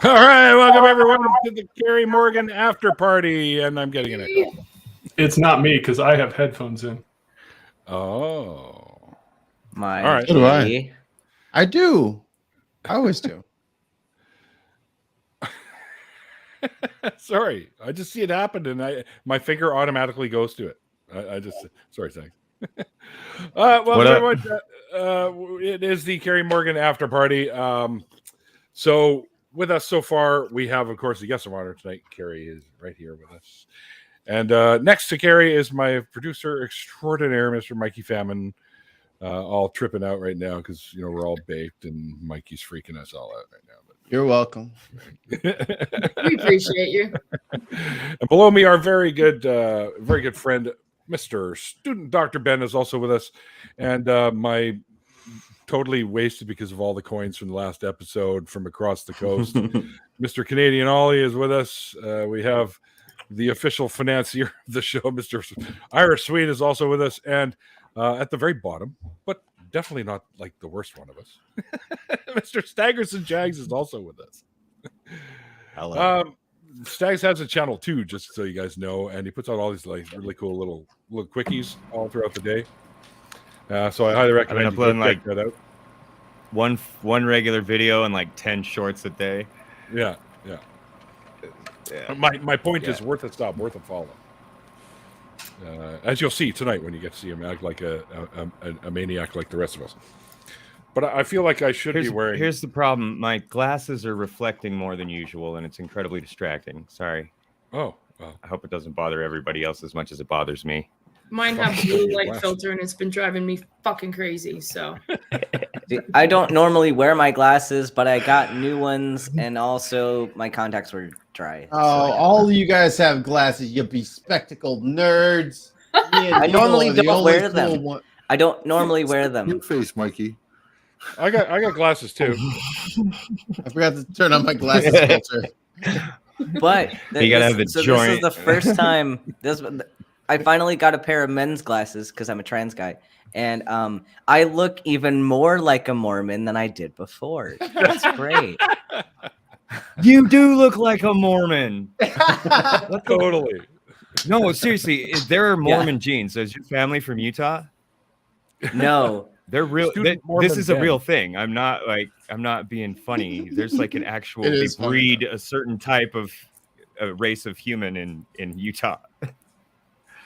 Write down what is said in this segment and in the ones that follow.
All right, welcome everyone to the Carrie Morgan after party, and I'm getting an echo. It's not me because I have headphones in. Oh, My all right. So do I. I do. I always do. Sorry, I just see it happen, and my finger automatically goes to it. I just sorry, thanks. Well, everyone, it is the Carrie Morgan after party. So with us so far, we have, of course, the guest of honor tonight. Carrie is right here with us, and next to Carrie is my producer extraordinaire, Mr. Mikey Famine, all tripping out right now because we're all baked, and Mikey's freaking us all out right now. You're welcome. We appreciate you. And below me, our very good friend, Mr. Student Dr. Ben, is also with us, and my totally wasted because of all the coins from the last episode from across the coast. Mr. Canadian Ollie is with us. We have the official financier of the show, Mr. Irish Sweet, is also with us, and at the very bottom, but definitely not like the worst one of us, Mr. Staggers and Jags is also with us. Hello. Stags has a channel too, just so you guys know, and he puts out all these like really cool little quickies all throughout the day. So I highly recommend uploading check that out. One regular video and like 10 shorts a day. Yeah. My point is worth a stop, worth a follow. As you'll see tonight when you get to see him act like a maniac like the rest of us. But I feel like I should be wearing... Here's the problem. My glasses are reflecting more than usual, and it's incredibly distracting. Sorry. Oh. Well. I hope it doesn't bother everybody else as much as it bothers me. Mine have blue light filter, and it's been driving me fucking crazy, so... I don't normally wear my glasses, but I got new ones, and also my contacts were dry. Oh, all you guys have glasses, you bespectacled nerds. I normally don't wear them. I don't normally wear them. Your face, Mikey. I got glasses too. I forgot to turn on my glasses filter. But you gotta have the joint. This is the first time. I finally got a pair of men's glasses because I'm a trans guy, and I look even more like a Mormon than I did before. That's great. You do look like a Mormon. Totally. No, seriously, there are Mormon genes. Is your family from Utah? No. They're real. This is a real thing. I'm not being funny. There's like an actual they breed a certain type of race of human in Utah.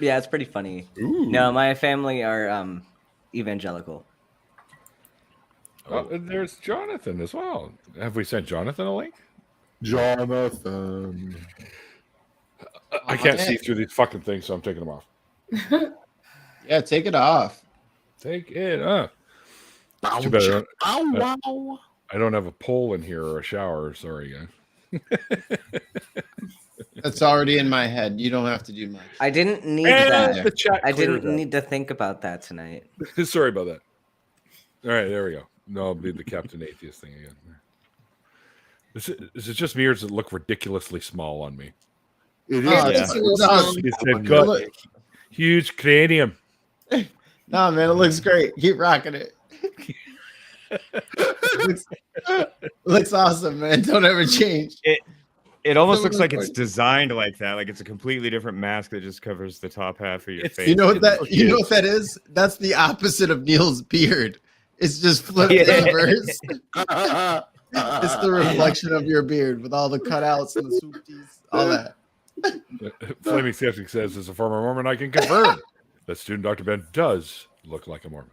Yeah, it's pretty funny. Ooh. No, my family are evangelical. Oh, there's Jonathan as well. Have we sent Jonathan a link? Jonathan. I can't see through these fucking things, so I'm taking them off. Yeah, take it off. Take it off. Too bad I don't have a pole in here or a shower. Sorry, guys. That's already in my head. You don't have to do much. I didn't need And that. the chat I didn't cleared need to think about that tonight. up. Sorry about that. All right, there we go. No, I'll be the Captain Atheist thing again. Is it just me, or does it look ridiculously small on me? It Yeah, is. it's a little small. They've got huge cranium. No, man, it looks great. Keep rocking it. looks awesome, man. Don't ever change. It almost looks like it's designed like that. Like it's a completely different mask that just covers the top half of your face. You know what that is? That's the opposite of Neil's beard. It's just flipped inverse. It's the reflection of your beard with all the cutouts and the swoopties, all that. Flaming Skeptic says, as a former Mormon, I can confirm that student Dr. Ben does look like a Mormon.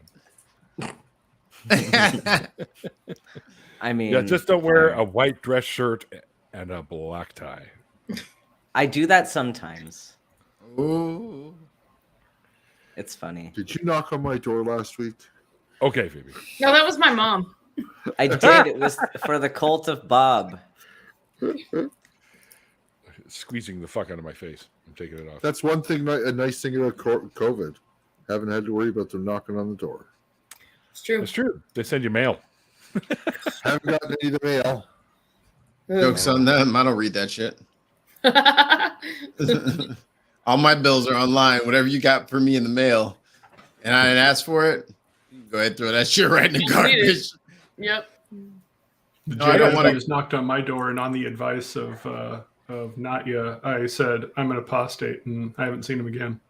I mean, Yeah, just don't wear a white dress shirt and a black tie. I do that sometimes. Ooh. It's funny. Did you knock on my door last week? Okay, Phoebe. No, that was my mom. I did. It was for the cult of Bob. Squeezing the fuck out of my face. I'm taking it off. That's one thing. A nice thing about COVID. Haven't had to worry about them knocking on the door. It's true. It's true. They send you mail. Haven't gotten any of the mail. Jokes on them. I don't read that shit. All my bills are online. Whatever you got for me in the mail, and I didn't ask for it, you can go ahead and throw that shit right in the garbage. Yep. The No, I don't JFK wanna- just knocked on my door, and on the advice of Natya, I said I'm an apostate, and I haven't seen him again.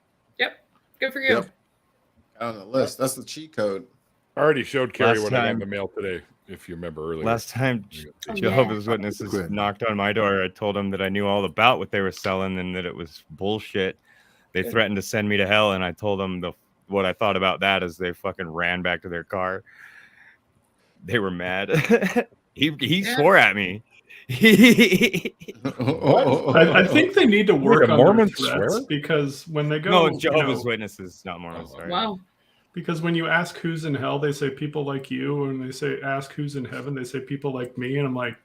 Good for you. Yep. On the list. That's the cheat code. I already showed Carrie Last what I got in time- the mail today, if you remember earlier. Last time Oh, Jehovah's Witnesses Good. knocked on my door, I told them that I knew all about what they were selling and that it was bullshit. They threatened to send me to hell, and I told them what I thought about that as they fucking ran back to their car. They were mad. He swore at me. I think they need to work a on Mormon their threats swear? because when they go, No, you Jehovah's know, Witnesses, not Mormons. Sorry. Wow. because when you ask who's in hell, they say people like you, and they say ask who's in heaven, they say people like me, and I'm like,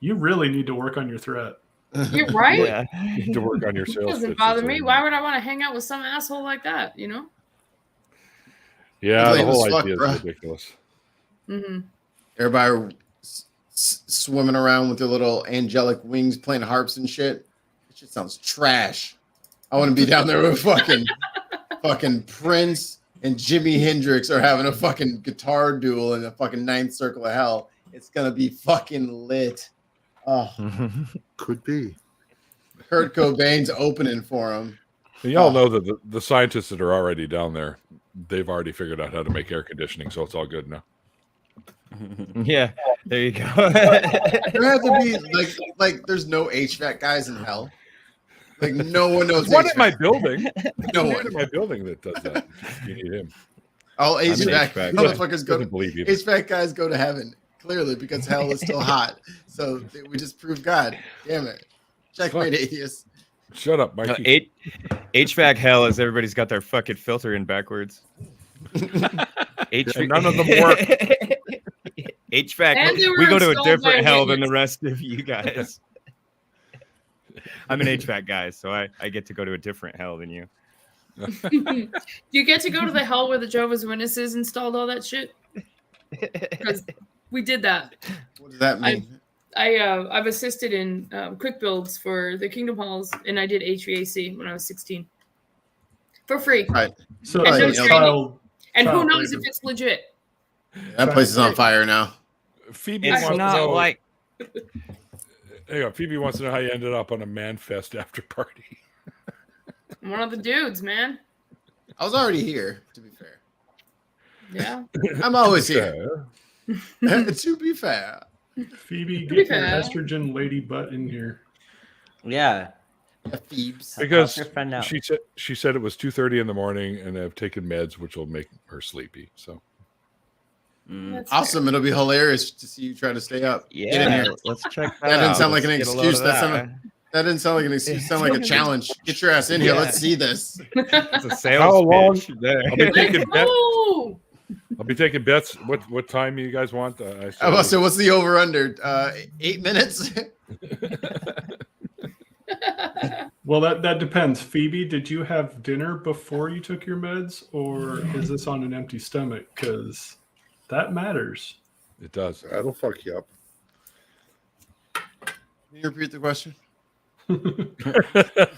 you really need to work on your threat. You're right. Yeah. You need to work on your It sales. doesn't pitches bother me. and- Why would I want to hang out with some asshole like that? You know? Yeah, the Lame whole as fuck, idea bruh. is ridiculous. Mm-hmm. Everybody swimming around with their little angelic wings, playing harps and shit. That shit sounds trash. I want to be down there with fucking Prince and Jimi Hendrix are having a fucking guitar duel in the fucking ninth circle of hell. It's gonna be fucking lit. Oh, Could be. Kurt Cobain's opening for him. And y'all know that the scientists that are already down there, they've already figured out how to make air conditioning, so it's all good now. Yeah, there you go. There has to be like there's no HVAC guys in hell. Like no one knows. There's one in HVAC. my building. No One one. in my building that does that. You need him. All I'm an HVAC HVAC. motherfuckers go to Doesn't believe you. HVAC guys go to heaven clearly because hell is still hot. So we just proved God. Damn it. Checkmate, atheist. Shut up, Mikey. HVAC hell is everybody's got their fucking filter in backwards. None of them work. HVAC. And they were We go to a installed by different a hell than the witness. rest of you guys. I'm an HVAC guy, so I get to go to a different hell than you. You get to go to the hell where the Jehovah's Witnesses installed all that shit? Because we did that. What does that mean? I've assisted in quick builds for the Kingdom Halls, and I did HVAC when I was 16 for free. Right. So And it's no child, And who Child knows labor. if it's legit? That place is on fire now. Phoebe It's wants to not know. like Hang on, Phoebe wants to know how you ended up on a man fest after party. I'm one of the dudes, man. I was already here, to be fair. Yeah. I'm always here. To be fair. Phoebe, To be get your fair. estrogen lady butt in here. Yeah. Phoebes. Because Help your friend out. she said it was 2:30 in the morning, and I've taken meds which will make her sleepy. So Mm. That's Awesome. It'll be hilarious to see you try to stay up. Get in yeah. here. Let's check that. That didn't out. sound like an Let's get a load excuse. of That didn't sound like an excuse. It sounded like a challenge. Get your ass in here. Yeah. Let's see this. It's a sales How long- pitch there. I'll be taking bets. Oh, I'll be taking bets. What time you guys want? I I must say, what's the over under? 8 minutes? Well, that depends. Phoebe, did you have dinner before you took your meds, or is this on an empty stomach? Because that matters. It does. That'll fuck you up. Can you repeat the question?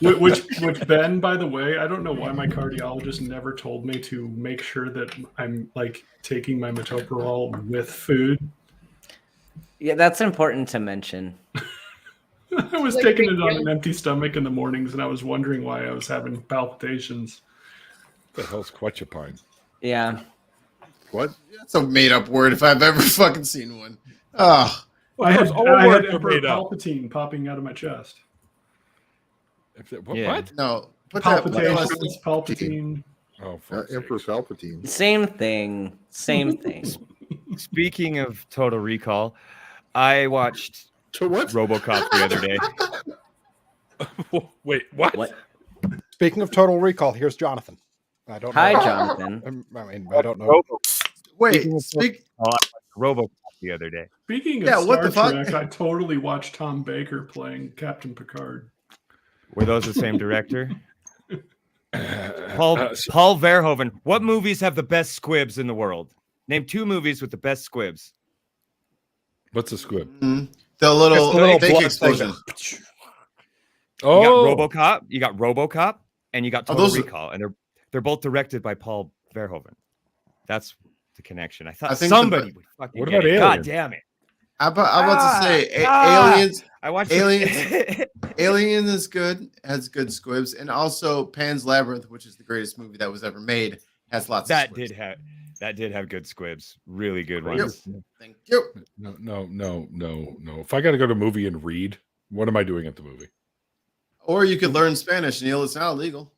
Which Ben, by the way, I don't know why my cardiologist never told me to make sure that I'm like taking my metoprolol with food. Yeah, that's important to mention. I was Like taking big it on deal. an empty stomach in the mornings, and I was wondering why I was having palpitations. What the hell's quetchapine? Yeah. What? That's a made up word if I've ever fucking seen one. Oh, I had, all I had words are Emperor made up. Palpatine popping out of my chest. What? Yeah. What? no. Put that Palpitations, Palpatine. Oh, fuck's sake. Emperor Palpatine. Same thing. Same thing. Speaking of Total Recall, I watched To what? RoboCop the other day. Wait, what? What? Speaking of Total Recall, here's Jonathan. I don't Hi, know. Jonathan. I mean, I don't know. Wait, Speaking of- speak. Oh, I watched RoboCop the other day. Speaking of Yeah, what Star the fuck? Trek, I totally watched Tom Baker playing Captain Picard. Were those the same director? Paul, Paul Verhoeven. What movies have the best squibs in the world? Name 2 movies with the best squibs. what's a squib? The little, It's the little fake blood explosion. thing. Oh, You got RoboCop, and you got Total those are- Recall, and they're both directed by Paul Verhoeven. That's the connection. I thought I think somebody would fucking What get about it. God Alien? damn it! I'm about to say Aliens. I watched Aliens. Alien is good, has good squibs, and also Pan's Labyrinth, which is the greatest movie that was ever made, has lots of that squibs. did have good squibs, really good Yep. ones. Thank you. No. If I got to go to a movie and read, what am I doing at the movie? Or you could learn Spanish, Neil. It's not illegal.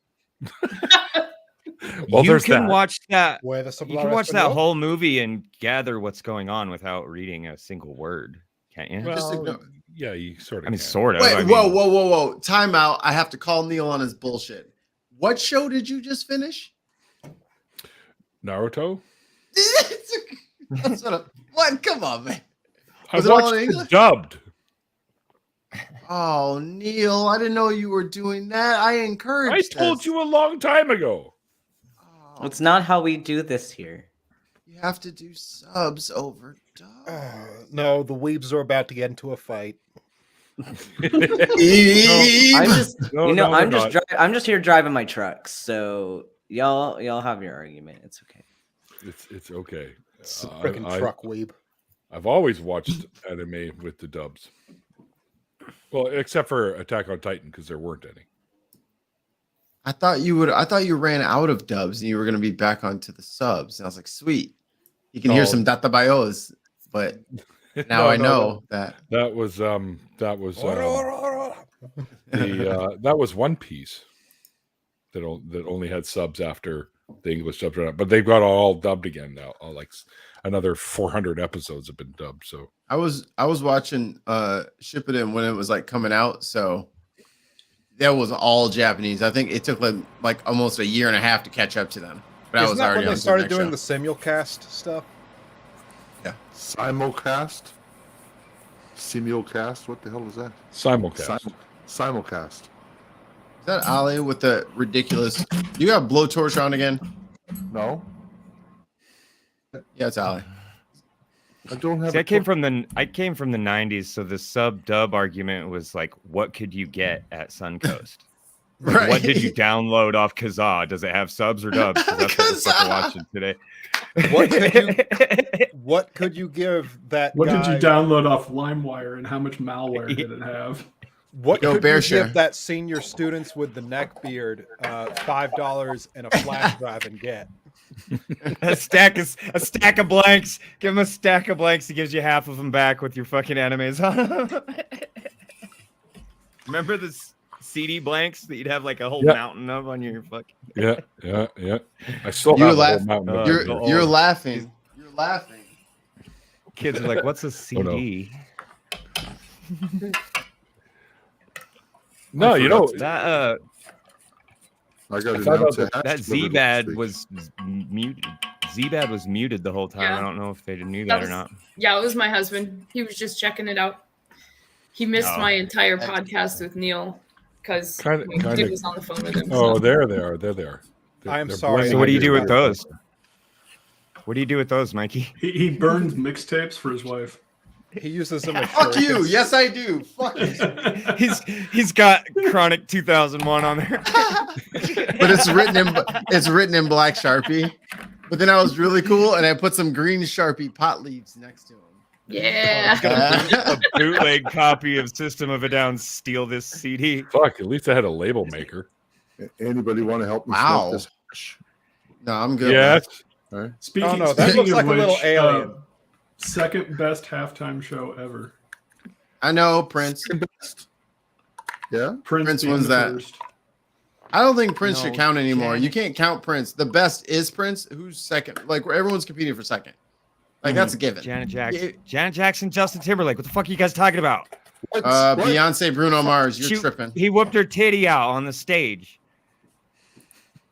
Well, you there's can that. watch that. Puedes You hablar can watch that español? whole movie and gather what's going on without reading a single word, can't you? Just Well, ignore- yeah, you sort of. I mean, can. sort of. Wait, I mean, whoa. Time out. I have to call Neil on his bullshit. What show did you just finish? Naruto. That's what? Come on, man. I Was it all watched in it English? dubbed. Oh, Neil, I didn't know you were doing that. I encouraged I told this. you a long time ago. Oh, It's not how we do this here. you have to do subs over dub. No, the weebs are about to get into a fight. I'm just, No, you know, no, I'm they're just, not. I'm just here driving my truck. So y'all have your argument. It's okay. It's okay. It's a freaking truck weeb. I've always watched anime with the dubs. Well, except for Attack on Titan, because there weren't any. I thought you ran out of dubs and you were gonna be back onto the subs. And I was like, sweet. You can hear No. some databayos, but now I know that. That was the that was One Piece that only had subs after the English subs ran out, but they've got all dubbed again now. Like another 400 episodes have been dubbed. So I was watching Shippuden when it was like coming out, so that was all Japanese. I think it took like almost a year and a half to catch up to them. But I Isn't was that already when on they to started next doing show. the simulcast stuff? Simulcast? Simulcast? What the hell is that? simulcast. Simulcast. Is that Ali with the ridiculous? You got blowtorch on again? No, Yeah, it's Ali. I don't have. See, I came from the 90s, so the sub dub argument was like, what could you get at Suncoast? Like, Right. What did you download off Kazaa? Does it have subs or dubs? 'Cause that's what we're fucking Kazaa! watching today. What could you give that What guy? did you download off LimeWire and how much malware did it have? What Yo, could Bear you Share. give that senior students with the neck beard $5 and a flash drive and get? a stack of blanks. Give him a stack of blanks. He gives you half of them back with your fucking animes on them. Remember the CD blanks that you'd have like a whole Yeah. mountain of on your fucking. Yeah. I still You have laugh- a whole mountain of You're beer. you're laughing. You're laughing. Kids are like, "What's a CD?" No, you know, That I got I to thought announce about a that hash delivered Z-Bad this week. was muted. Z-Bad was muted the whole time. Yeah. I don't know if they knew That that or was- not. Yeah, it was my husband. He was just checking it out. He missed Oh. my entire podcast with Neil because Kinda- Dude was on the phone with him. oh, so. there they are. They're I am they're sorry. blending So what do you into do your with beer. those? What do you do with those, Mikey? He burns mixtapes for his wife. He uses them as Fuck you. shurikens. Yes, I do. Fuck you. He's got Chronic 2001 on there. But it's written in black Sharpie. But then I was really cool and I put some green Sharpie pot leaves next to him. Yeah. A bootleg copy of System of a Down. Steal this CD. Fuck, at least I had a label maker. Anybody want to help me Wow. smoke this hash? No, I'm good. Yes. All right. Speaking, Oh, no, that speaking looks of like a which, little alien. Second best halftime show ever. I know Prince. Yeah. Prince being wins the that. first. I don't think Prince No, should count anymore. You Janet. can't count Prince. The best is Prince. Who's second? Like everyone's competing for second. Like that's a given. Janet Jackson, Justin Timberlake. What the fuck are you guys talking about? What? What? Beyonce, Bruno Mars. You're She- tripping. He whooped her titty out on the stage.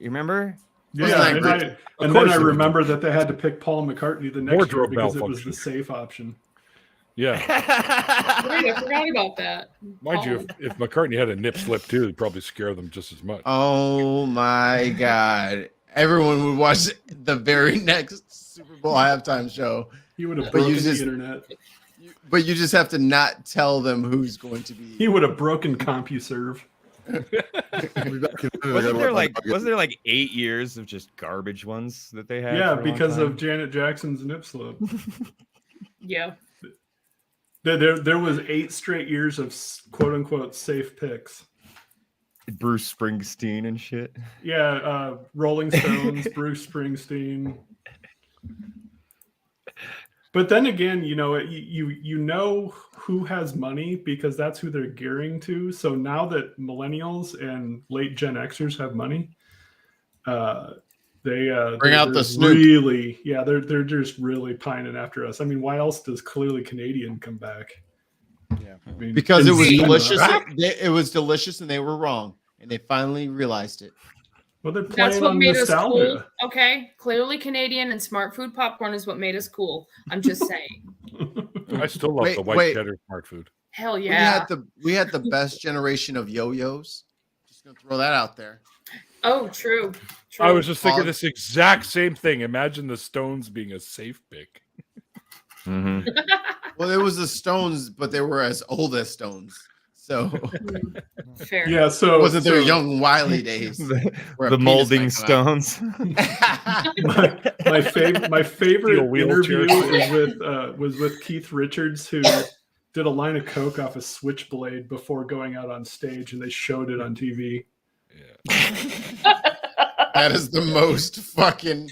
You remember? Yeah, Wasn't that great? and course then I it was. remember that they had to pick Paul McCartney the next year Wardrobe because it was malfunction. the safe option. Yeah. Wait, I forgot about that. Mind you, if McCartney had a nip slip too, it'd probably scare them just as much. Oh my God. Everyone would watch the very next Super Bowl halftime show. He would have But you broken the just- internet. But you just have to not tell them who's going to be. He would have broken CompuServe. Wasn't there like 8 years of just garbage ones that they had? Yeah, for a long because time? of Janet Jackson's nip slip. Yeah. There was 8 straight years of quote unquote safe picks. Bruce Springsteen and shit. Yeah, Rolling Stones, Bruce Springsteen. But then again, you know who has money because that's who they're gearing to. So now that millennials and late Gen Xers have money, they Bring out the Snoop. really, yeah, they're just really pining after us. I mean, why else does Clearly Canadian come back? Yeah. I mean, Because it was insane. delicious. It was delicious, and they were wrong, and they finally realized it. Well, they're That's playing what on made us cool. nostalgia. Okay. Clearly Canadian and smart food popcorn is what made us cool. I'm just saying. I still love the white cheddar smart food. Hell yeah. We had the best generation of yo-yos. Just gonna throw that out there. Oh, true. I was just thinking this exact same thing. Imagine the Stones being a safe pick. Mm-hmm. Well, it was the Stones, but they were as old as Stones. So Fair. Yeah, so it wasn't their young wily days. where a The penis molding might come out. stones. my favorite Steel wheelchair. interview was with Keith Richards, who did a line of coke off a switchblade before going out on stage, and they showed it on TV. That is the most fucking.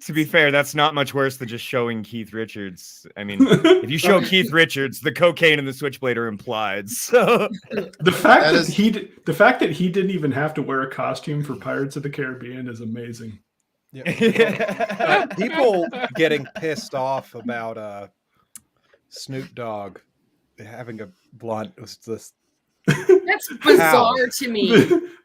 To be fair, that's not much worse than just showing Keith Richards. I mean, if you show Keith Richards, the cocaine and the switchblade are implied. So The fact That that he didn't even have to wear a costume for Pirates of the Caribbean is amazing. People getting pissed off about Snoop Dogg having a blunt was just That's bizarre to me.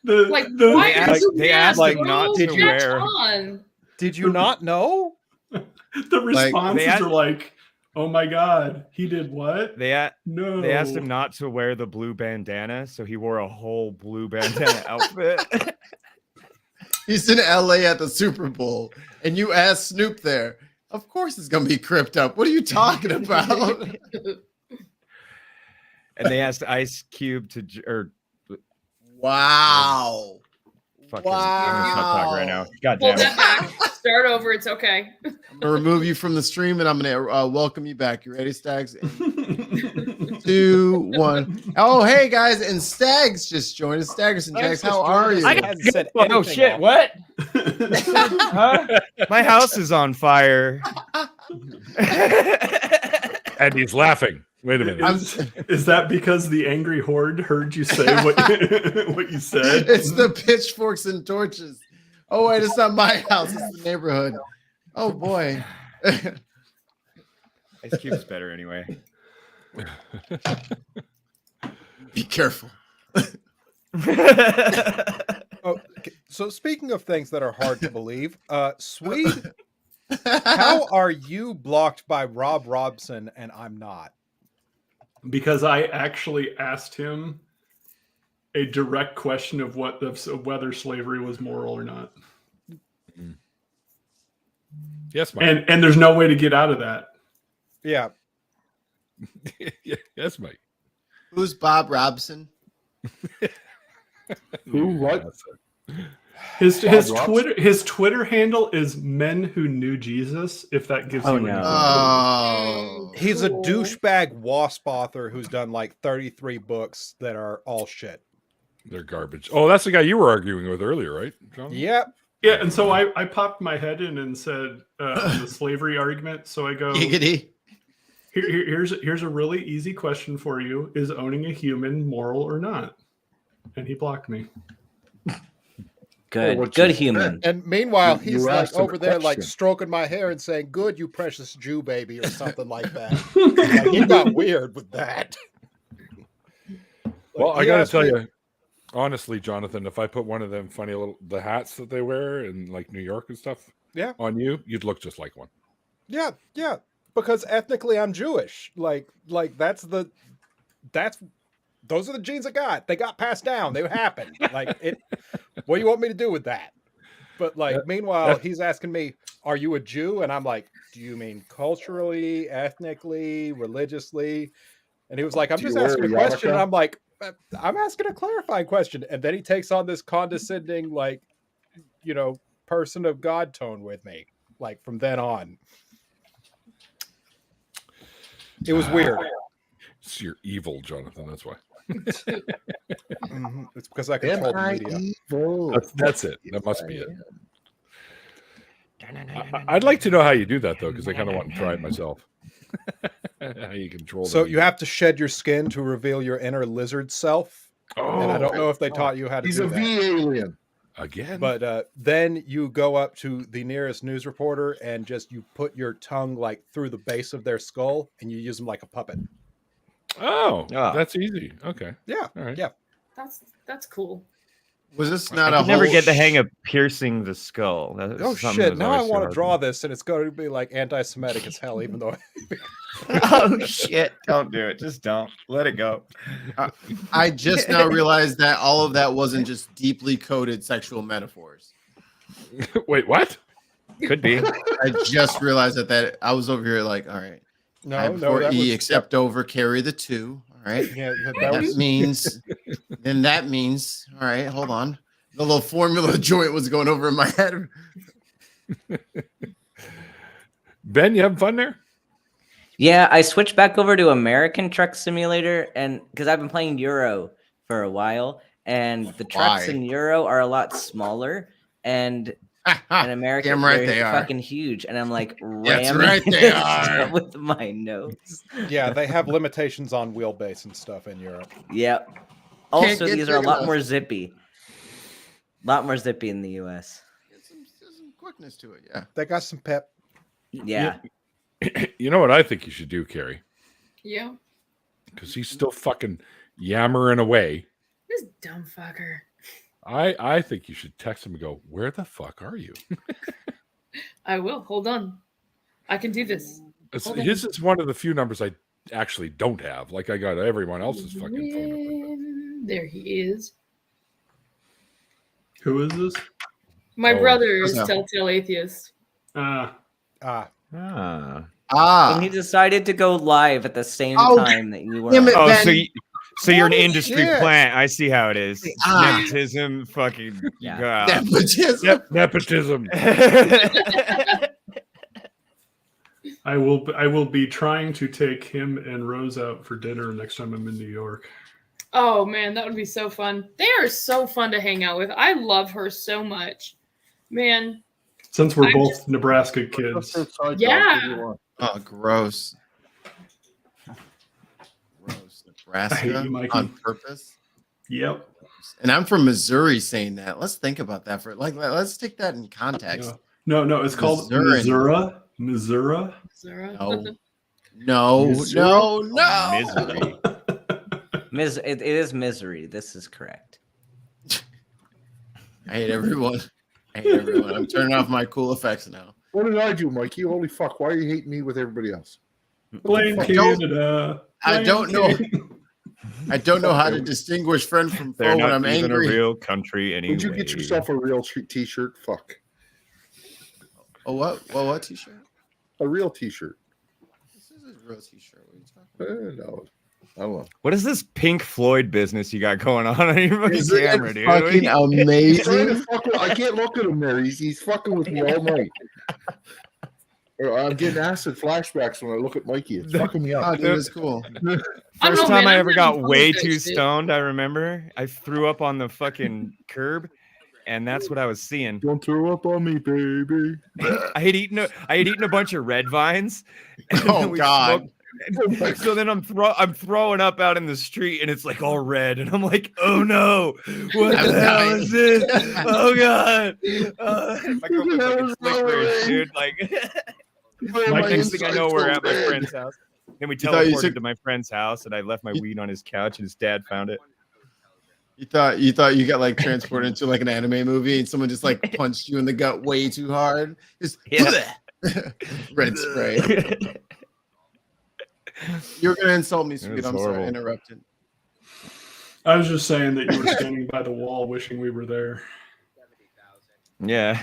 Like, why They are asked- you they mad, asked, like, bro? not to Catch wear- on. Did you not know? The responses asked- are like, "Oh my god, he did what?" they asked No, him not to wear the blue bandana, so he wore a whole blue bandana outfit. He's in LA at the Super Bowl, and you ask Snoop there. Of course, it's gonna be crypt up. What are you talking about? And they asked Ice Cube or Wow. fucking. I'm gonna stop talking right now. God Pull damn it. that back. Start over. It's okay. I'm gonna remove you from the stream, and I'm gonna welcome you back. You ready, Stags? 2, 1. Oh, hey guys, and Stags just joined us. Staggers and Jags, how are you? Hadn't said Oh anything shit! off. What? Huh? My house is on fire. And he's laughing. Wait a minute. Is that because the angry horde heard you say what what you said? It's the pitchforks and torches. Oh wait, it's not my house. It's the neighborhood. Oh boy. Ice Cube's better anyway. Be careful. Oh, okay. So speaking of things that are hard to believe, Swede, how are you blocked by Rob Robson and I'm not? Because I actually asked him a direct question of whether slavery was moral or not, Yes, Mike. and there's no way to get out of that. Yeah. Yes, Mike. Who's Bob Robson? Who? What? His Robson? Twitter handle is Men Who Knew Jesus. If that gives Oh, you no. any Oh. He's a Cool. douchebag wasp author who's done like 33 books that are all shit. They're garbage. Oh, that's the guy you were arguing with earlier, right, John? Yep. Yeah, and so I popped my head in and said the slavery argument. So I go, Giggity. here's a really easy question for you: is owning a human moral or not? And he blocked me. what Good you human. And meanwhile, You he's like asked him a over there, like question. stroking my hair and saying, "Good, you precious Jew baby," or something like that. Like, he got weird with that. Well, Like, I he got to asked tell me- you, Honestly, Jonathan, if I put one of them funny the hats that they wear in like New York and stuff, Yeah. on you, you'd look just like one. Yeah, because ethnically I'm Jewish. Like that's those are the genes I got. They got passed down. They happened. Like it. What do you want me to do with that? But like, meanwhile, he's asking me, "Are you a Jew?" And I'm like, "Do you mean culturally, ethnically, religiously?" And he was like, "I'm just asking a question." And I'm like, "I'm asking a clarifying question." And then he takes on this condescending, like, person of God tone with me. Like from then on, it was weird. It's you're evil, Jonathan. That's why. It's because I control the media. That's it. That must be it. I'd like to know how you do that though, because I kind of want to try it myself. How you control? So you have to shed your skin to reveal your inner lizard self. And I don't know if they taught you how to He's do a that. V alien. Again. But then you go up to the nearest news reporter and just you put your tongue like through the base of their skull and you use them like a puppet. Oh, that's easy. Okay. Yeah. All right. Yeah. That's cool. Was this not I a could never whole get the hang of piercing the skull. That's Oh something shit! that's Now I always want to hard draw this, and it's going to be like anti-Semitic as hell. Even though Oh shit! Don't do it. Just don't. Let it go. I just now realized that all of that wasn't just deeply coded sexual metaphors. Wait, what? Could be. I just realized that I was over here like, all right. I before that E was- except over carry the 2. All right. yeah, That means all right, hold on. The little formula joint was going over in my head. Ben, you having fun there? Yeah, I switched back over to American Truck Simulator, and because I've been playing Euro for a while, and the trucks Why? in Euro are a lot smaller, and in America Damn right they're they are. fucking huge, and I'm like That's ramming right, they stuff are. with my nose. yeah, they have limitations on wheelbase and stuff in Europe. Yep. Also, get these are a big lot enough. more zippy. A lot more zippy in the US. There's some quickness to it, yeah. They got some pep. Yeah. You know what I think you should do, Carrie? Yeah. Because he's still fucking yammering away. This dumb fucker. I think you should text him and go, "Where the fuck are you?" I will. Hold on. I can do this. Hold on. His is one of the few numbers I actually don't have. Like I got everyone else's fucking phone number. There he is. Who is this? My Oh, brother is what's up? Telltale Atheist. Ah, And he decided to go live at the same Oh, time that you were. damn it. Oh, Ben, so you're an holy industry shit. plant. I see how it is. Ah. Nepotism, fucking. Yeah. Nepotism. Nepotism. I will be trying to take him and Rose out for dinner next time I'm in New York. Oh man, that would be so fun. They are so fun to hang out with. I love her so much. Man, Since we're I'm both just- Nebraska kids. Yeah. Oh, gross. Gross. I hate Nebraska you, Mikey. on purpose. Yep. And I'm from Missouri saying that. Let's think about that for let's take that in context. No, it's called Missouri. Missouri. Zara. No. Missouri? No. Misery. It is misery. This is correct. I hate everyone. I'm turning off my cool effects now. What did I do, Mikey? Holy fuck! Why are you hating me with everybody else? Blame I don't- Canada. I don't know. Blame I don't know how to distinguish friend from They're foe when not I'm even angry. a real country anyway. Would you get yourself a real t-shirt? Fuck. Oh, what? What t-shirt? A real t-shirt. This is a real t-shirt. What are you talking about? No, I don't know. What is this Pink Floyd business you got going on your fucking Isn't it camera, dude? fucking He's trying to amazing? fuck with, I can't look at him there. He's fucking with me all night. I'm getting acid flashbacks when I look at Mikey. It's fucking me Oh, up. dude, it's cool. I don't First know, time man, I I'm ever having got fun way with that too shit. stoned, I remember I threw up on the fucking curb, and that's what I was seeing. Don't throw up on me, baby. I had eaten a bunch of red vines. and Oh, then we God. smoked- So then I'm throwing up out in the street, and it's like all red, and I'm like, oh no, what I'm the hell dying. is this? Oh god, my girlfriend's like, it's licorice, dude. Like next thing I know, we're at my friend's house. Then we thought you teleported took- to my friend's house, and I left my weed on his couch, and his dad found it. You thought you got like transported into like an anime movie and someone just like punched you in the gut way too hard. Just red spray. You're gonna insult me, sweet. I'm sorry, I interrupted. I was just saying that you were standing by the wall wishing we were there. Yeah.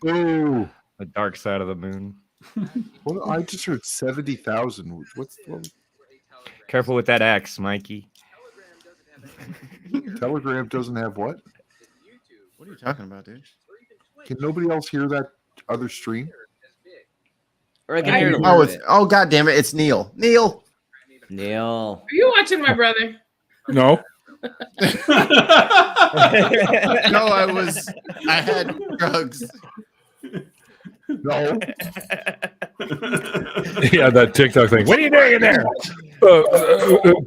Oh, The dark side of the moon. well, I just heard 70,000. What's Careful with that X, Mikey. Telegram doesn't have what? What are you talking about, dude? Can nobody else hear that other stream? Or I can hear it a Oh, little it's bit. god damn it, it's Neil. Neil. Neil. Are you watching my brother? No. No, I had drugs. No. Yeah, that TikTok thing. What are you doing in there?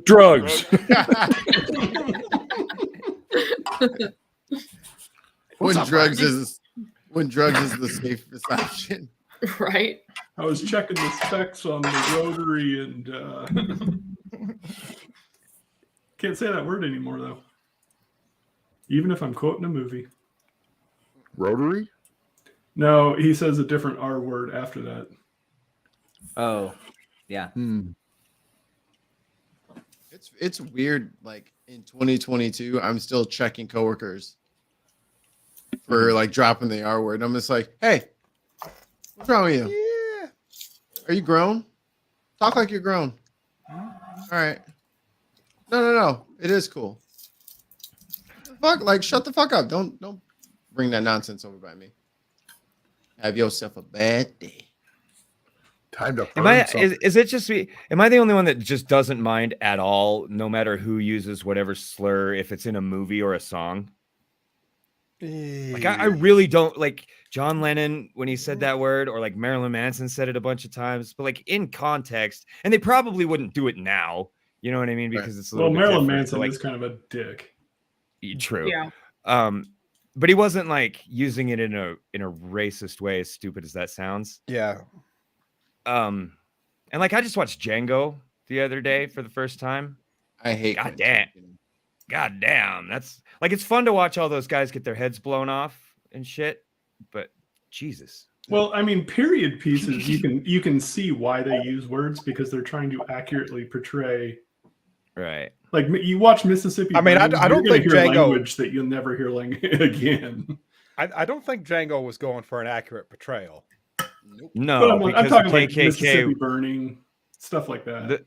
Drugs. when drugs is the safest option. Right. I was checking the specs on the rotary and can't say that word anymore though. Even if I'm quoting a movie. Rotary? No, he says a different R word after that. Oh, yeah. It's weird. Like in 2022, I'm still checking coworkers for like dropping the R word. I'm just like, hey, what's wrong with you? Yeah. Are you grown? Talk like you're grown. All right. No. It is cool. Fuck, like shut the fuck up. Don't bring that nonsense over by me. Have yourself a bad day. Time to Is it just me? Am I the only one that just doesn't mind at all, no matter who uses whatever slur, if it's in a movie or a song? Like I really don't like John Lennon when he said that word, or like Marilyn Manson said it a bunch of times, but like in context, and they probably wouldn't do it now. You know what I mean? Because it's a little bit Marilyn different, Manson like, is kind of a dick. True. Yeah. But he wasn't like using it in a racist way, as stupid as that sounds. Yeah. And like I just watched Django the other day for the first time. I hate. God damn, that's like it's fun to watch all those guys get their heads blown off and shit, but Jesus. Well, I mean, period pieces, you can see why they use words because they're trying to accurately portray. Right. Like you watch Mississippi. I mean, I don't think hear Django language that you'll never hear again. I don't think Django was going for an accurate portrayal. No, I'm because talking the like KKK Mississippi burning, stuff like that.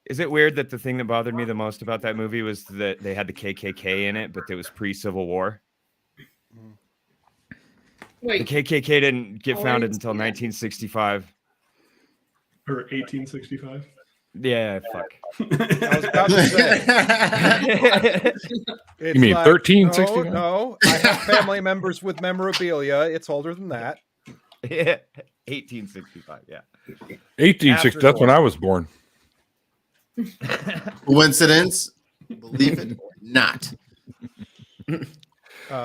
Is it weird that the thing that bothered me the most about that movie was that they had the KKK in it, but it was pre-Civil War? Wait. The KKK didn't get founded until 1965. Or 1865. Yeah, fuck. I was about to say. You mean 1369? No, I have family members with memorabilia. It's older than that. Yeah, 1865. Yeah, 1860. That's when I was born. Coincidence? Believe it or not.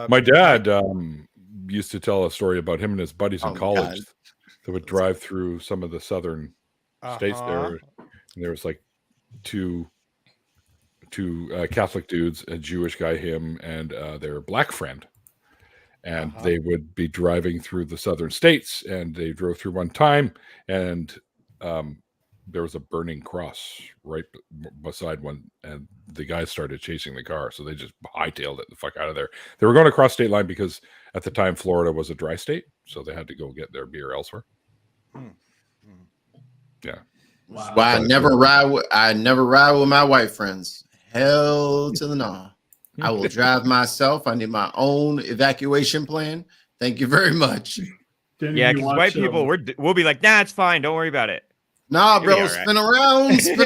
My dad used to tell a story about him and his buddies in Oh, college God. that would drive through some of the southern states there. And there was like two Catholic dudes, a Jewish guy, him, and their black friend. And they would be driving through the southern states, and they drove through one time, and there was a burning cross right beside one, and the guys started chasing the car, so they just hightailed it the fuck out of there. They were going to cross state line because at the time Florida was a dry state, so they had to go get their beer elsewhere. Yeah. Wow. Why I never ride with my white friends. Hell to the no. I will drive myself. I need my own evacuation plan. Thank you very much. Yeah, because white people, we'll be like, nah, it's fine. Don't worry about it. Nah, bro, You'll be all right. spin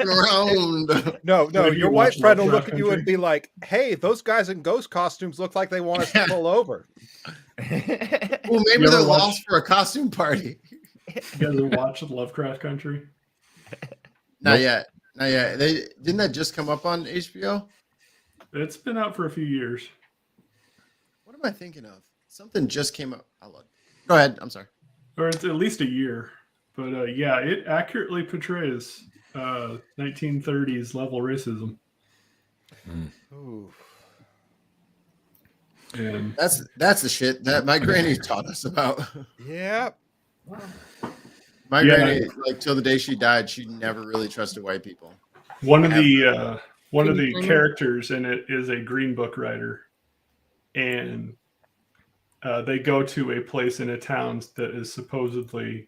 around. No, Maybe your you white watch friend will Lovecraft look at you and Country. be like, hey, those guys in ghost costumes look like they want us to pull over. Well, maybe You they're ever watch- lost for a costume party. You guys ever watch Lovecraft Country? Not yet. Didn't that just come up on HBO? It's been out for a few years. What am I thinking of? Something just came up. I'll look. Go ahead. I'm sorry. Or it's at least a year. But yeah, it accurately portrays 1930s level racism. Ooh. And That's the shit that my granny taught us about. Yeah. My Yeah. granny, like till the day she died, she never really trusted white people. one of Ever. the Can you blame her? characters in it is a Green Book writer, and they go to a place in a town that is supposedly,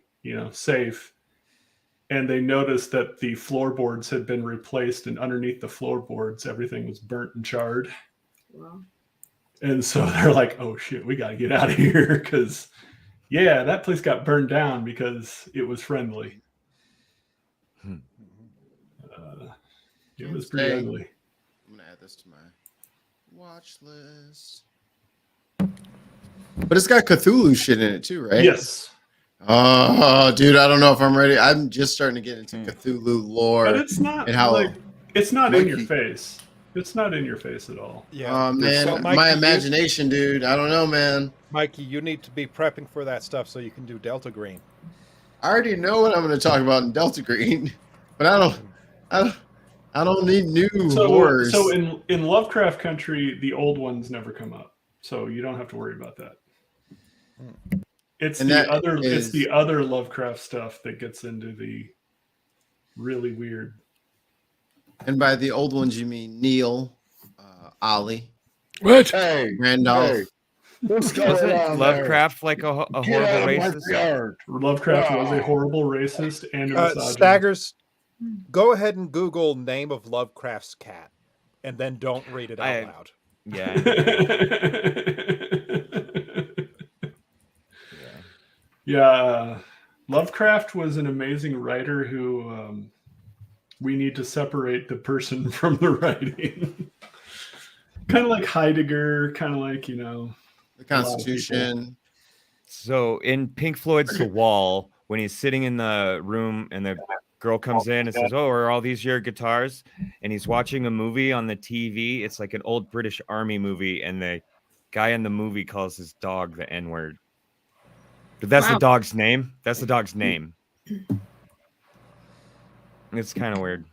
safe, and they notice that the floorboards had been replaced, and underneath the floorboards, everything was burnt and charred. Wow. And so they're like, "Oh shit, we got to get out of here because, yeah, that place got burned down because it was friendly." It was pretty Dang. ugly. I'm gonna add this to my watch list. But it's got Cthulhu shit in it too, right? Yes, Oh, dude, I don't know if I'm ready. I'm just starting to get into Cthulhu lore. but it's not and how- like it's not in your Mikey. face. It's not in your face at all. Yeah. Oh man, So, my Mikey, imagination, dude. I don't know, man. Mikey, you need to be prepping for that stuff so you can do Delta Green. I already know what I'm going to talk about in Delta Green, but I don't need new horrors. So in Lovecraft country, the old ones never come up, so you don't have to worry about that. It's And the that other is- it's the other Lovecraft stuff that gets into the really weird. And by the old ones, you mean Neil, Ollie, What? Hey, Randolph. hey, what's going Wasn't on Lovecraft like a there? horrible Get out of my racist? yard. Lovecraft was a Wow. horrible racist and a misogynist. Staggers, go ahead and Google name of Lovecraft's cat, and then don't read it out loud. Yeah. Yeah, Lovecraft was an amazing writer who we need to separate the person from the writing. Kind of like Heidegger, kind of like, The Constitution. So in Pink Floyd's The Wall, when he's sitting in the room and the girl comes in and says, "Oh, are all these your guitars?" and he's watching a movie on the TV, it's like an old British Army movie, and the guy in the movie calls his dog the N-word. But that's the Wow. dog's name. That's the dog's name. It's kind of weird.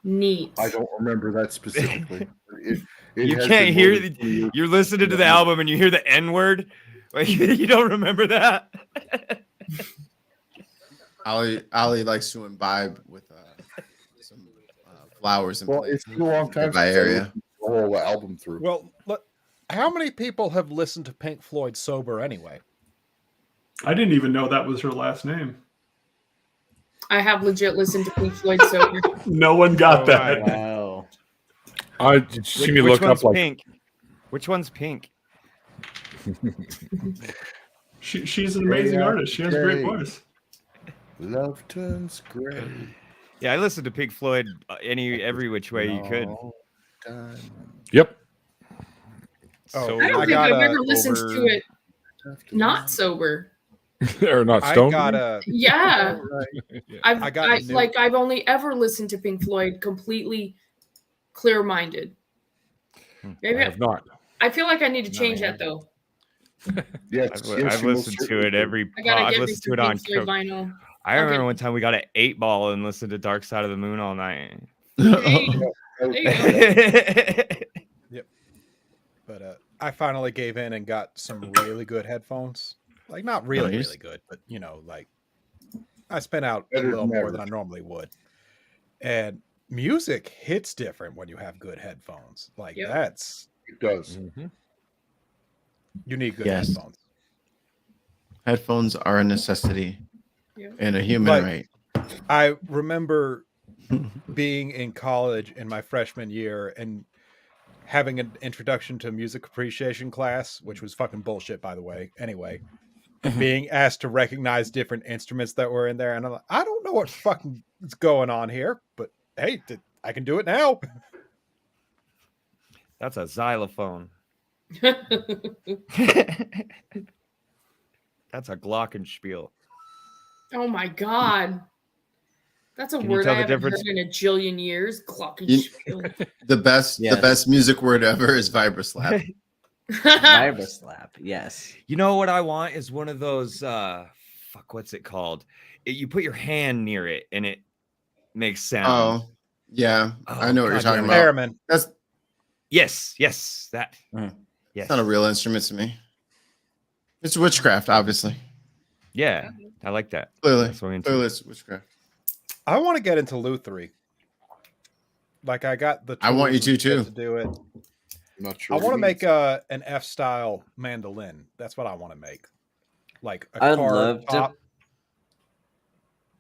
Neat. I don't remember that specifically. It You has can't been hear more than 2 years. You're listening to the album and you hear the N-word. Like, you don't remember that? Ollie likes to imbibe with some flowers and Well, it's been a long time by since I area. listened to the whole album through. Well, how many people have listened to Pink Floyd sober anyway? I didn't even know that was her last name. I have legit listened to Pink Floyd sober. No one got that. Wow. Did you see me Which look one's up like pink? Which one's pink? She's an amazing Yeah, artist. She has a great great. voice. Love turns gray. Yeah, I listened to Pink Floyd every which way you could. No time Yep. Oh, So I don't I think I've gotta ever listened over- to it after not sober. Or not I stoned. got a Yeah. Right. I've only ever listened to Pink Floyd completely clear-minded. Maybe I have not. I feel like I need to No, change I that though. Yes, I've listened to it every. I gotta I've get me listened to some it on. Pink Floyd vinyl. I remember Okay. one time we got an 8-ball and listened to Dark Side of the Moon all night. Hey, there you go. But I finally gave in and got some really good headphones. Like not really, Nice. really good, but like I spent out a Better little than more than I average. normally would. And music hits different when you have good headphones. Like Yep. that's It does. Mhm. you need good Yes. headphones. Headphones are a necessity Yeah. and a human Like- right. I remember being in college in my freshman year and having an introduction to music appreciation class, which was fucking bullshit, by the way. Anyway, being asked to recognize different instruments that were in there, and I'm like, I don't know what fucking is going on here, but hey, I can do it now. That's a xylophone. That's a glockenspiel. Oh my god. That's a Can you word tell I the haven't difference? heard in a jillion years. Glockenspiel. The best music word ever is vibroslap. Vibra slap. Yes. You know what I want is one of those. Fuck, what's it called? You put your hand near it and it makes sound. Oh, yeah. I know what you're God talking damn it. about. Theremin. That's Yes, that. Mm. Yes. It's not a real instrument to me. It's witchcraft, obviously. Yeah, I like that. Clearly, That's what I'm into. clearly it's witchcraft. I want to get into luthery. Like I got the. I want you tools to, and shit too. To do it. I'm not sure. I what want to it means. make an F style mandolin. That's what I want to make. Like a I'd carved love to. top.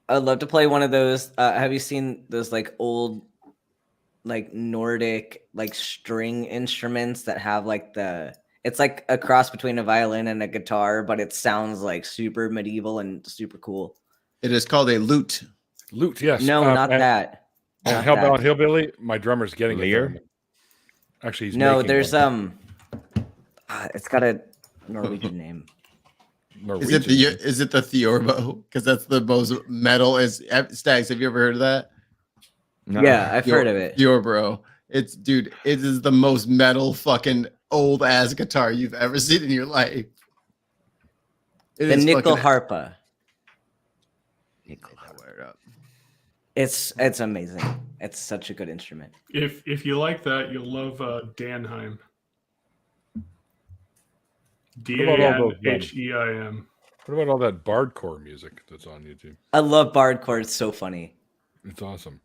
I'd love to play one of those. Have you seen those like old, like Nordic, like string instruments that have like it's like a cross between a violin and a guitar, but it sounds like super medieval and super cool. It is called a lute. Lute, yes. No, not and, that. And Not Hellbound that. Hillbilly, my drummer's getting Lear? it. Actually, he's No, making there's one. it's got a Norwegian name. Is it the theorbo? Because that's the most metal. Is Stags? Have you ever heard of that? No. Yeah, I've heard of it. Theorbo. It's dude. It is the most metal fucking old ass guitar you've ever seen in your life. It The is nickel fucking- harpa. Nickel harpa. It's amazing. It's such a good instrument. If you like that, you'll love Danheim. Danheim. What about all that bardcore music that's on YouTube? I love bardcore. It's so funny. It's awesome.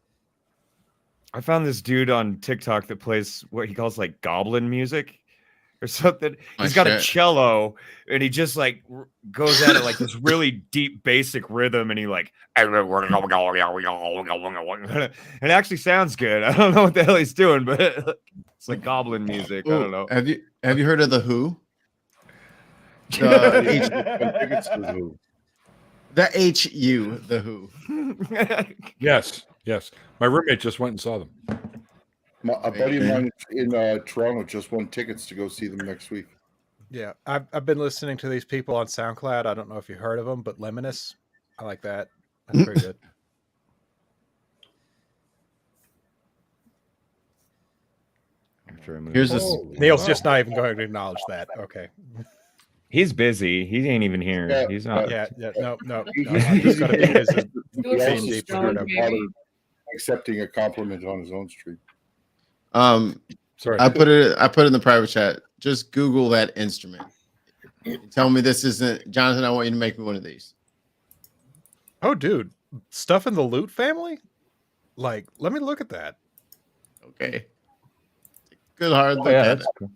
I found this dude on TikTok that plays what he calls like goblin music or something. He's got a cello and he just like goes at it like this really deep basic rhythm and he like and it actually sounds good. I don't know what the hell he's doing, but it's like goblin music. I don't know. Have you heard of the Who? The HU, the Who. Yes. My roommate just went and saw them. A buddy of mine in Toronto just won tickets to go see them next week. Yeah, I've been listening to these people on SoundCloud. I don't know if you heard of them, but Lemonus, I like that. That's pretty good. Here's this. Neil's just not even going to acknowledge that. Okay. He's busy. He ain't even here. Yeah, He's not. Yeah. No. I'm just going to be busy. Do it Being for deep strong, screwed up. baby. Accepting a compliment on his own street. Sorry. I put it in the private chat. Just Google that instrument. Tell me this isn't Jonathan. I want you to make me one of these. Oh, dude, stuff in the Loot family? Like, let me look at that. Okay. Good hard look yeah, at that's it. cool.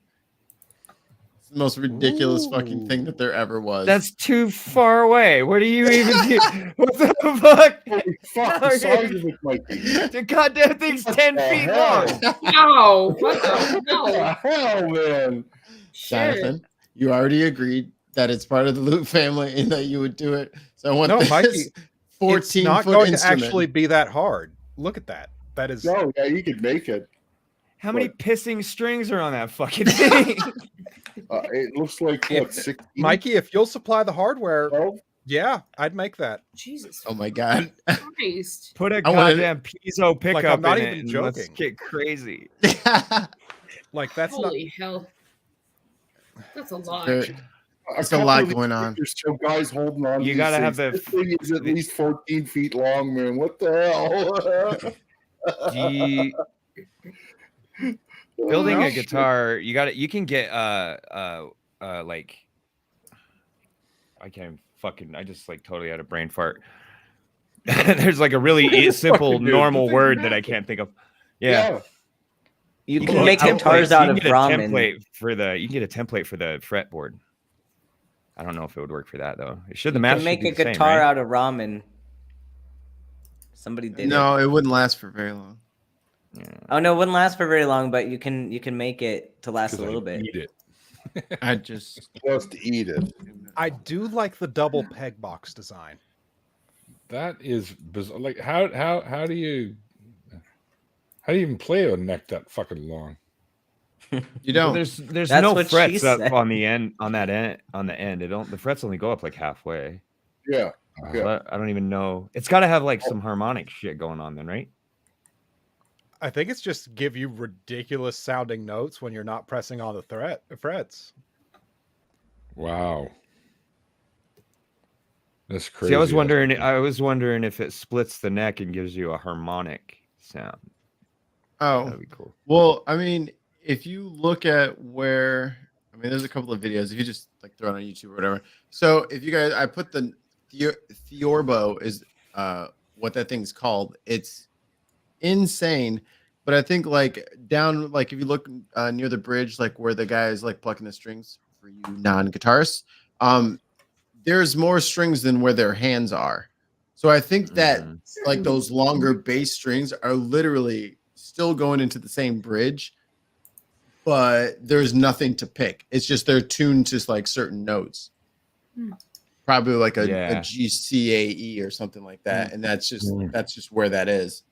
It's the most ridiculous fucking thing that there ever was. That's too far away. What do you even do? What the fuck? Holy fuck, the size of it might be. The goddamn thing's 10 feet long. Wow! What the What the hell? hell, man? Shit. Jonathan, you already agreed that it's part of the Loot family and that you would do it. So I want No, this Mikey, 14 It's not foot going instrument. to actually be that hard. Look at that. That is. No, yeah, you could make it. How many pissing strings are on that fucking thing? It looks like what, 16? Mikey, if you'll supply the hardware, 12? yeah, I'd make that. Jesus Oh my god. Christ. Put a I wanted- goddamn piezo pickup I'm not in even it and let's joking. get crazy. Like, that's Holy hell. That's a lot. There- It's a lot going on. There's some guys holding on. to You these gotta have things. the- This thing is at least 14 feet long, man. What the hell? Building Oh, a shit. guitar, you can get like I just like totally had a brain fart. There's like a really simple Fucking dude. normal word that I can't think of. Yeah. You You can make get guitars templates. out You of can get a ramen. template for the you can get a template for the fretboard. I don't know if it would work for that though. It should the You math can make should a be the same, guitar right? out of ramen. Somebody did it. No, it wouldn't last for very long. Yeah. Oh no, it wouldn't last for very long, but you can make it to last a 'Cause I little bit. Eat it. I just Just eat it. I do like the double peg box design. That is bizarre. Like how do you even play a neck that fucking long? you Well, don't. there's That's no what she frets up said. on the end on the end. It don't the frets only go up like halfway. Yeah. Yeah. So I don't even know. It's got to have like some harmonic shit going on then, right? I think it's just give you ridiculous sounding notes when you're not pressing on the frets. Wow. That's crazy. See, I was wondering if it splits the neck and gives you a harmonic sound. Oh, That'd be cool. well, I mean, if you look at where, I mean, there's a couple of videos. If you just like throw it on YouTube or whatever. So if you guys, I put the theorbo is what that thing's called. It's insane. But I think like down, like if you look near the bridge, like where the guy is like plucking the strings for you non-guitarists, there's more strings than where their hands are. So I think that like those longer bass strings are literally still going into the same bridge, but there's nothing to pick. It's just they're tuned to like certain notes. Probably like a G, C, A, E or something like that. And that's just where that is.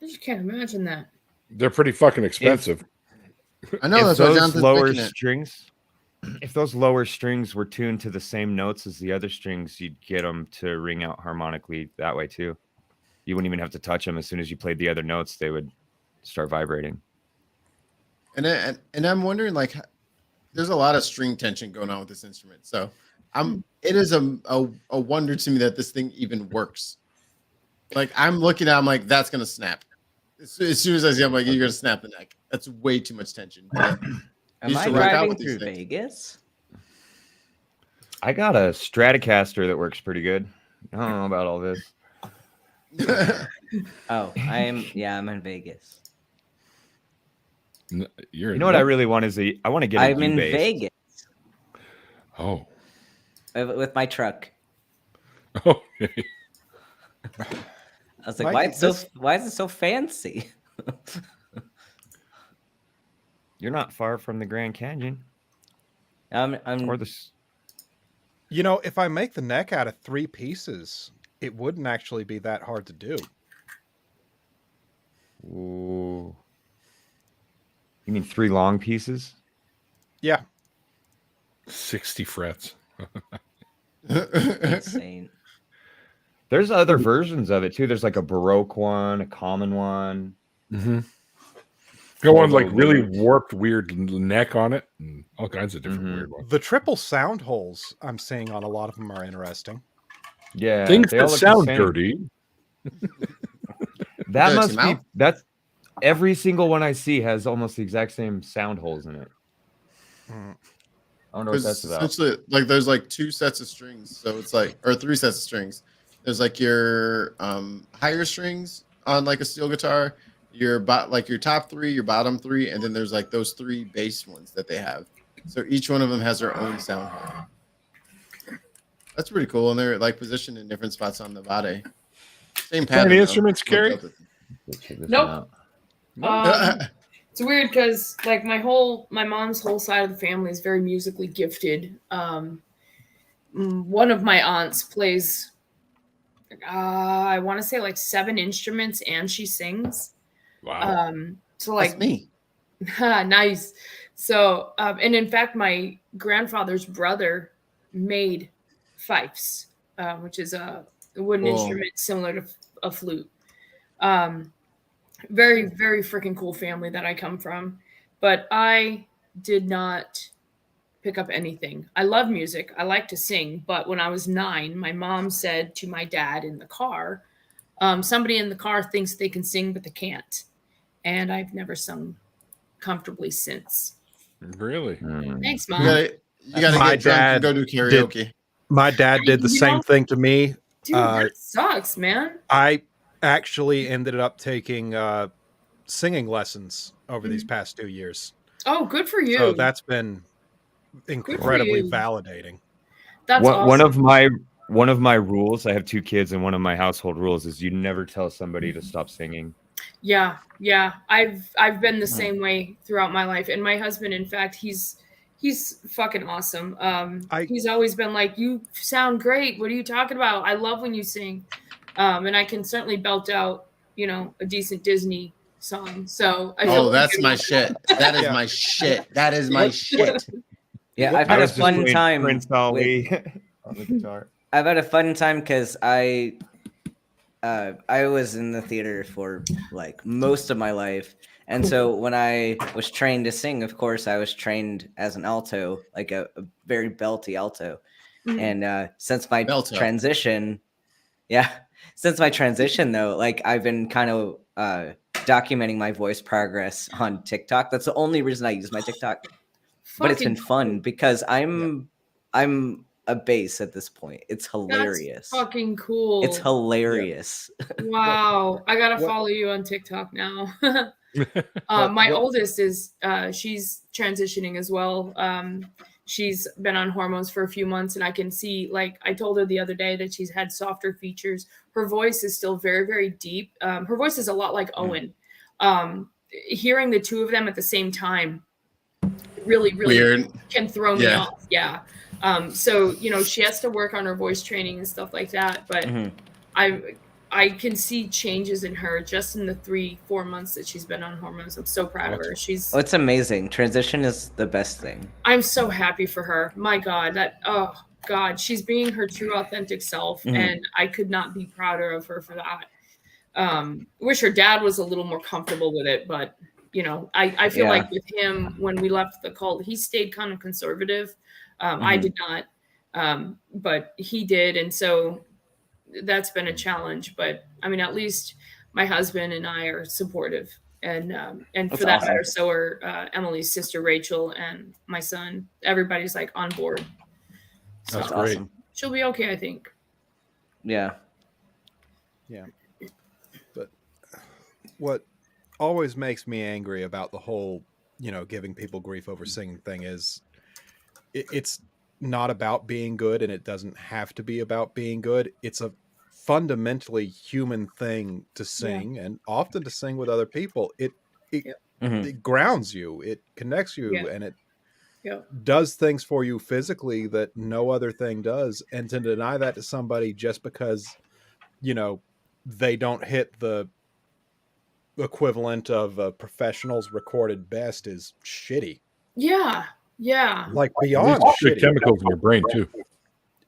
I just can't imagine that. They're pretty fucking expensive. I know If that's why those Jonathan's lower picking it. strings, if those lower strings were tuned to the same notes as the other strings, you'd get them to ring out harmonically that way too. You wouldn't even have to touch them. As soon as you played the other notes, they would start vibrating. And I'm wondering, like, there's a lot of string tension going on with this instrument. So it is a wonder to me that this thing even works. Like I'm looking at, I'm like, that's gonna snap. As soon as I see, I'm like, you're gonna snap the neck. That's way too much tension. Am used I to rock out driving with these through things. Vegas? I got a Stratocaster that works pretty good. I don't know about all this. Oh, I'm in Vegas. You're You know what I really want is I want to get. I'm in U-bass. Vegas Oh. with my truck. Okay. I was like, Mike, why is it so fancy? You're not far from the Grand Canyon I'm or the. You know, if I make the neck out of 3 pieces, it wouldn't actually be that hard to do. Ooh. You mean 3 long pieces? Yeah. 60 frets. insane. There's other versions of it too. There's like a Baroque one, a common one. Mm-hmm. Go on, like really warped, weird neck on it, and all kinds of different weird ones. The triple sound holes I'm seeing on a lot of them are interesting. Yeah, Things they all that look the sound same. dirty. That Dirty must be mouth? that's every single one I see has almost the exact same sound holes in it. I wonder what that's about. Essentially, like there's like 2 sets of strings, so it's like, or 3 sets of strings. There's like your higher strings on like a steel guitar, your your top 3, your bottom 3, and then there's like those 3 bass ones that they have. So each one of them has their own sound hole. That's pretty cool, and they're like positioned in different spots on the body. Same pattern. Any though. instruments, Carrie? Check this Nope. one out. It's weird because like my mom's whole side of the family is very musically gifted. One of my aunts plays, I want to say like 7 instruments, and she sings. Wow. So like That's me. nice. So and in fact, my grandfather's brother made fifes, which is a wooden Cool. instrument similar to a flute. Very, very freaking cool family that I come from. But I did not pick up anything. I love music. I like to sing. But when I was 9, my mom said to my dad in the car, somebody in the car thinks they can sing, but they can't. And I've never sung comfortably since. Really? Thanks, You Mom. gotta My get drunk and dad go do karaoke. My dad did the You same know- thing to me. Dude, that sucks, man. I actually ended up taking singing lessons over these past 2 years. Oh, good for you. So that's been incredibly you. validating. That's One awesome. one of my rules, I have 2 kids, and one of my household rules is you never tell somebody to stop singing. Yeah. I've been the same way throughout my life. And my husband, in fact, he's fucking awesome. He's always been like, you sound great. What are you talking about? I love when you sing. And I can certainly belt out, a decent Disney song. So I feel That's good my about shit. That is my shit. That is my shit. Yeah, I've I had a was just fun playing time. Prince Ali on the guitar. I've had a fun time because I was in the theater for like most of my life. And so when I was trained to sing, of course, I was trained as an alto, like a very belty alto. Mhm. And since my Belto. transition, though, like I've been kind of documenting my voice progress on TikTok. That's the only reason I use my TikTok. But it's been fun because I'm a bass at this point. It's hilarious. That's fucking cool. It's hilarious. Wow. I gotta follow you on TikTok now. My oldest is she's transitioning as well. She's been on hormones for a few months, and I can see, like, I told her the other day that she's had softer features. Her voice is still very, very deep. Her voice is a lot like Owen. Hearing the two of them at the same time really Weird. can throw me off. Yeah. So, you know, she has to work on her voice training and stuff like that. But I can see changes in her just in the 3-4 months that she's been on hormones. I'm so proud of her. Oh, it's amazing. Transition is the best thing. I'm so happy for her. My God, she's being her true, authentic self, and I could not be prouder of her for that. Wish her dad was a little more comfortable with it, but you know, I feel like with him, when we left the cult, he stayed kind of conservative. I did not, but he did, and so that's been a challenge. But I mean, at least my husband and I are supportive, and for that matter, so are Emily's sister Rachel and my son. Everybody's like on board. So That's great. Awesome. She'll be okay, I think. Yeah. But what always makes me angry about the whole, you know, giving people grief over singing thing is it's not about being good, and it doesn't have to be about being good. It's a fundamentally human thing to sing, and often to sing with other people. It grounds you, it connects you, and it does things for you physically that no other thing does. And to deny that to somebody just because, you know, they don't hit the equivalent of a professional's recorded best is shitty. Yeah. Like beyond the shitty. chemicals in your brain too.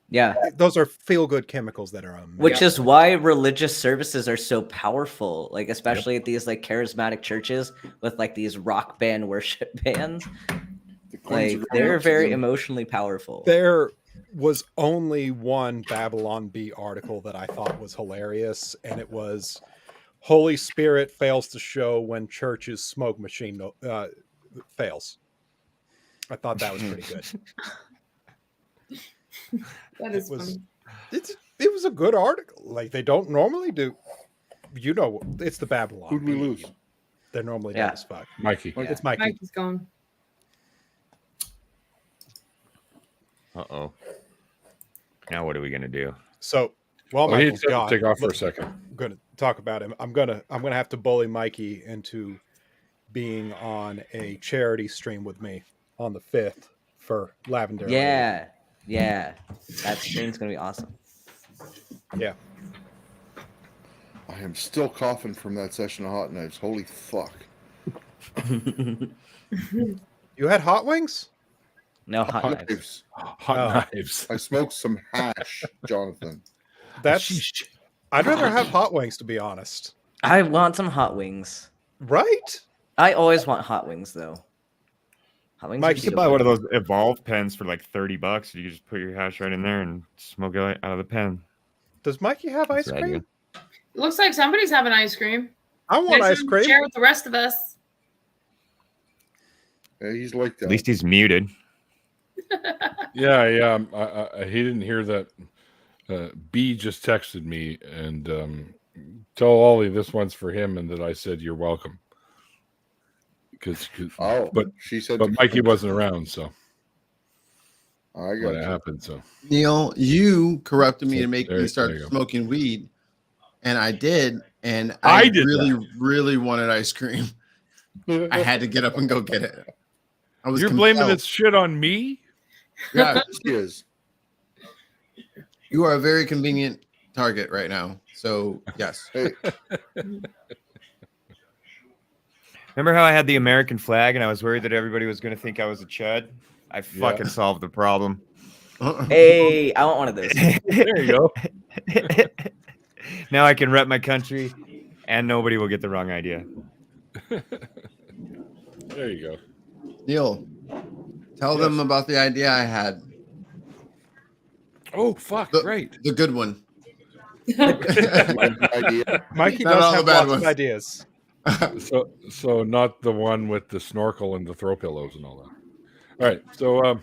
Yeah. Those are feel-good chemicals that are amazing. Which is why religious services are so powerful, like especially at these like charismatic churches with like these rock band worship bands. Like they're very emotionally powerful. There was only one Babylon Bee article that I thought was hilarious, and it was Holy Spirit fails to show when church's smoke machine fails. I thought that was pretty good. That is funny. It was a good article. Like they don't normally do. You know, it's the Babylon. Who'd we lose? They're normally dumb as fuck. Mikey. Yeah. It's Mikey. Mikey's gone. Uh-oh. Now what are we gonna do? So while He Michael's had to gone, take off for a second. I'm gonna talk about him. I'm gonna have to bully Mikey into being on a charity stream with me on the 5th for Lavender. Yeah. That stream's gonna be awesome. Yeah. I am still coughing from that session of Hot Knives. Holy fuck. You had hot wings? No hot knives. Knives. Hot knives. I smoked some hash, Jonathan. That's. I'd rather have hot wings, to be honest. I want some hot wings. Right? I always want hot wings though. Hot wings. Mike, You could buy one of those Evolve pens for like $30. You just put your hash right in there and smoke it out of the pen. Does Mikey have ice That's the cream? idea. Looks like somebody's having ice cream. I want Guys ice can cream. Share with the rest of us. Yeah, he's like that. At least he's muted. Yeah. He didn't hear that. B just texted me and tell Ollie this one's for him, and that I said you're welcome. But she said, but Mikey wasn't around, so I got what you. happened. So Neil, you corrupted me to make There me start you go. smoking weed, and I did, and I I did really wanted ice cream. I had to get up and go get it. I was you're blaming compelled. this shit on me? Yeah, She is. you are a very convenient target right now. So yes, Hey, Remember how I had the American flag and I was worried that everybody was going to think I was a chud? I fucking solved the problem. Hey, I want one of those. There you go. Now I can rep my country and nobody will get the wrong idea. There you go. Neil, tell them about the idea I had. Oh fuck! The, Great. the good one. idea. Mikey Not all does the have bad lots ones. of ideas. So not the one with the snorkel and the throw pillows and all that. All right. So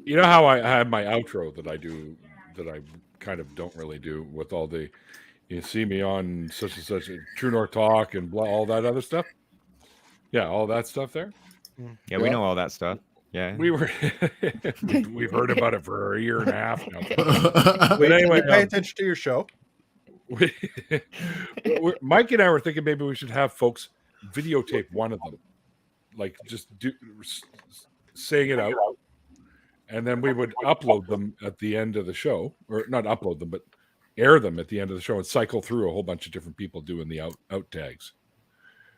you know how I have my outro that I do that I kind of don't really do with all the you see me on such and such a True North Talk and blah, all that other stuff. Yeah, all that stuff there. Yeah, we know all that stuff. Yeah, We were we've heard about it for a year and a half now. We, anyway, we pay attention to your show. Mike and I were thinking maybe we should have folks videotape one of them, like just saying it out, and then we would upload them at the end of the show, or not upload them, but air them at the end of the show and cycle through a whole bunch of different people doing the out tags.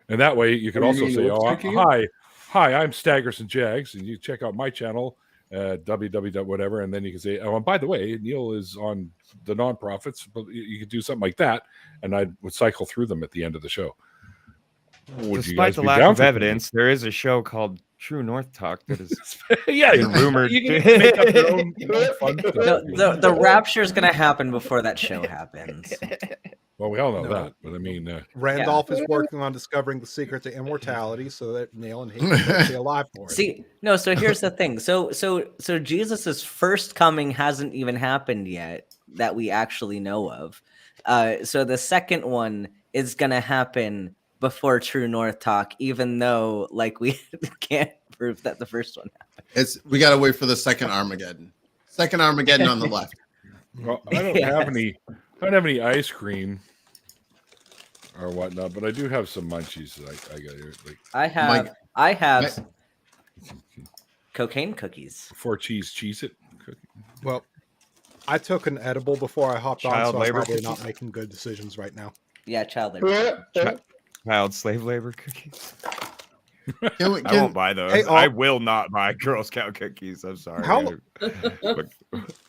And that way you can What do also you mean, say, lip syncing it? hi, I'm Staggers and Jags, and you check out my channel, www whatever, and then you can say, oh, and by the way, Neil is on the nonprofits, but you could do something like that, and I would cycle through them at the end of the show. Would you despite guys the be lack down of for that? evidence, there is a show called True North Talk that is Yeah, been rumored. you can make up your own fun stuff. The rapture is gonna happen before that show happens. Well, we all know No. that, but I mean, Randolph is working on discovering the secret to immortality so that Neil and he can stay alive for it. See, no. So here's the thing. So Jesus's first coming hasn't even happened yet that we actually know of. So the second one is gonna happen before True North Talk, even though like we can't prove that the first one happened. We gotta wait for the second Armageddon. Second Armageddon on the left. well, I don't have any ice cream or whatnot, but I do have some munchies that I got here, like I have cocaine cookies. 4 cheese it. Well, I took an edible before I hopped on, Child so I'm labor probably cookies? not making good decisions right now. Yeah, child labor. Child slave labor cookies. Can we, I won't buy those. Hey, I will not buy Girl Scout cookies. I'm sorry. How-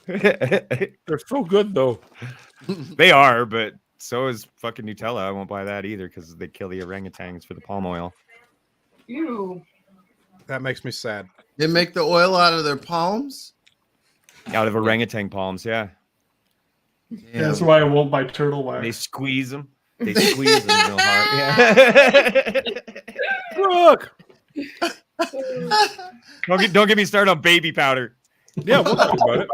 They're so good though. They are, but so is fucking Nutella. I won't buy that either because they kill the orangutans for the palm oil. Ew. That makes me sad. they make the oil out of their palms? Out of orangutan palms, yeah. Yeah, that's why I won't buy turtle They wax. squeeze them. They squeeze them real hard. Yeah. Look, Don't get me started on baby powder. yeah, we'll talk about it.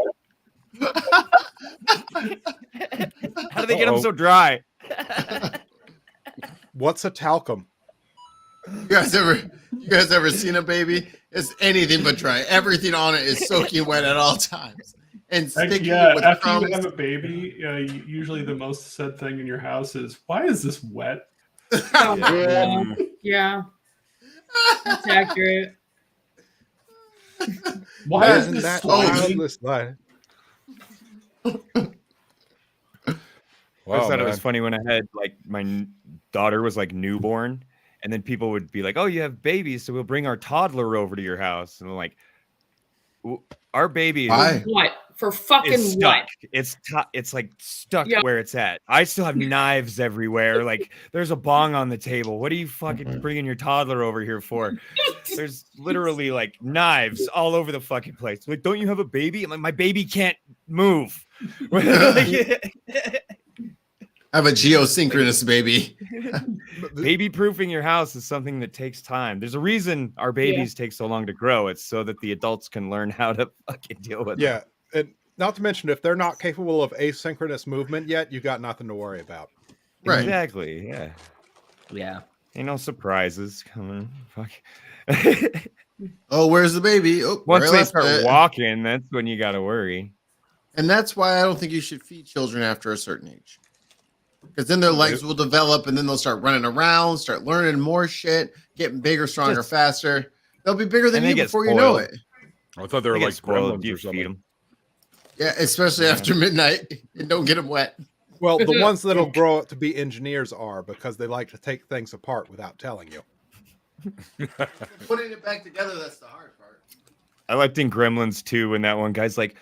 How do they get them so dry? What's a talcum? You guys ever seen a baby? It's anything but dry. Everything on it is soaking wet at all times. And sticky with After you crumbs. have a baby, usually the most said thing in your house is, "Why is this wet?" Yeah, that's accurate. Why is Isn't this that slimy? childless life? I thought it was man. funny when I had like my daughter was like newborn, and then people would be like, "Oh, you have babies, so we'll bring our toddler over to your house." And I'm like, "Our baby Why? What for fucking is stuck. what? It's like stuck Yeah. where it's at. I still have knives everywhere. Like there's a bong on the table. What are you fucking bringing your toddler over here for? There's literally like knives all over the fucking place. Like, don't you have a baby? I'm like, my baby can't move. I have a geosynchronous baby. Baby proofing your house is something that takes time. There's a reason our babies take so long to grow. It's so that the adults can learn how to fucking deal with Yeah, and not to mention, if they're not capable of asynchronous movement yet, you got nothing to worry about. them. Right. Exactly. Yeah. Yeah. Ain't no surprises coming. Fuck. Oh, where's the baby? Oh, Once where I they left start it. walking, that's when you got to worry. And that's why I don't think you should feed children after a certain age. Because then their legs will develop and then they'll start running around, start learning more shit, getting bigger, stronger, Just- faster. They'll be bigger than And they you get before you know spoiled. it. I thought they were They get like spoiled if gremlins you or feed something. them. Yeah, especially after midnight. And don't get them wet. Well, the ones that'll grow up to be engineers are because they like to take things apart without telling you. Putting it back together, that's the hard part. I liked in Gremlins too when that one guy's like,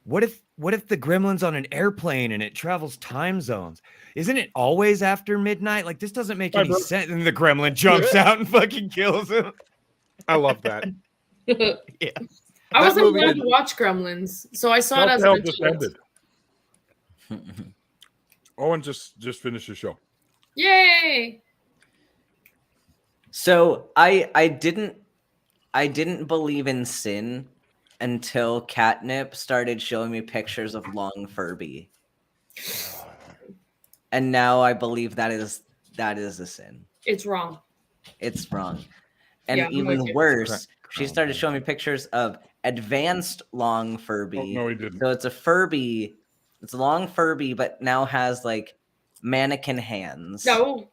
what if the gremlin's on an airplane and it travels time zones? Isn't it always after midnight? Like this doesn't make any sense. And the gremlin jumps out and fucking kills him. I love that. Yeah. I That wasn't movie allowed did- to watch Gremlins, so I saw it What as the hell an just adult. ended? Owen just finished the show. Yay! So I didn't believe in sin until Catnip started showing me pictures of Long Furby. And now I believe that is a sin. It's wrong. It's wrong. And Yeah, I'm even with you. worse, she started showing me pictures of advanced Long Furby. Oh, no, he didn't. So it's a Furby. It's a Long Furby, but now has like mannequin hands. No.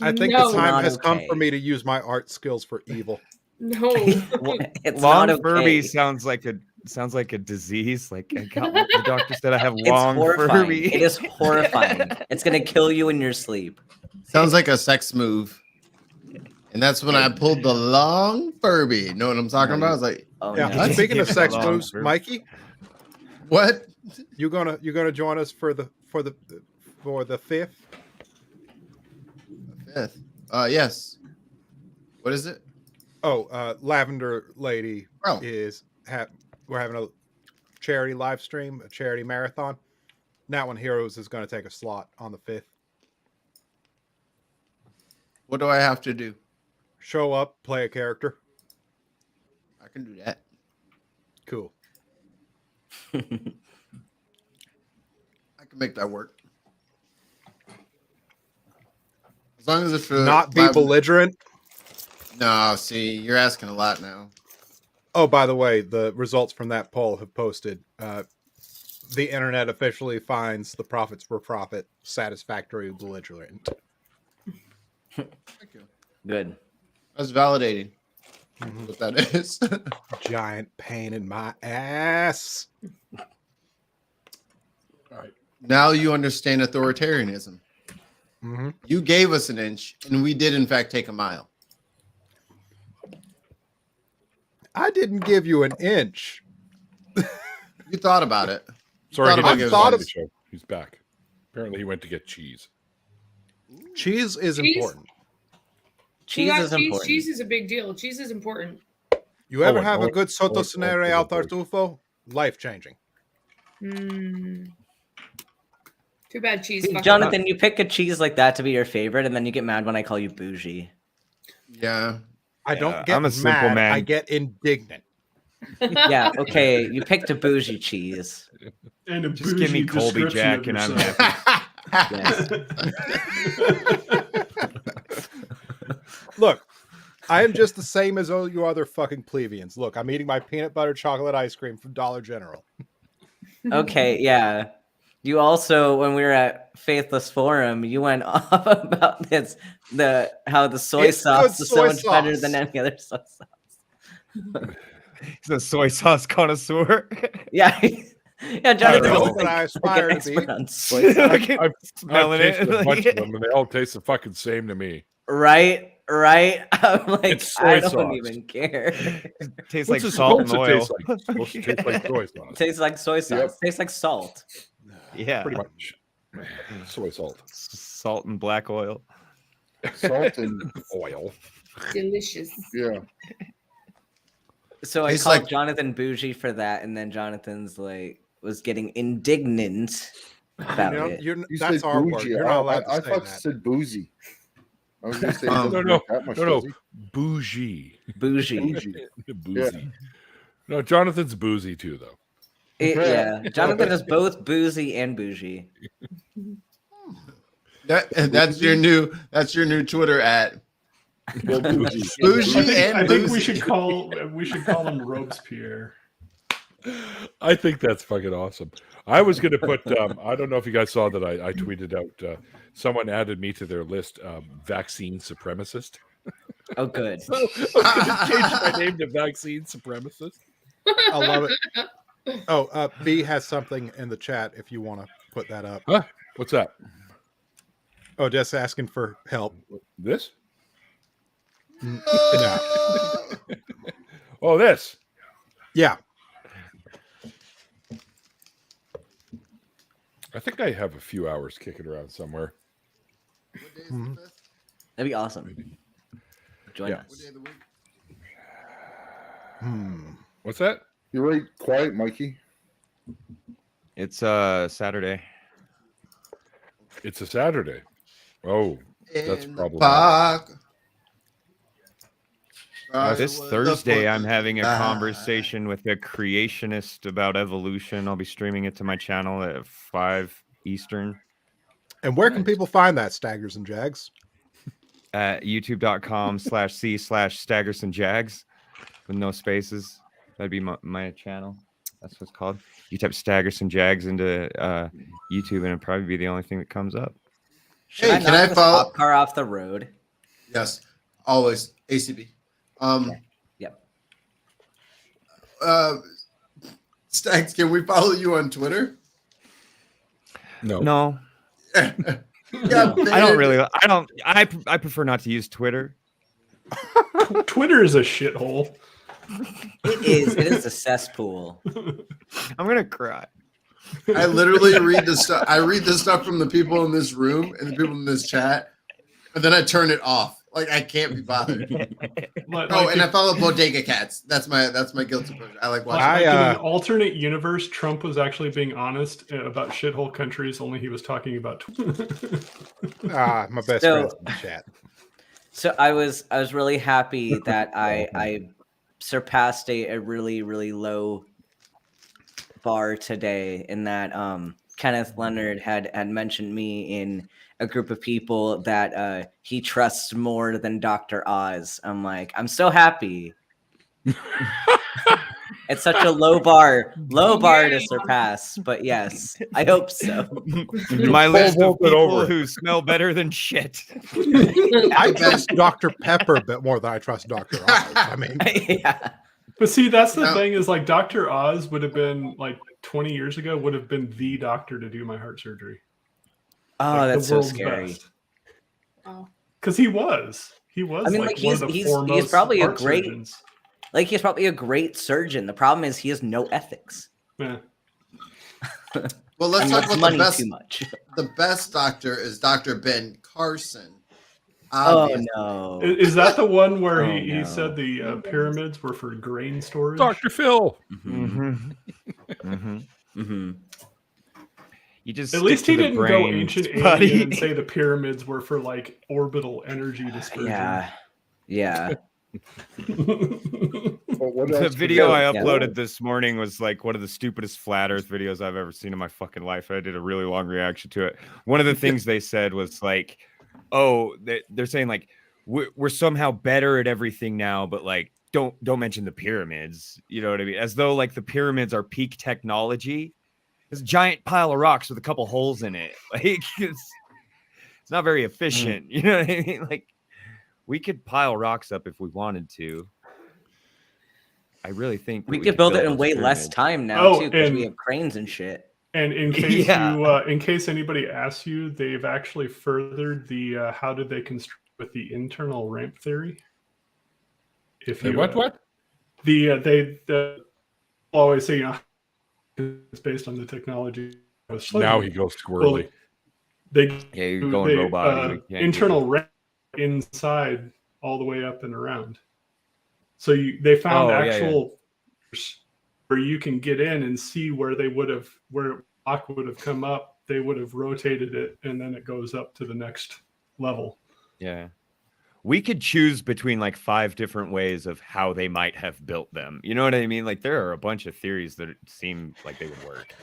I think No. the time Not has come okay. for me to use my art skills for evil. No. It's Long not okay. Furby sounds like a disease. Like the doctor said, I have It's long horrifying. Furby. It is horrifying. It's gonna kill you in your sleep. Sounds like a sex move. And that's when I pulled the Long Furby. Know what I'm talking about? I was like, Oh Yeah. no. Speaking of sex Long moves, Furby. Mikey, what? you gonna join us for the fifth? Fifth. Yes. What is it? Oh, Lavender Lady Oh. we're having a charity live stream, a charity marathon. That one, Heroes is going to take a slot on the 5th. What do I have to do? Show up, play a character. I can do that. Cool. I can make that work. As long as it's for Not be belligerent. No, see, you're asking a lot now. Oh, by the way, the results from that poll have posted. The internet officially finds the Prophets for Profit satisfactory belligerent. Thank you. Good. That's validating. What that is. Giant pain in my ass. All right. Now you understand authoritarianism. Mm-hmm. You gave us an inch, and we did, in fact, take a mile. I didn't give you an inch. You thought about it. Sorry, Thought he about didn't giving start us- the show. He's back. Apparently, he went to get cheese. Cheese is Cheese? important. Cheese You got is important. Cheese is a big deal. Cheese is important. You ever Owen, have a Owen, good soto Owen, scenario Owen, al Owen. tartufo? Life changing. Too bad cheese. See, fucked Jonathan, you pick a cheese like that to be your favorite, and then you get mad when I call you bougie. Yeah. I don't get I'm a simple mad. man. I get indignant. up. Yeah, okay, you picked a bougie cheese. And a Just give me bougie Colby description Jack of and I'm yourself. happy. Yes. Look, I am just the same as all you other fucking plebeians. Look, I'm eating my peanut butter chocolate ice cream from Dollar General. Okay, yeah. You also, when we were at Faithless Forum, you went off about how the soy It's sauce good is so soy much better sauce. than any other soy sauce. He's a soy sauce connoisseur. Yeah, yeah. Jonathan know, was but I like aspire an to be. expert on soy sauce. Look at I've smelling tasted it. a bunch of them, and they all taste the fucking same to me. Right. I'm like, It's soy I don't sauce. even care. Tastes What's like it salt and supposed to oil. taste like? It's supposed to taste like soy sauce. Tastes like soy sauce. Yep. Tastes like salt. Yeah, Pretty much. Soy salt. salt and black oil. Salt and Oil. Delicious. yeah. So I Tastes called like- Jonathan bougie for that, and then Jonathan's like was getting indignant about it. You That's said our word. bougie. You're not allowed I to say thought you that. said boozy. I was going to say, No, doesn't no, make that much, no. does he? Bougie. Bougie. Bougie. Boozy. No, Jonathan's boozy too, though. Yeah, Jonathan is both boozy and bougie. That's your new Twitter at Well, bougie. bougie and I think we boozy. should call him Robespierre. I think that's fucking awesome. I was going to put, I don't know if you guys saw that I tweeted out, someone added me to their list, vaccine supremacist. Oh, good. So I was going to change my name to vaccine supremacist. I love it. Oh, B has something in the chat if you want to put that up. Huh? What's that? Oh, just asking for help. This? No. Oh, this. Yeah. I think I have a few hours kicking around somewhere. Mhm. That'd be awesome. Join Yeah. us. What's that? You're right. Quiet, Mikey. It's Saturday. It's a Saturday. Oh, that's In the problematic. park. This I was Thursday, the I'm having a 45. conversation with a creationist about evolution. I'll be streaming it to my channel at 5 Eastern. And where can Nice. people find that, Staggers and Jags? At youtube.com/c/staggersonjags with no spaces. That'd be my channel. That's what it's called. You type Staggerson Jags into YouTube, and it'll probably be the only thing that comes up. Should Hey, I can knock I this follow- cop car off the road? Yes, always ACB. Yep. Stags, can we follow you on Twitter? No, Yeah, I don't really. I prefer not to use Twitter. Twitter is a shithole. It is. It is a cesspool. I'm gonna cry. I literally read the stuff. I read the stuff from the people in this room and the people in this chat, and then I turn it off. Like I can't be bothered. I follow Bodega Cats. That's my guilty pleasure. I like watching. In an alternate universe, Trump was actually being honest about shithole countries. Only he was talking about. My best So- friends in the chat. So I was really happy that I surpassed a really, really low bar today, in that Kenneth Leonard had mentioned me in a group of people that he trusts more than Dr. Oz. I'm like, I'm so happy. It's such a low bar to surpass, but yes, I hope so. My list of hold it people over. who smell better than shit. I trust Dr. Pepper a bit more than I trust Dr. Oz. I mean, Yeah. But see, that's the No. thing is like Dr. Oz would have been like 20 years ago would have been the doctor to do my heart surgery. Oh, Like, that's the so world's scary. best. Oh. Because he was. He was. I mean, like like, one of the he's foremost probably a heart great- surgeons. Like, he's probably a great surgeon. The problem is he has no ethics. Yeah. Well, let's And talk loves about money the best. too much. The best doctor is Dr. Ben Carson. Oh Obviously. no! Is that the one where Oh, he no. said the pyramids were for grain storage? Dr. Phil. Mhm. Mm-hmm. Mhm. You just At least stick he to the didn't go brain, ancient buddy. alien and say the pyramids were for like orbital energy dispersion. Yeah. But what The else could video you- I Yeah. uploaded this morning was like one of the stupidest flat Earth videos I've ever seen in my fucking life. I did a really long reaction to it. One of the things they said was like, "Oh, they're saying like we're somehow better at everything now, but like don't mention the pyramids." You know what I mean? As though like the pyramids are peak technology. It's a giant pile of rocks with a couple holes in it. Like it's not very efficient. You know what I mean? Like we could pile rocks up if we wanted to. I really think that We could build it in those way less pyramids. time now Oh, too, because we and- have cranes and shit. And in case Yeah. in case anybody asks you, they've actually furthered the how did they construct with the internal ramp theory. If you What? they always say, you know, it's based on the technology. of slavery. Now he goes squirrely. They Yeah, you're going robot. You can't do internal it. ramp inside all the way up and around. So they found Oh, yeah, actual where you can get in and see where rock would have come up. They would have rotated it, and then it goes up to the next level. Yeah. We could choose between like 5 different ways of how they might have built them. You know what I mean? Like there are a bunch of theories that seem like they would work.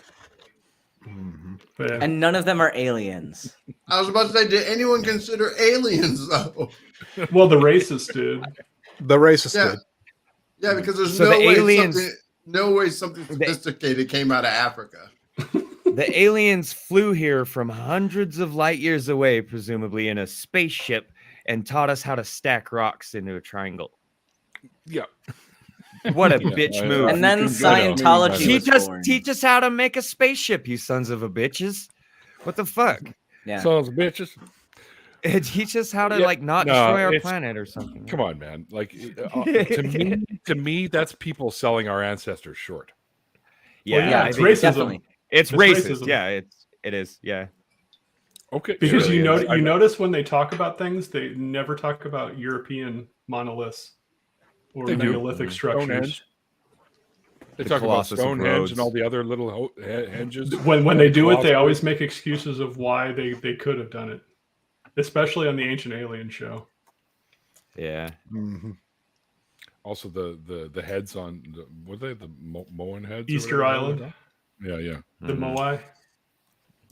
But yeah. And none of them are aliens. I was about to say, did anyone consider aliens though? Well, the racists did. the racist Yeah. did. Yeah, because there's So no the way aliens- something sophisticated came out of Africa. The aliens flew here from hundreds of light years away, presumably in a spaceship, and taught us how to stack rocks into a triangle. Yeah. What a Yeah, bitch I- move. And then you can go down Scientology many was Teach us, born. teach us how to make a spaceship, you sons of a bitches. What the fuck? Yeah. Sons of bitches. Teach us how to Yeah, like not no, destroy our it's- planet or something. Come on, man. Like to me, that's people selling our ancestors short. Yeah, Well, yeah, I it's think racism. Definitely. it's It's racist. racism. Yeah, it is. Yeah. Okay. Because sure. you know, I- you notice when they talk about things, they never talk about European monoliths or They do. megalithic structures. Stonehenge. They The talk about Colossus of Stonehenge Rhodes. and all the other little henges. When they do it, they Colossus. always make excuses of why they could have done it, especially on the Ancient Alien show. Yeah. Mhm. Also, the heads on were they the Moan heads? or Easter whatever they were Island, called? Yeah. the Mhm. Moai.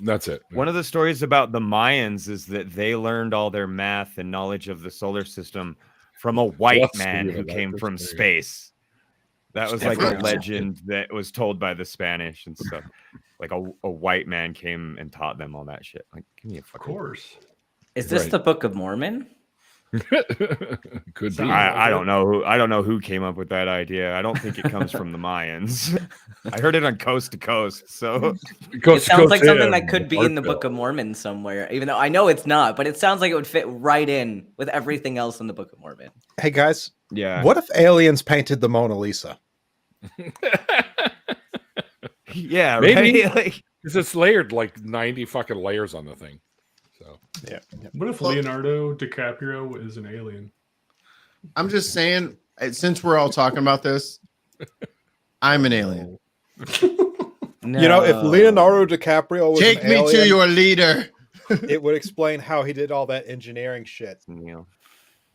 That's it. One of the stories about the Mayans is that they learned all their math and knowledge of the solar system from a white That's man the who real came life, from that's very space. That was like a Definitely. legend that was told by the Spanish and stuff. Like a white man came and taught them all that shit. Like, give me a Of fucking. course. Is this Right. the Book of Mormon? Could be. I don't know. I don't know who came up with that idea. I don't think it comes from the Mayans. I heard it on Coast to Coast. So It sounds like something that could be in the Book of Mormon somewhere, even though I know it's not, but it sounds like it would fit right in with everything else in the Book of Mormon. Hey guys, yeah. what if aliens painted the Mona Lisa? Yeah. Maybe. Right? Like, Because it's layered like 90 fucking layers on the thing. So Yeah. What if Leonardo DiCaprio is an alien? I'm just saying, since we're all talking about this, I'm an alien. No. You know, if Leonardo DiCaprio was Take an me alien, to your leader. it would explain how he did all that engineering shit Neil.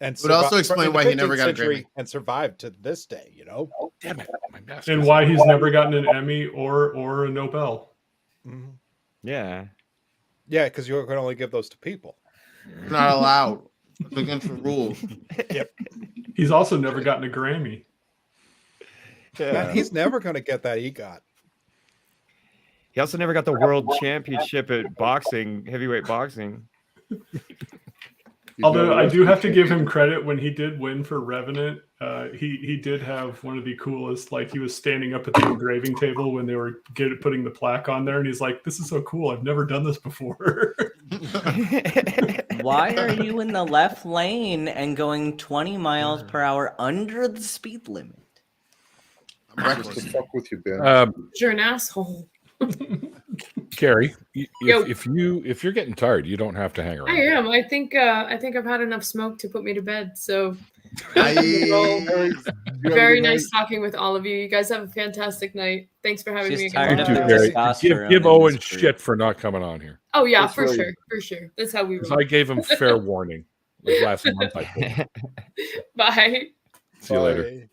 and Would also survi- explain in the why he never 15th got a century Grammy. and survived to this day. You know. damn it, my mask. And is- why he's never gotten an Emmy or a Nobel. Mhm. Yeah. Yeah, because you can only give those to people. Not allowed. It's against the rules. He's also never gotten a Grammy. Man, he's never going to get that EGOT. He also never got the world championship at boxing, heavyweight boxing. Although I do have to give him credit when he did win for Revenant. He did have one of the coolest. Like he was standing up at the engraving table when they were putting the plaque on there, and he's like, "This is so cool! I've never done this before." Why are you in the left lane and going 20 miles per hour under the speed limit? I'm Just to reckless. fuck with you, Ben. You're an asshole. Carrie, Yo. if you're getting tired, you don't have to hang around. I am. I think I've had enough smoke to put me to bed. So Very- you have a very good nice talking with all of you. You guys have a fantastic night. Thanks for having me She's again. tired of You the too, Carrie. testosterone Give in Owen this group. shit for not coming on here. Oh yeah, That's for right. sure, for sure. That's how we 'Cause roll. I gave him fair warning. Like last month, I did. Bye. See you later. Bye.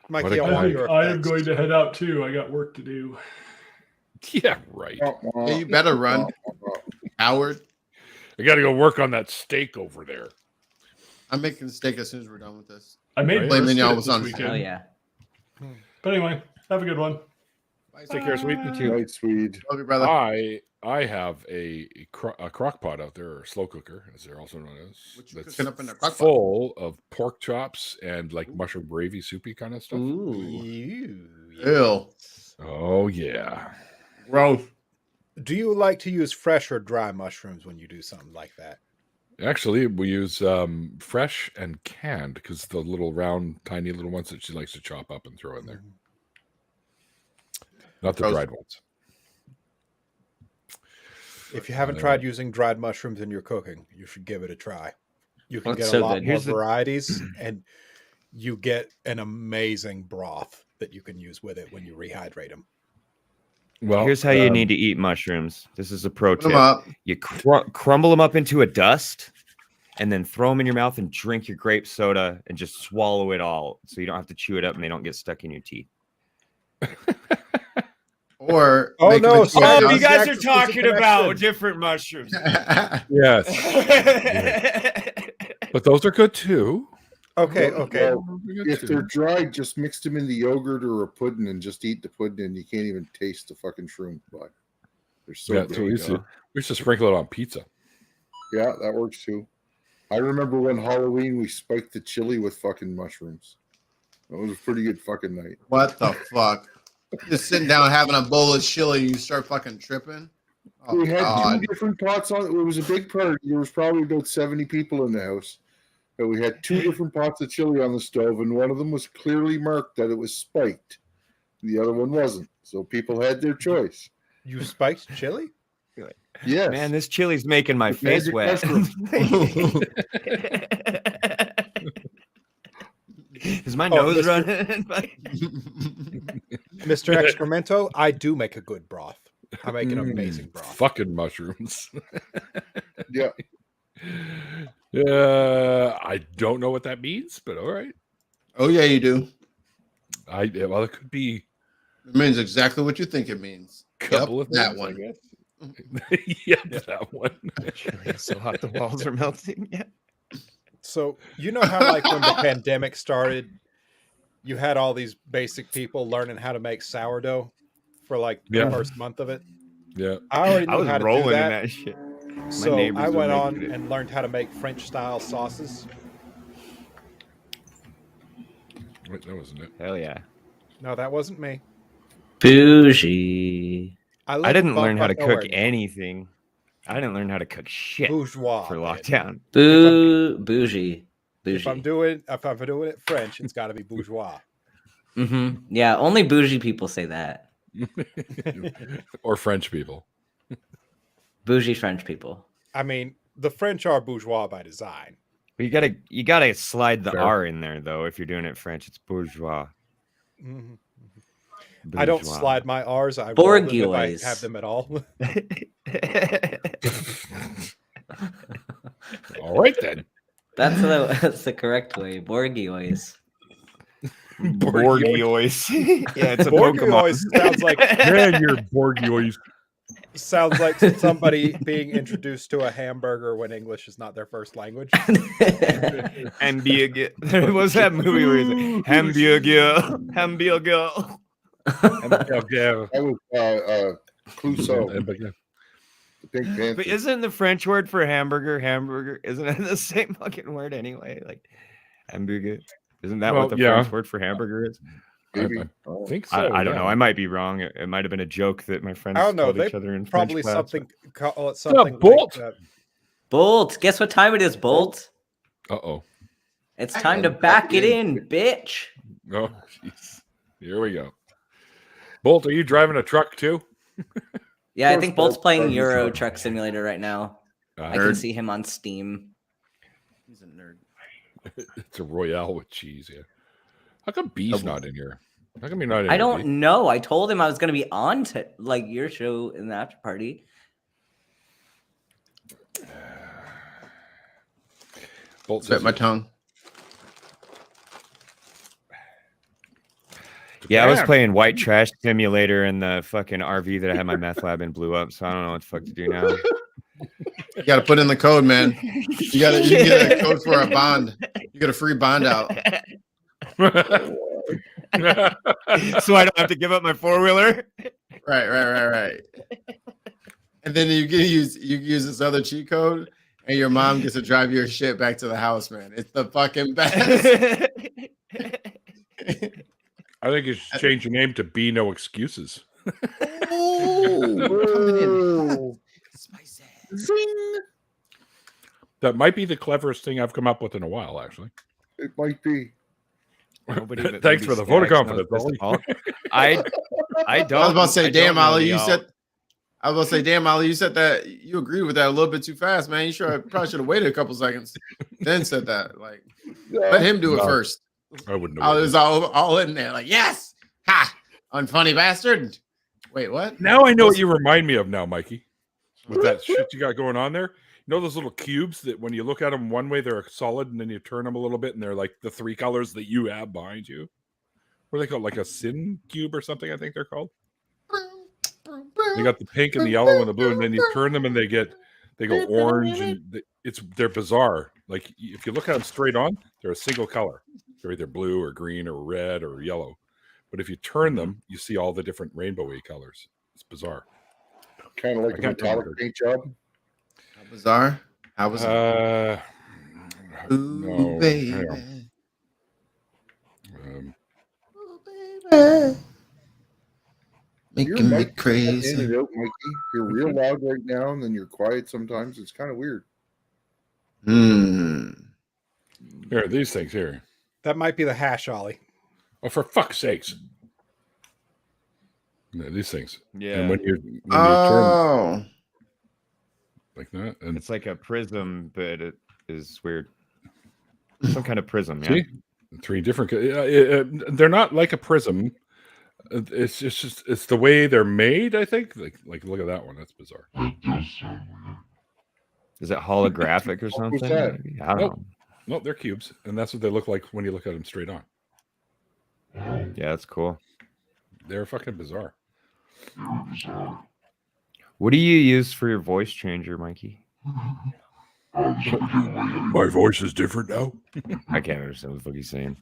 Mikey, What a I guy. want your I am effects. going to head out too. I got work to do. Yeah, right. Yeah, you better run, Howard. I got to go work on that steak over there. I'm making a steak as soon as we're done with this. I made Blaming y'all brisket was this on- weekend. Oh yeah. But anyway, have a good one. Take care, sweet. Night, Swede. Love you, brother. I have a crock pot out there, or a slow cooker, as they're also known as. What you That's cooking up in the crock pot? full of pork chops and like mushroom gravy, soupy kind of stuff. Ooh. Ew. Oh yeah. Gross. Do you like to use fresh or dry mushrooms when you do something like that? Actually, we use fresh and canned because the little round, tiny little ones that she likes to chop up and throw in there, not the Gross. dried ones. If you haven't tried using dried mushrooms in your cooking, you should give it a try. You can That's get a so lot good. more Here's the- varieties, and you get an amazing broth that you can use with it when you rehydrate them. Well, Here's how you need to eat mushrooms. This is a pro Put 'em tip. up. You crumble them up into a dust and then throw them in your mouth and drink your grape soda and just swallow it all so you don't have to chew it up and they don't get stuck in your teeth. Or Oh, make them no, into sorry. a Oh, you sauce. guys are talking about different mushrooms. Yes, but those are good too. Okay, Well, okay. well, if they're dried, just mix them in the yogurt or a pudding and just eat the pudding, and you can't even taste the fucking shroom. But they're so Yeah, good. so we used to sprinkle it on pizza. Yeah, that works too. I remember when Halloween we spiked the chili with fucking mushrooms. That was a pretty good fucking night. What the fuck? Just sitting down having a bowl of chili and you start fucking tripping? Oh, We had God. two different pots on. It was a big party. There was probably about 70 people in the house. But we had two different pots of chili on the stove, and one of them was clearly marked that it was spiked. The other one wasn't. So people had their choice. You spiked chili? Yes. Man, this chili's making my face Magic wet. mushroom. Is my Oh, nose Mr. running? Mr. Excremento, I do make a good broth. I make an amazing broth. Fucking mushrooms. Yeah. I don't know what that means, but all right. Oh yeah, you do. Well, it could be It means exactly what you think it means. a couple Yep, of that things, one. I guess. Yep, that one. It's so hot the walls are melting. Yeah. So you know how like when the pandemic started, you had all these basic people learning how to make sourdough for like the Yeah. first month of it. Yeah. I already knew I was how to do rolling in that. that shit. So neighbors I were went on making it. and learned how to make French style sauces. Wait, that wasn't it. Hell yeah. No, that wasn't me. Bougie. I didn't learn how to nowhere cook now. anything. I didn't learn how to cook shit Bourgeois for did. lockdown. Bougie. If I'm doing it French, it's got to be bourgeois. Yeah, only bougie people say that. Or French people. Bougie French people. I mean, the French are bourgeois by design. You gotta slide the Fair. R in there though. If you're doing it French, it's bourgeois. Mhm. I don't Bourgeois. slide my R's. I roll them if I Bourgeois. have them at all. All right then. That's the correct way. Borgiois. Borgiois. Yeah, it's a Bourgeois Pokemon. sounds like Yeah, you're Borgiois. sounds like somebody being introduced to a hamburger when English is not their first language. Hamburger. What was that movie where he's like, hamburger, hamburger? Yeah. That was Clouseau, the Pink Panther. But isn't the French word for hamburger? Isn't it the same fucking word anyway? Like hamburger. Isn't that Well, what the yeah. French word for hamburger is? Maybe. I think so. I don't yeah. know. I might be wrong. It might have been a joke that my friends I don't know. told They each other in probably French class. something call it something Bolt? like Bolt. Guess what time it is, Bolt? Uh-oh. It's time to back it in, bitch. Oh, jeez. Here we go. Bolt, are you driving a truck too? Yeah, I course, think Bolt's Bolt. playing Euro Truck Simulator right now. I can Nerd. see him on Steam. He's a nerd. It's a Royale with cheese, yeah. How come B's not in here? How come you're not in I here, don't B? know. I told him I was going to be on to like your show in the after party. Bolt Bit says my he- tongue. Yeah, I was Damn. playing White Trash Simulator in the fucking RV that I had my meth lab and blew up. So I don't know what the fuck to do now. You got to put in the code, man. You get a code for a bond. You get a free bond out. So I don't have to give up my 4-wheeler. Right. And then you use this other cheat code, and your mom gets to drive your shit back to the house, man. It's the fucking best. I think you should change your name to Be No Excuses. Oh, Spicy. zing! That might be the cleverest thing I've come up with in a while, actually. It might be. Nobody but Thanks maybe for the vote of Stacks confidence, knows this Ollie. at all. I don't. I was about to say, I damn, don't know Ollie, the you all- said. I was about to say, damn, Ollie, you said that you agreed with that a little bit too fast, man. You sure probably should have waited a couple seconds, then said that. Like, let him do it No. first. I wouldn't I know. was all in there, like, yes, ha, unfunny bastard. Wait, what? Now I know what you remind me of now, Mikey. With that shit you got going on there. You know those little cubes that when you look at them one way, they're solid, and then you turn them a little bit, and they're like the 3 colors that you have behind you. What are they called? Like a sin cube or something, I think they're called. They got the pink and the yellow and the blue, and then you turn them and they go orange, and they're bizarre. Like if you look at them straight on, they're a single color. They're either blue or green or red or yellow. But if you turn them, you see all the different rainbowy colors. It's bizarre. Kind of like I a can't metallic remember. paint job. How bizarre. How was it? Ooh, Ooh, baby. Your Making me mic in crazy. and out, Mikey. You're real loud right now, and then you're quiet sometimes. It's kind of weird. Here, these things here. that might be the hash, Ollie. Oh, for fuck's sakes! No, these things. Yeah, And when you turn Oh, like that, and it's like a prism, but it is weird. Some kind of prism. Yeah. see, 3 different. They're not like a prism. It's just it's the way they're made. I think like look at that one. That's bizarre. Is it holographic or Who's something? that? Maybe? I don't Nope. know. No, they're cubes, and that's what they look like when you look at them straight on. Yeah, that's cool. They're fucking bizarre. What do you use for your voice changer, Mikey? My voice is different now. I can't understand what the fuck he's saying.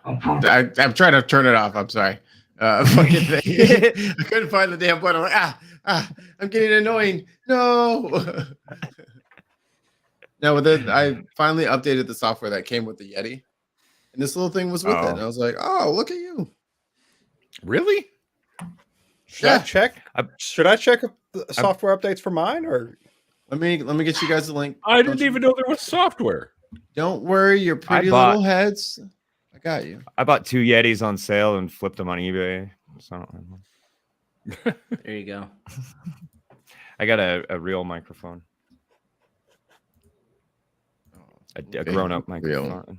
I'm trying to turn it off. I'm sorry. Fucking thing. I couldn't find the damn button. I'm like, I'm getting annoying. No. No, but then I finally updated the software that came with the Yeti, and this little thing was with it. And I was like, oh, look at you. Really? Should I check? Should I check the software updates for mine, or Let me get you guys the link. I didn't even know there was software. Don't worry, your pretty little heads. I got you. I bought 2 Yetis on sale and flipped them on eBay. So There you go. I got a real microphone. A grown-up microphone.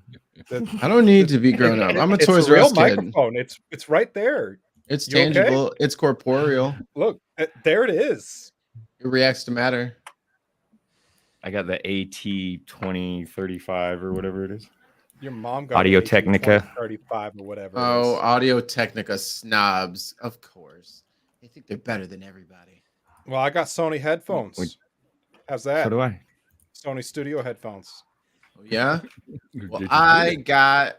I don't need to be grown up. I'm a it's Toys a R real Us kid. microphone. It's right there. It's You okay? tangible. It's corporeal. Look, there it is. It reacts to matter. I got the AT2035 or whatever it is. Your mom got Audio an Technica. 35 or whatever. Oh, Audio Technica snobs. Of course. They think they're better than everybody. Well, I got Sony headphones. How's that? So do I. Sony Studio headphones. Oh, yeah? Did Well, you I do got...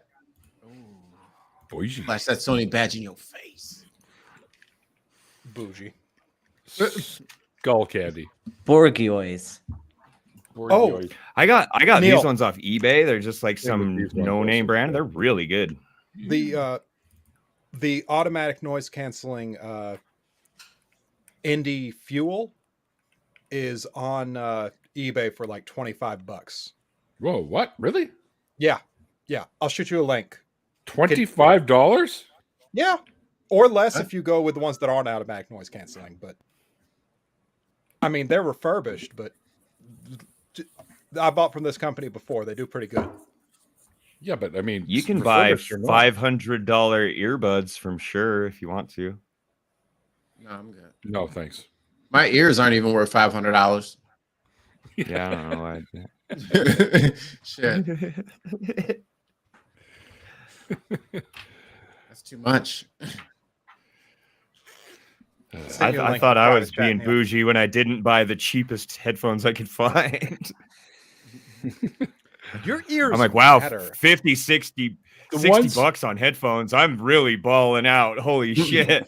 Bougie. Flash that Sony badge in your face. Bougie. Skull candy. Borgiois. Oh, I got Neil. these ones off eBay. They're just like Yeah, but some these ones no-name also- brand. They're really good. the automatic noise canceling Indie Fuel is on eBay for like $25. Whoa, what? Really? Yeah. I'll shoot you a link. $25? Yeah, or less if you go with the ones that aren't automatic noise canceling. But I mean, they're refurbished, but I bought from this company before. They do pretty good. Yeah, but I mean, You can buy refurbished or not. $500 earbuds from Shure if you want to. No, I'm good. No, thanks. My ears aren't even worth $500. Yeah, I don't know why. Shit. That's too much. Send you a I link thought in I private was chat, being Neil. bougie when I didn't buy the cheapest headphones I could find. Your ears. I'm like, wow, matter. 50, 60, The 60 ones- bucks on headphones. I'm really balling out. Holy shit.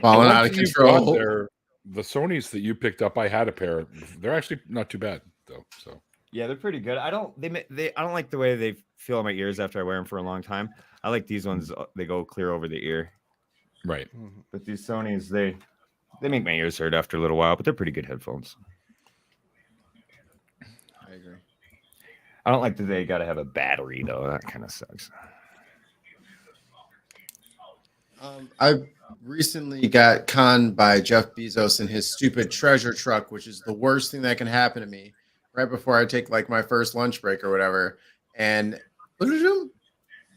Falling The out of ones you've got control. there, the Sonys that you picked up, I had a pair. They're actually not too bad though. So Yeah, they're pretty good. I don't like the way they feel on my ears after I wear them for a long time. I like these ones. They go clear over the ear. right. But these Sonys, they make my ears hurt after a little while, but they're pretty good headphones. I agree. I don't like that they got to have a battery though. That kind of sucks. I recently got conned by Jeff Bezos in his stupid treasure truck, which is the worst thing that can happen to me. Right before I take like my first lunch break or whatever, and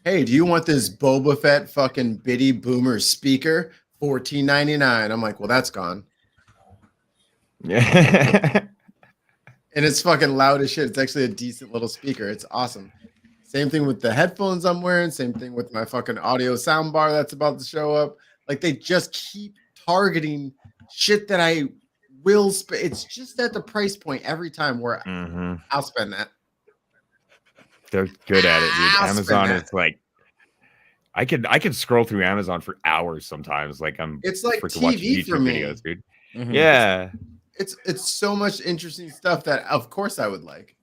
hey, do you want this Boba Fett fucking bitty boomer speaker? $14.99. I'm like, well, that's gone. Yeah. And it's fucking loud as shit. It's actually a decent little speaker. It's awesome. Same thing with the headphones I'm wearing. Same thing with my fucking audio sound bar that's about to show up. Like they just keep targeting shit that I will spend. It's just at the price point every time where Mhm. I'll spend that. They're good at it, dude. I'll Amazon spend is like, I could scroll through Amazon for hours sometimes. Like I'm It's like freaking watching TV for YouTube me. videos, dude. Mhm. Yeah. It's so much interesting stuff that of course I would like.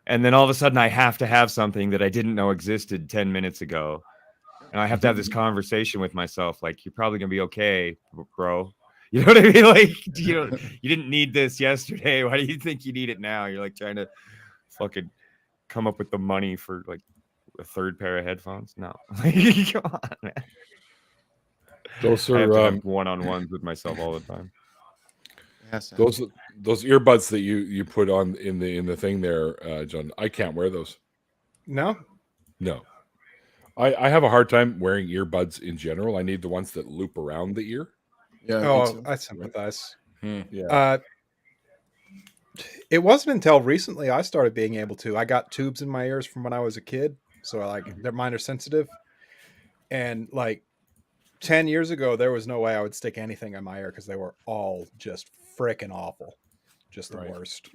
And then all of a sudden I have to have something that I didn't know existed 10 minutes ago. And I have to have this conversation with myself. Like, you're probably gonna be okay, bro. You know what I mean? Like, you didn't need this yesterday. Why do you think you need it now? You're like trying to fucking come up with the money for like a third pair of headphones. No. Come on, man. Those I have to are have one-on-ones with myself all the time. those earbuds that you put on in the thing there, John. I can't wear those. No, No, I have a hard time wearing earbuds in general. I need the ones that loop around the ear. Yeah. me Oh, too. I sympathize. Yeah. It wasn't until recently I started being able to. I got tubes in my ears from when I was a kid, so their mine are sensitive. And like 10 years ago, there was no way I would stick anything in my ear because they were all just freaking awful, just the Right. worst.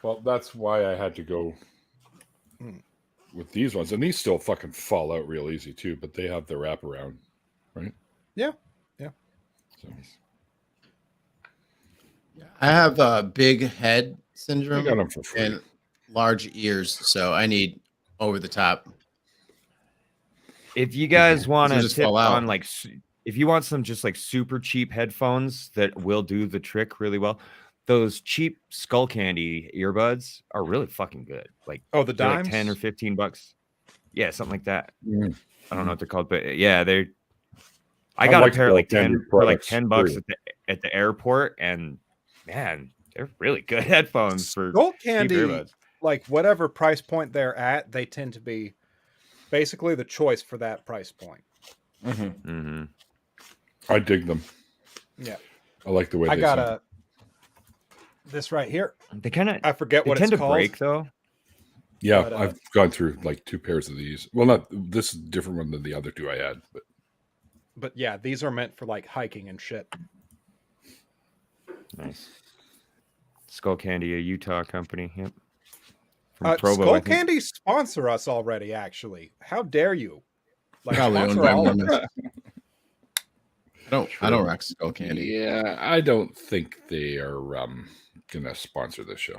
Well, that's why I had to go with these ones, and these still fucking fall out real easy too. But they have the wraparound, right? Yeah. So I have big head I got syndrome them for free. and large ears, so I need over the top. If you guys want They'll to just tip fall out. on like, if you want some just like super cheap headphones that will do the trick really well, those cheap Skull Candy earbuds are really fucking good. Like, Oh, the they're like dimes? 10 or 15 bucks. Yeah, something like that. Mm. I don't know what they're called, but yeah, they're. I I got like a pair Skull like Candy 10 for like products, $10 too. at the airport, and man, they're really good headphones for Gold cheap Candy, earbuds. like whatever price point they're at, they tend to be basically the choice for that price point. Mm-hmm. I dig them. Yeah. I like the way I they got sound. this right here. They kind of I forget they what tend it's to called. break though. Yeah, but, I've gone through like 2 pairs of these. Well, not this is a different one than the other 2 I had, But yeah, these are meant for like hiking and shit. Nice. Skull Candy, a Utah company. Yep. From Provo, I Skull think. Candy sponsor us already. Actually, how dare you? Like Probably owned sponsor by all of Mormons. us. I don't rock Skull Candy. Yeah, I don't think they are gonna sponsor this show.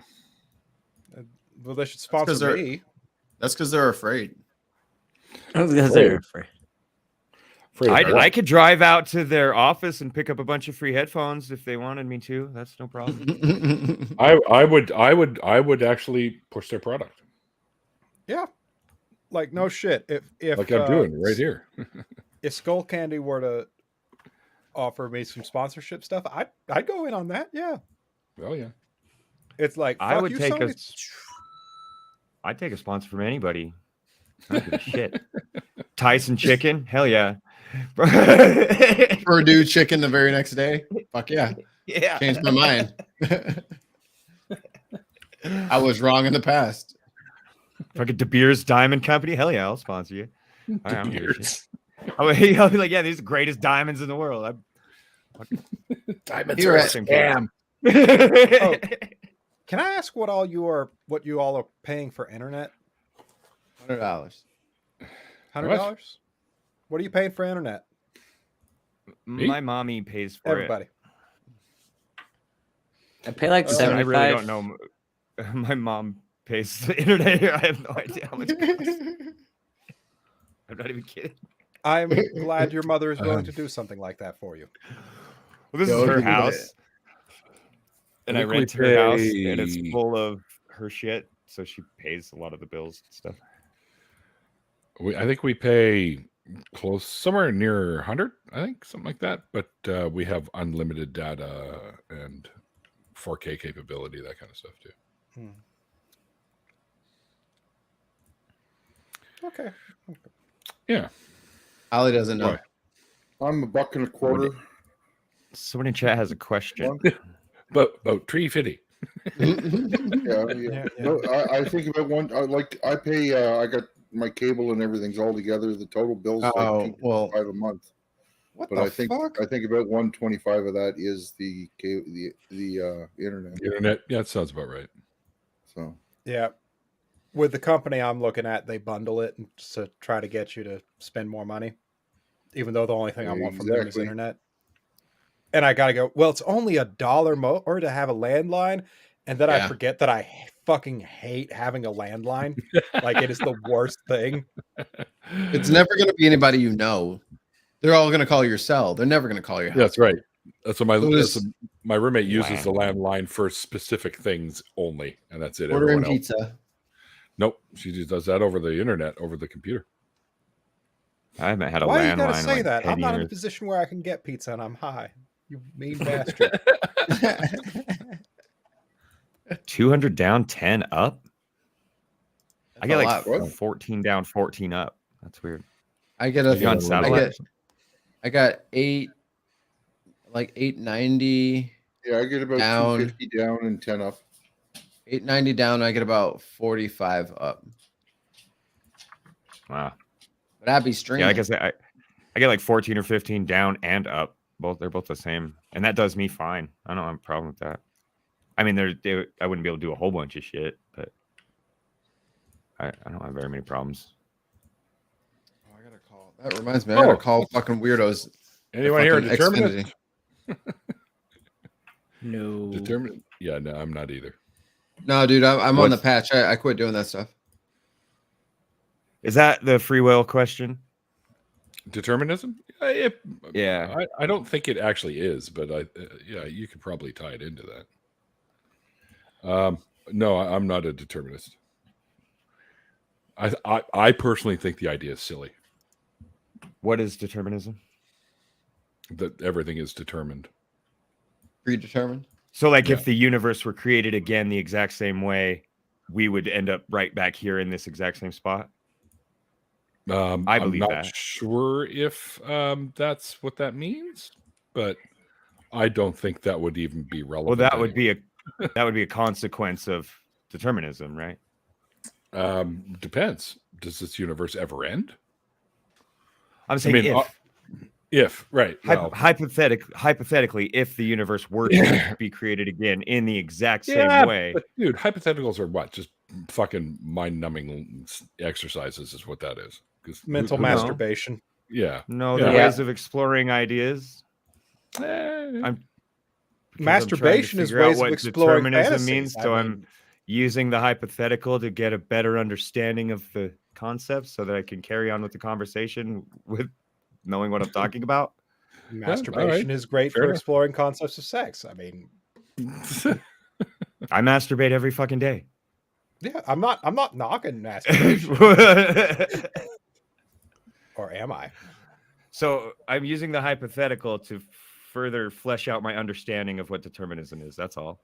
Well, they should 'cause sponsor they're- me. That's because they're afraid. I was gonna say, I could drive out to their office and pick up a bunch of free headphones if they wanted me to. That's no problem. I would actually push their product Yeah, like no shit. If like I'm doing right here. if Skull Candy were to offer me some sponsorship stuff, I'd go in on that. Yeah, Well, yeah. it's like I fuck would you, take Sony. I'd take a sponsor from anybody. I don't give a shit. Tyson Chicken, hell yeah. Purdue chicken the very next day. Fuck yeah. Yeah. Changed my mind. I was wrong in the past. Fucking De Beers Diamond Company, hell yeah, I'll sponsor you. I don't give a shit. I'll be like, yeah, these are the greatest diamonds in the world. Diamonds You're are a scam. Oh, can I ask what you all are paying for internet? $100. $100? What are you paying for internet? My mommy pays for Everybody. I pay like it. I 75. really don't know. My mom pays the internet here. I have no idea how much it costs. I'm not even kidding. I'm glad your mother is willing to do something like that for you. Well, this Yo, is her look at house. And I think we rent her house, pay- and it's full of her shit. So she pays a lot of the bills and stuff. I think we pay close somewhere near 100. I think something like that. But we have unlimited data and 4K capability, that kind of stuff too. Okay. Yeah. Ollie doesn't know. Why? I'm $1.25. Someone in chat has a question. But about tree fitty. Yeah. Yeah. No, I think about one. I pay. I got my cable and everything's all together. The total bill's Oh, like well. $2.25 a month. What But the I think fuck? about 125 of that is the internet. Internet. Yeah, that sounds about right. So Yeah. With the company I'm looking at, they bundle it to try to get you to spend more money, even though the only thing I want from them is Exactly. internet. And I gotta go, well, it's only $1 more to have a landline, and then I Yeah. forget that I fucking hate having a landline. Like it is the worst thing. It's never going to be anybody you know. They're all going to call your cell. They're never going to call your house. That's right. That's what So that's it's- what my roommate uses the Landline. landline for specific things only, and that's it. Ordering Everyone else, pizza. nope. She just does that over the internet, over the computer. I haven't had a Why you landline gotta in say like that? 10 I'm not in a years. position where I can get pizza and I'm high. You mean bastard. 200 down, 10 up. I get a like lot. 14 down, 14 up. That's weird. I get You on a. satellite? I got 890 Yeah, I get about down. 250 down and 10 up. 890 down. I get about 45 up. Wow. But I'd be streaming. Yeah, I guess I get like 14 or 15 down and up. They're both the same, and that does me fine. I don't have a problem with that. I mean, I wouldn't be able to do a whole bunch of shit, but I don't have very many problems. Oh, I gotta call. That reminds me. I gotta call fucking weirdos. Anyone here a Fucking determinist? No. Determined? Yeah, no, I'm not either. No, dude, I'm on the What's- patch. I quit doing that stuff. Is that the free will question? Determinism? Yeah. I don't think it actually is, but yeah, you could probably tie it into that. No, I'm not a determinist. I personally think the idea is silly, What is determinism? that everything is determined. Predetermined. So, like, Yeah. if the universe were created again the exact same way, we would end up right back here in this exact same spot. I believe I'm not that. sure if that's what that means, but I don't think that would even be relevant. Well, that would be a consequence of determinism, right? Depends. Does this universe ever end? I'm saying If right. Well, hypothetically, if the universe were to be created again in the exact same way, but dude, hypotheticals are what? Just fucking mind-numbing exercises is what that is. 'Cause Mental who knows? masturbation. Yeah. no, Yeah. there are ways of exploring ideas. Eh, I'm because I'm trying to Masturbation is figure out ways of what exploring determinism fantasies. means, I so mean, I'm using the hypothetical to get a better understanding of the concept so that I can carry on with the conversation with knowing what I'm talking about. masturbation is great Fair for enough. exploring concepts of sex. I mean, I masturbate every fucking day. yeah, I'm not knocking masturbation, or am I? So I'm using the hypothetical to further flesh out my understanding of what determinism is. That's all.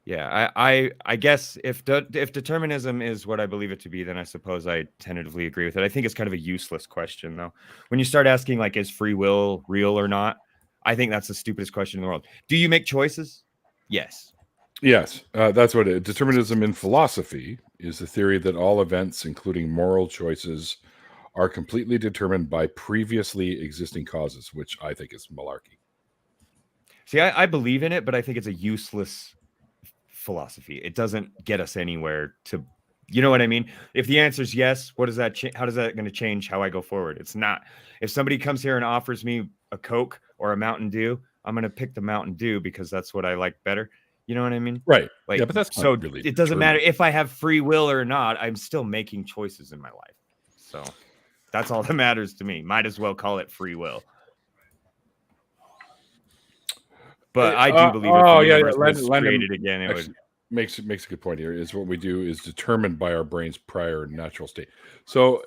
Yeah, I guess if determinism is what I believe it to be, then I suppose I tentatively agree with it. I think it's kind of a useless question, though. When you start asking, like, is free will real or not? I think that's the stupidest question in the world. Do you make choices? Yes. Yes, that's what it is. Determinism in philosophy is the theory that all events, including moral choices, are completely determined by previously existing causes, which I think is malarkey. See, I believe in it, but I think it's a useless philosophy. It doesn't get us anywhere to, you know what I mean? If the answer is yes, what does that how does that going to change how I go forward? It's not. If somebody comes here and offers me a Coke or a Mountain Dew, I'm going to pick the Mountain Dew because that's what I like better. You know what I mean? Right. Like, yeah, but that's so not really it doesn't true. matter if I have free will or not. I'm still making choices in my life. So that's all that matters to me. Might as well call it free will. But I do believe if the universe was created again, it would makes a good point here. Is what we do is determined by our brain's prior natural state. So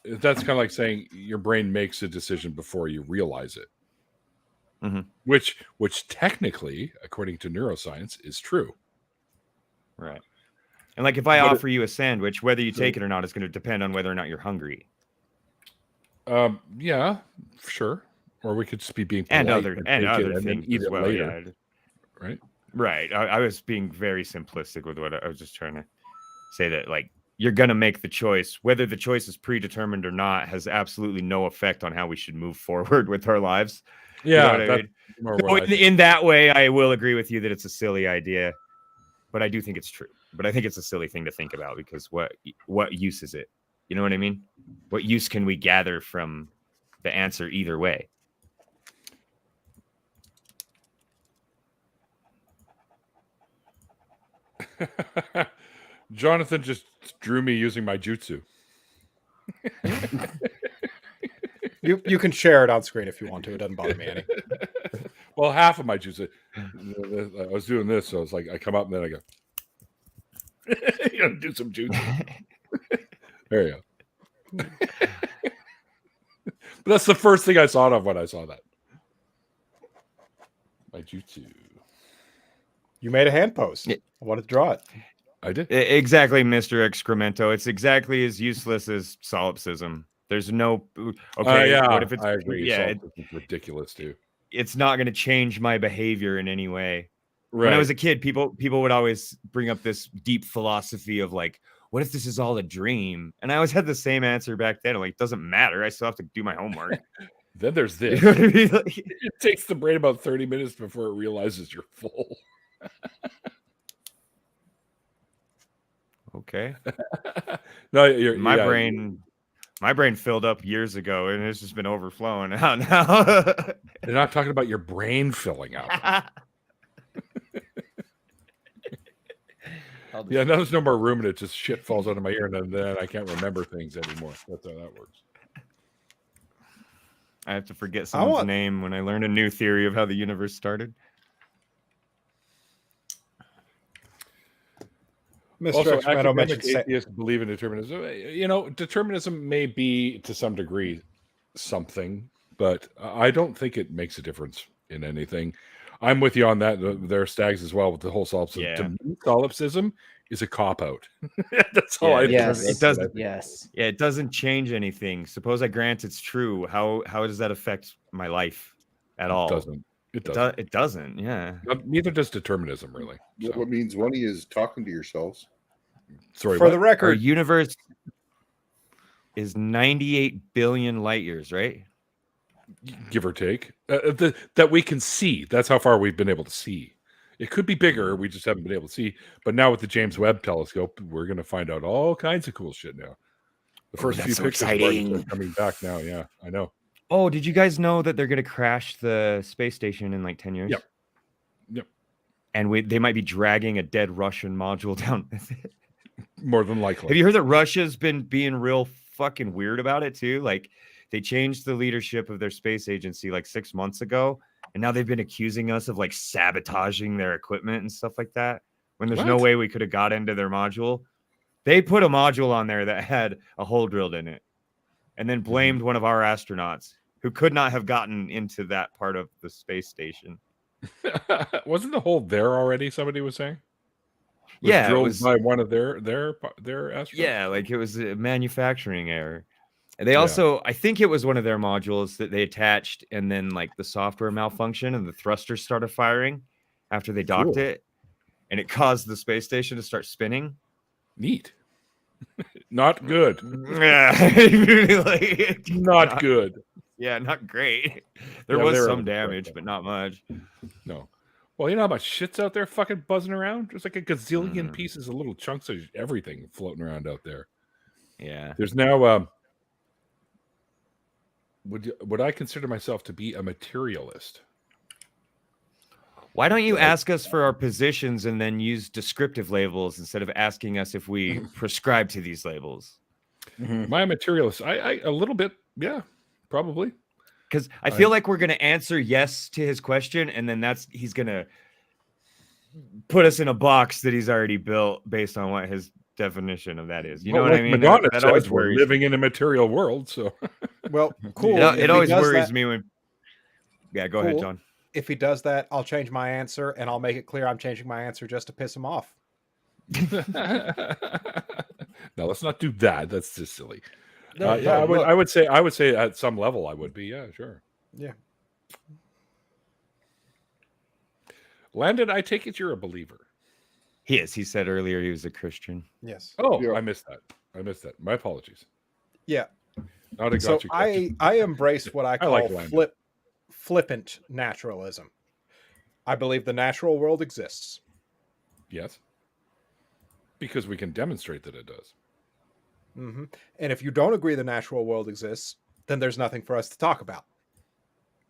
that's kind of like saying your brain makes a decision before you realize it. Mhm. Which technically, according to neuroscience, is true. Right. And like if I But offer you a sandwich, whether you take it or not is going to depend on whether or not you're hungry. Yeah, sure. Or we could just be being And polite other take and it other then things eat as it well. later, Yeah. right? Right. I was being very simplistic with what I was just trying to say, that like you're going to make the choice. Whether the choice is predetermined or not has absolutely no effect on how we should move forward with our lives. Yeah, You know what I that's mean? more So what I think. in that way, I will agree with you that it's a silly idea, but I do think it's true. But I think it's a silly thing to think about because what use is it? You know what I mean? What use can we gather from the answer either way? Jonathan just drew me using my jutsu. You can share it on screen if you want to. It doesn't bother me any. Well, half of my jutsu. I was doing this, so it's like I come up and then I go, do some jutsu. There you go. But that's the first thing I thought of when I saw that. I do too. You made a hand pose. Yeah. I wanted to draw it. I did. Exactly, Mr. Excremento. It's exactly as useless as solipsism. There's no okay. Yeah, What if it's I agree. Yeah, It's ridiculous too. it's not going to change my behavior in any way. Right. When I was a kid, people would always bring up this deep philosophy of like, what if this is all a dream? And I always had the same answer back then. Like, it doesn't matter. I still have to do my homework. Then there's this. You know what I mean? Like, It takes the brain about 30 minutes before it realizes you're full. okay. No, you're, My yeah, brain filled up years ago, and it's just been overflowing out now. They're not talking about your brain filling up. Yeah, now there's no more room, and it just shit falls out of my ear, and then I can't remember things anymore. That's how that works. I have to forget someone's name when I learn a new theory of how the universe started. Mr. Also, Excremento mentioned academic atheists believe in determinism. You know, determinism may be to some degree something, but I don't think it makes a difference in anything. I'm with you on that. There are stags as well with the whole solipsism. Yeah. To me, solipsism is a cop out. That's all Yeah, I yes, it doesn't. Yes. Yeah, it doesn't change anything. Suppose I grant it's true. How does that affect my life at all? It doesn't. It doesn't. It doesn't. Yeah. Neither does determinism, really. So, What means one is talking to yourselves. sorry, For what? the Our record, universe is 98 billion light years, right? Give or take, that we can see. That's how far we've been able to see. It could be bigger. We just haven't been able to see. But now with the James Webb Telescope, we're going to find out all kinds of cool shit now. The first few that's so pictures have already exciting. started coming back now. Yeah, I know. Oh, did you guys know that they're going to crash the space station in like 10 years? Yep. Yep. And they might be dragging a dead Russian module down with it. More than likely. Have you heard that Russia's been being real fucking weird about it too? Like, they changed the leadership of their space agency like 6 months ago, and now they've been accusing us of like sabotaging their equipment and stuff like that. When there's no What? way we could have got into their module, they put a module on there that had a hole drilled in it, and then blamed one of our astronauts who could not have gotten into that part of the space station. Wasn't the hole there already? Somebody was saying. Yeah, it drilled was- by one of their astronauts. Yeah, like it was a manufacturing error. And they Yeah. also, I think it was one of their modules that they attached, and then like the software malfunctioned and the thrusters started firing after they docked Cool. it, and it caused the space station to start spinning. Neat. Not good. Yeah, like, Not good. Yeah, not great. There Yeah, was they were some on damage, strike, but not much. No. Well, you know how much shit's out there fucking buzzing around? There's like a gazillion Mm. pieces of little chunks of everything floating around out there. Yeah. There's now would I consider myself to be a materialist? Why don't you Right. ask us for our positions and then use descriptive labels instead of asking us if we prescribe to these labels? Am I a materialist? I a little bit, yeah, probably. Because I feel like we're going to answer yes to his question, and then he's going to put us in a box that he's already built based on what his definition of that is. You know what I mean? Madonna That says, always we're worries. living in a material world, so well, cool. It, If he always does worries that- me when. Yeah, go ahead, Cool. John. If he does that, I'll change my answer, and I'll make it clear I'm changing my answer just to piss him off. no, let's not do that. That's just silly. No, yeah, no, look. I would say at some level I would be. Yeah, sure. Yeah. Landon, I take it you're a believer. He is. He said earlier he was a Christian. Yes. Oh, Yeah. I missed that. My apologies. Yeah. Not a So gotcha question. I embrace what I call like Landon. flippant naturalism. I believe the natural world exists. Yes. Because we can demonstrate that it does. Hmm. And if you don't agree the natural world exists, then there's nothing for us to talk about.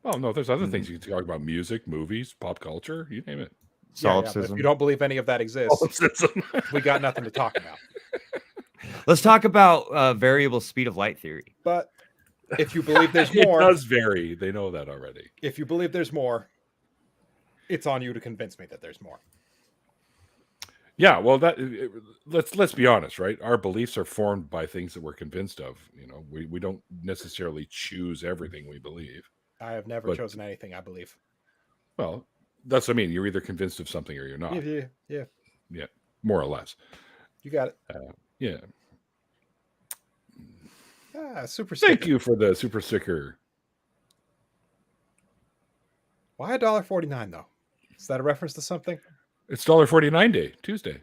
Well, no, there's other things you can talk about: music, movies, pop culture, you name it. Yeah, but Solipsism. if you don't believe any of that exists, Solipsism. we got nothing to talk about. Let's talk about variable speed of light theory. But if you believe there's It more, does vary. They know that already. if you believe there's more, it's on you to convince me that there's more. Yeah, well, let's be honest, right? Our beliefs are formed by things that we're convinced of. You know, we don't necessarily choose everything we believe. I have never But- chosen anything I believe. Well, That's what I mean. You're either convinced of something or you're not. Yeah. More or less. You got it. Yeah. Super Thank sticker. you for the super sticker. Why $1.49 though? Is that a reference to something? It's $1.49 day, Tuesday.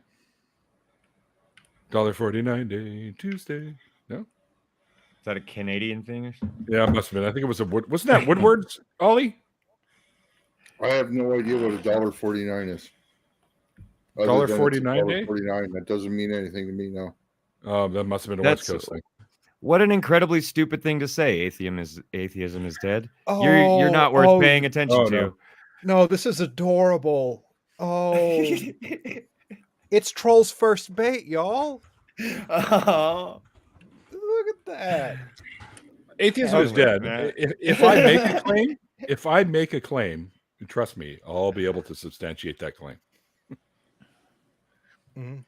$1.49 day, Tuesday. No? Is that a Canadian thing or something? Yeah, it must have been. I think it was wasn't that Woodward's, Ollie? I have no idea what $1.49 is. $1.49 day? $1.49. That doesn't mean anything to me now. That must have been a West That's- Coast thing. What an incredibly stupid thing to say. Atheism is dead. You're not worth paying attention Oh, to. no. No, this is adorable. Oh, it's Troll's first bait, y'all. Oh. Look at that. Atheism is dead. If I make a claim, trust me, I'll be able to substantiate that claim. Mhm.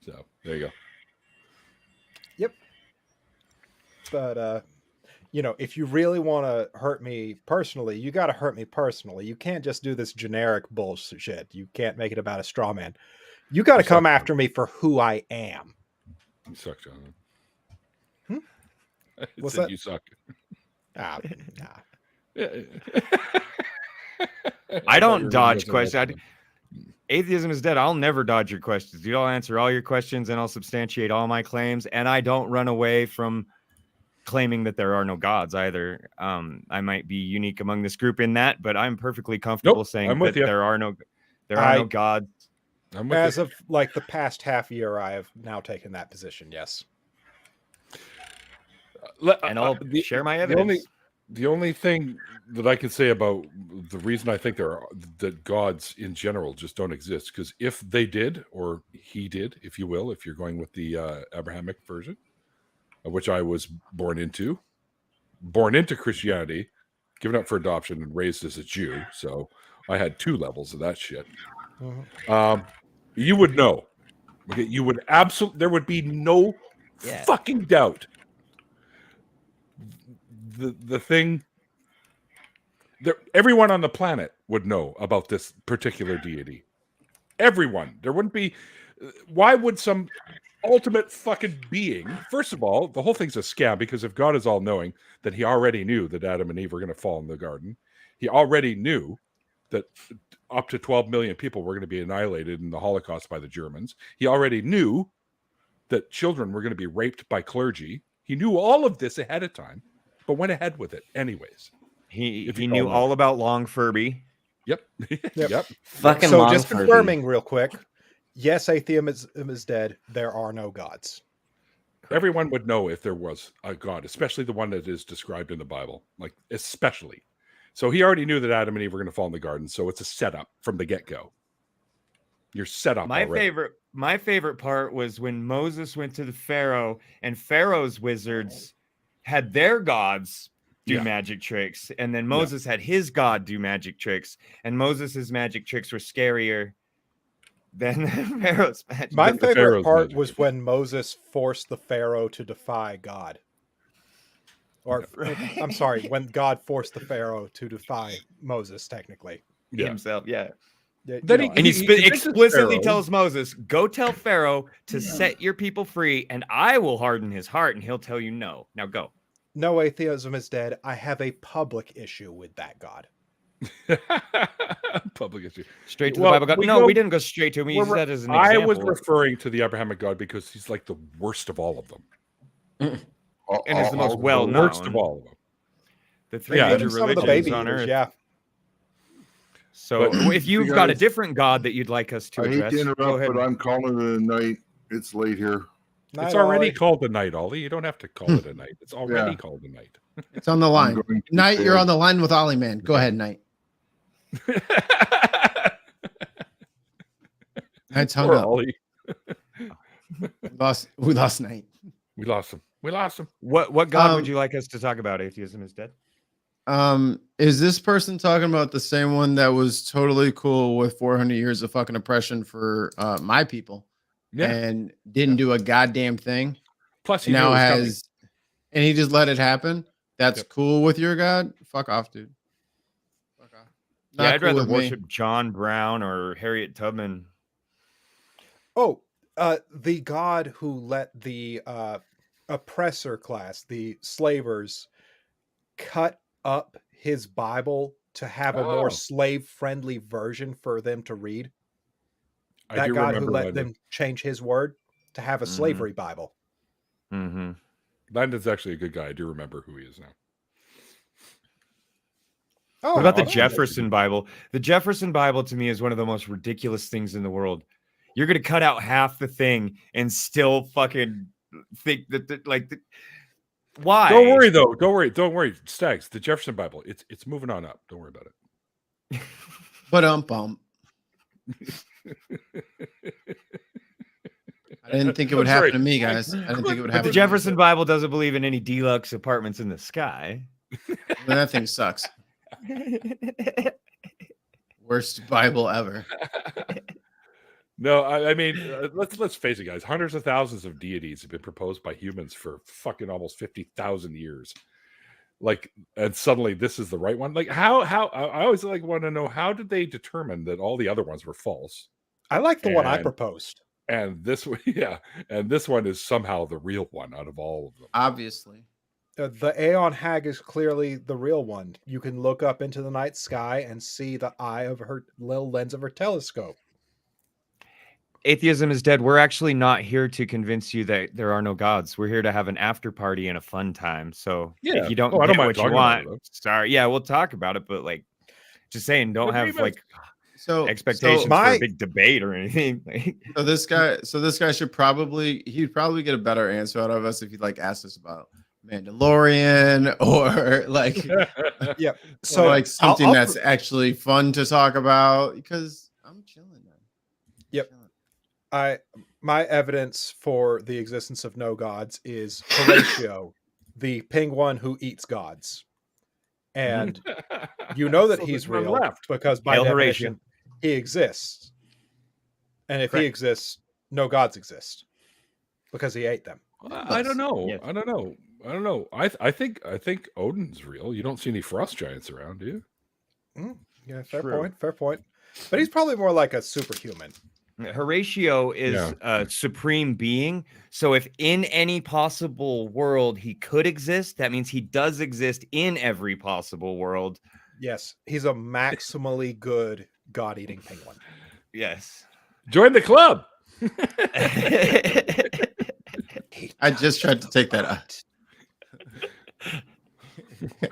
So there you go. But if you really want to hurt me personally, you got to hurt me personally. You can't just do this generic bullshit. You can't make it about a straw man. You got to You come suck, after me for who I am. You suck, John. Hmm? It What's said that? you suck. Nah. I don't dodge questions. Atheism is dead. I'll never dodge your questions. Dude, I'll answer all your questions and I'll substantiate all my claims. And I don't run away from claiming that there are no gods either. I might be unique among this group in that, but I'm perfectly comfortable saying I'm with that you. there are no gods. I'm with As you. of like the past half year, I have now taken that position. Yes. And I'll share my evidence. The only thing that I can say about the reason I think that gods in general just don't exist, because if they did, or he did, if you will, if you're going with the Abrahamic version, of which I was born into Christianity, given up for adoption and raised as a Jew, so I had 2 levels of that shit. Mhm. You would know. Okay, you would there would be no fucking doubt. The thing that everyone on the planet would know about this particular deity. Everyone. There wouldn't be. Why would some ultimate fucking being? First of all, the whole thing's a scam, because if God is all knowing, then he already knew that Adam and Eve were going to fall in the garden. He already knew that up to 12 million people were going to be annihilated in the Holocaust by the Germans. He already knew that children were going to be raped by clergy. He knew all of this ahead of time, but went ahead with it anyways. He knew all about Long Furby. Yep. Yep. Fucking So long just Furby. confirming real quick. Yes, atheism is dead. There are no gods. Everyone would know if there was a God, especially the one that is described in the Bible, like especially. So he already knew that Adam and Eve were going to fall in the garden. So it's a setup from the get-go. You're set up. My already. favorite part was when Moses went to the Pharaoh, and Pharaoh's wizards had their gods do magic tricks, and then Moses had his god do magic tricks, and Moses's magic tricks were scarier than Pharaoh's magic. My The favorite Pharaoh's part magic was tricks. when Moses forced the Pharaoh to defy God. Or I'm sorry, when God forced the Pharaoh to defy Moses, technically. Himself, yeah. Yeah, Then you know, And he convinces explicitly Pharaoh. tells Moses, "Go tell Pharaoh to set your people free, and I will harden his heart, and he'll tell you no. Now go." no, atheism is dead. I have a public issue with that God. Public issue. Straight to Well, the Bible God. we No, go- we didn't go straight to him. We used that as an I example. was referring to the Abrahamic God because he's like the worst of all of them. And is the most The well worst known. of all of them. The 3 Yeah, major Some of the religions baby on eaters, Earth. yeah. So But- if you've You got a guys- different God that you'd like us to I hate address, to go interrupt, ahead. but I'm calling it a night. It's late here. Night, It's already Ollie. called a night, Ollie. You don't have to call it a night. It's already Yeah. called a night. It's on the line. going to Knight, you're bed. on the line with Ollie, man. Go ahead, Knight. Knight's hung Poor up. Ollie. We lost Knight. We lost him. We lost him. What God would Um, you like us to talk about? Atheism is dead. Is this person talking about the same one that was totally cool with 400 years of fucking oppression for my people Yeah. and didn't do a goddamn thing? Plus, he And knew it now was coming. has, and he just let it happen? That's Yep. cool with your God? Fuck off, dude. Fuck off. Yeah, I'd cool rather with me. worship John Brown or Harriet Tubman. Oh, the God who let the oppressor class, the slavers, cut up his Bible to have a more Oh. slave-friendly version for them to read. I That do God who remember let London. them change his word to have a Mhm. slavery Bible. Mm-hmm. London's actually a good guy. I do remember who he is now. Oh, What about the awesome. Jefferson Bible? The Jefferson Bible to me is one of the most ridiculous things in the world. You're gonna cut out half the thing and still fucking think that why? Don't worry though. Don't worry. Stags, the Jefferson Bible. It's moving on up. Don't worry about it. But I didn't think it would I'm happen sorry. to me, guys. I didn't think it would But happen. the Jefferson Bible doesn't believe in any deluxe apartments in the sky. That thing sucks. Worst Bible ever. No, I mean, let's face it, guys. Hundreds of thousands of deities have been proposed by humans for fucking almost 50,000 years. Like, and suddenly this is the right one. Like, how? I always want to know, how did they determine that all the other ones were false? I like the one I And- proposed. And this one, yeah, and this one is somehow the real one out of all of them. Obviously. The Aeon Hag is clearly the real one. You can look up into the night sky and see the eye of her little lens of her telescope. Atheism is dead. We're actually not here to convince you that there are no gods. We're here to have an after party and a fun time. So Yeah. if you don't Oh, I get don't mind what you talking about it, want, though. sorry. Yeah, we'll talk about it, but like, just saying, don't But have maybe like So expectations so, for my- a big debate or anything. so this guy he'd probably get a better answer out of us if he'd like asked us about Mandalorian or like Yep. so So like something I'll that's actually fun to talk about, because I'm chilling, man. Yep. My evidence for the existence of no gods is Horatio, the penguin who eats gods. And you know that So he's there's none real left. because by Hail definition he exists. And if he Correct. exists, no gods exist because he ate them. I don't know. Yes. I don't know. I think Odin's real. You don't see any frost giants around, do you? Yeah, fair True. point. Fair point. But he's probably more like a superhuman. Horatio is Yeah. a supreme being. So if in any possible world he could exist, that means he does exist in every possible world. Yes, he's a maximally good god-eating penguin. Yes. Join the club. I just tried to take that out.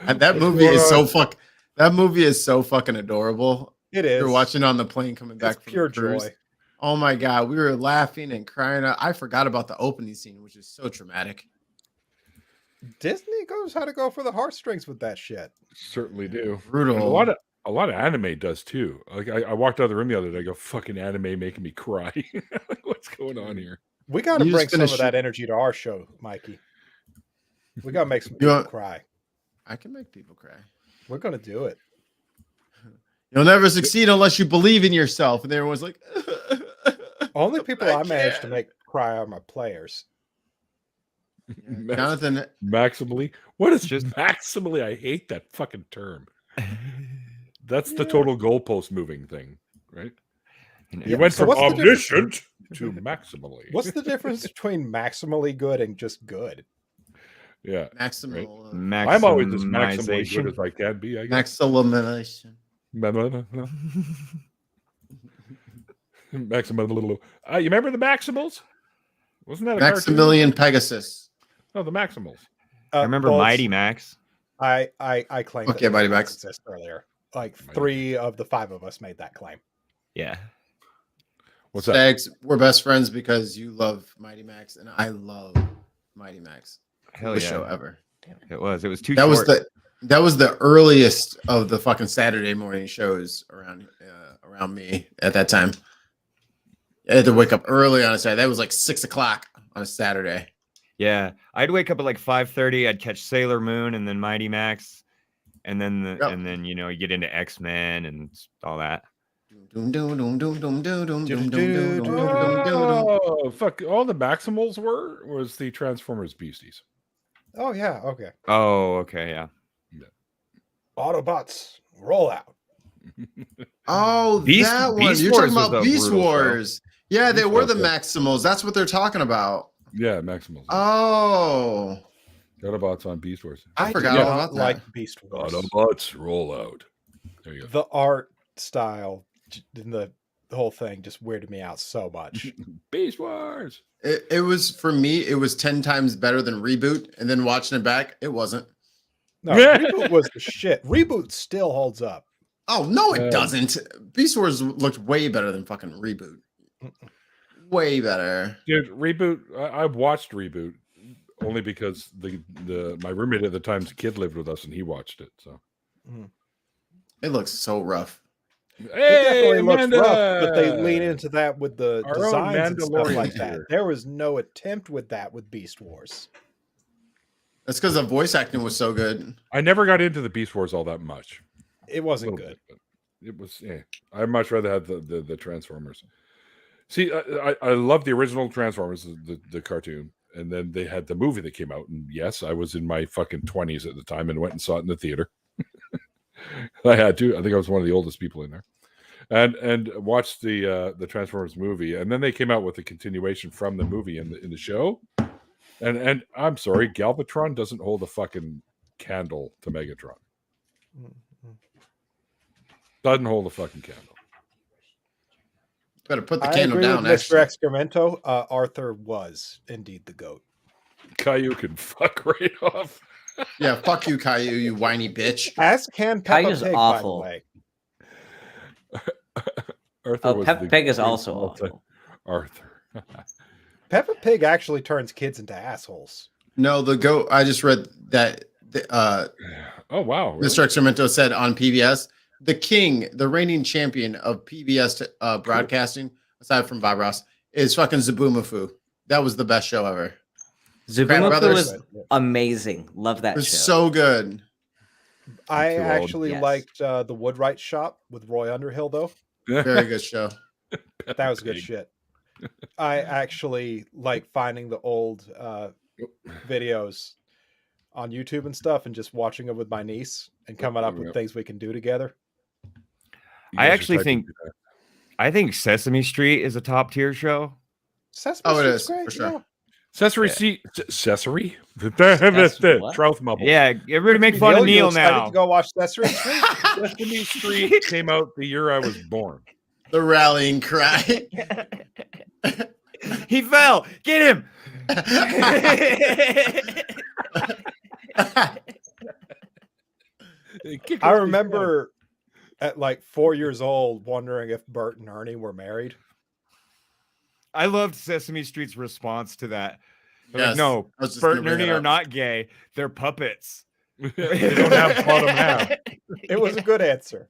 And that movie is so fucking adorable. It is. You're watching on the plane coming back It's from pure the cruise. joy. Oh my god, we were laughing and crying. I forgot about the opening scene, which is so traumatic. Disney knows how to go for the heartstrings with that shit. Certainly do. Brutal. And a lot of anime does too. Like I walked out of the room the other day. I go, fucking anime making me cry. Like, what's going on here? We got to You bring just some of finished- that energy to our show, Mikey. We got to make some You people want- cry. I can make people cry. We're going to do it. You'll never succeed unless you believe in yourself. And everyone's like, Only people I managed to can't. make cry are my players. Jonathan, Maximally? What is Just- just maximally? I hate that fucking term. That's the total goalpost moving thing, right? And You went so from what's the difference- omniscient to maximally. What's the difference between maximally good and just good? Yeah. maximal, I'm always as maximally good maximization. as I can be, I guess. maximalization. Maximum. You remember the Maximals? Wasn't that a cartoon? Maximilian Pegasus. No, the Maximals. I remember Bolts, Mighty Max. I claimed Okay, that Mighty they Max. exist earlier. Like Mighty 3 of the 5 of us made that claim. Yeah. What's that? Stags, we're best friends because you love Mighty Max and I love Mighty Max. Hell The yeah. show ever. It was. It was too That was short. that was the earliest of the fucking Saturday morning shows around me at that time. I had to wake up early on a Saturday. That was like 6 o'clock on a Saturday. Yeah. I'd wake up at like 5:30. I'd catch Sailor Moon and then Mighty Max. And then Yep. and then you get into X-Men and all that. Oh, fuck. All the Maximals was the Transformers Beasties. Oh, yeah. Okay. Oh, okay, yeah. Autobots, roll out. Oh, Beast- that one. Beast You're Wars talking was about a Beast brutal show. Wars. Yeah, they Beast were Wars, the yeah. Maximals. That's what they're talking about. Yeah, Maximals. Oh, Autobots on Beast Wars. I did forgot Yeah. all not about that. like Beast Wars. Autobots roll out. There you go. The art style in the whole thing just weirded me out so much. Beast Wars. It was, for me, it was 10 times better than Reboot. And then watching it back, it wasn't. No, Reboot was the shit. Reboot still holds up. Oh, no, it doesn't. Beast Wars looked way better than fucking Reboot. Way better. Dude, Reboot. I watched Reboot only because my roommate at the time's kid lived with us and he watched it. So It looks so rough. It definitely looks Amanda! rough, but they lean into that with the Our own designs and stuff Mandalorian like that. here. There was no attempt with that with Beast Wars. That's because the voice acting was so good. I never got into the Beast Wars all that much. It A wasn't little good. bit, but it was. I'd much rather have the Transformers. See, I love the original Transformers, the cartoon, and then they had the movie that came out. And yes, I was in my fucking 20s at the time and went and saw it in the theater. I had to. I think I was one of the oldest people in there, and watched the Transformers movie. And then they came out with a continuation from the movie in the show. And I'm sorry, Galvatron doesn't hold a fucking candle to Megatron. Doesn't hold a fucking candle. Better put the I candle agree down. with Mr. Actually. Excremento. Arthur was indeed the goat. Caillou can fuck right off. Yeah, fuck you, Caillou, you whiny bitch. As can Peppa Caillou's Pig, awful. by the way. Arthur Oh, was Peppa the Pig is great also all-time- awful. Arthur. Peppa Pig actually turns kids into assholes. No, the goat. I just read that Oh wow, really? Mr. Excremento said on PBS, the king, the reigning champion of PBS broadcasting, aside from Bob Ross, is fucking Zaboomafoo. That was the best show ever. Zubumafu Brothers. was amazing. Love that It was show. so good. I too old. actually Yes. liked the Woodwright Shop with Roy Underhill, though. Very good show. That was good Pig. shit. I actually like finding the old videos on YouTube and stuff and just watching them with my niece and coming up with Yep. things we can do together. You I guys are actually typing think- too fast. I think Sesame Street is a top tier show. Sesame Oh, it Street's is, great, for sure. yeah. Sesame Yeah. Seed, Sesame, what? Trouth Mubble. Yeah, everybody make fun of Neil, you Neil excited now. to go watch Sesame Street? Sesame Street came out the year I was born. The rallying cry. He fell. Get him. I remember at like 4 years old wondering if Bert and Ernie were married. I loved Sesame Street's response to that. They're like, Yes, no, I was just Bert gonna and bring Ernie that are up. not gay. They're puppets. They don't have bottom half. It was a good answer.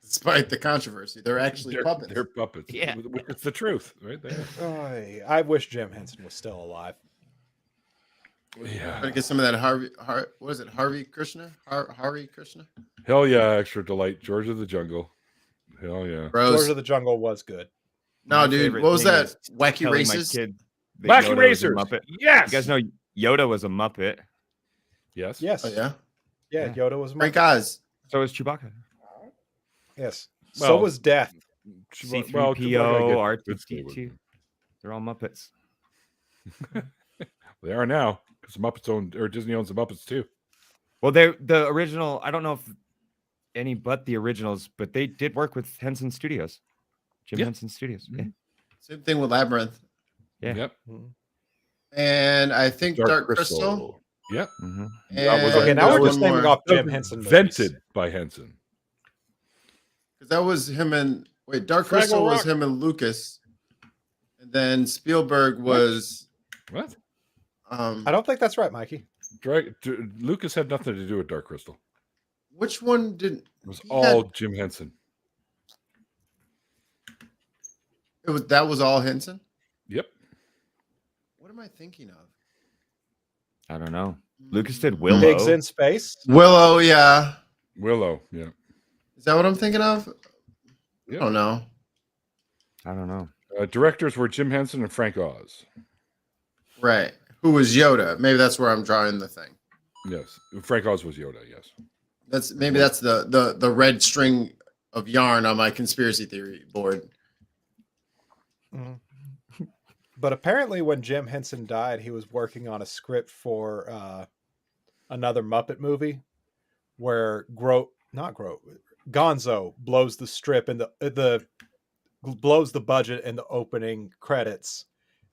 Despite the controversy, they're actually puppets. They're puppets. Yeah. It's the truth, right there. I wish Jim Henson was still alive. Yeah. Gotta get some of that what is it? Harvey Krishna? Hari Krishna? Hell yeah, extra delight. George of the Jungle. Hell yeah. George Rose. of the Jungle was good. No, My dude. favorite What was thing that? is Wacky telling my Races? kid that Wacky Yoda was a Racers. Muppet. Yes. You guys know Yoda was a Muppet. Yes. Yes. Oh, yeah. Yeah, Yeah. Yoda was Frank Muppet. Oz. So is Chewbacca. Yes. Well, So was Death. C3PO, Well, Chewbacca gets- R2-D2. They're all Muppets. They are now because Muppets own or Disney owns the Muppets too. Well, they're the original. I don't know if any but the originals, but they did work with Henson Studios, Jim Yeah. Henson Studios. Yeah. Same thing with Labyrinth. Yeah. Yep. And I think Dark Crystal. Yep. Mhm. That was And Okay, now there's we're just one naming more. off Jim Henson movies. Invented by Henson. 'Cause that was him and Dark Fraggle Crystal was Rock. him and Lucas. And then Spielberg was What? I don't think that's right, Mikey. Lucas had nothing to do with Dark Crystal. which one did It was He all Jim Henson. that was all Henson? Yep. What am I thinking of? I don't know. Lucas did Willow. Pigs in Space. Willow, yeah. Willow. Yeah. Is that what I'm thinking of? Yeah. I don't know. I don't know. Directors were Jim Henson and Frank Oz. Right. Who was Yoda? Maybe that's where I'm drawing the thing. Yes. Frank Oz was Yoda. Yes. That's the red string of yarn on my conspiracy theory board. Mhm. But apparently, when Jim Henson died, he was working on a script for another Muppet movie where Gonzo blows the strip and the blows the budget in the opening credits,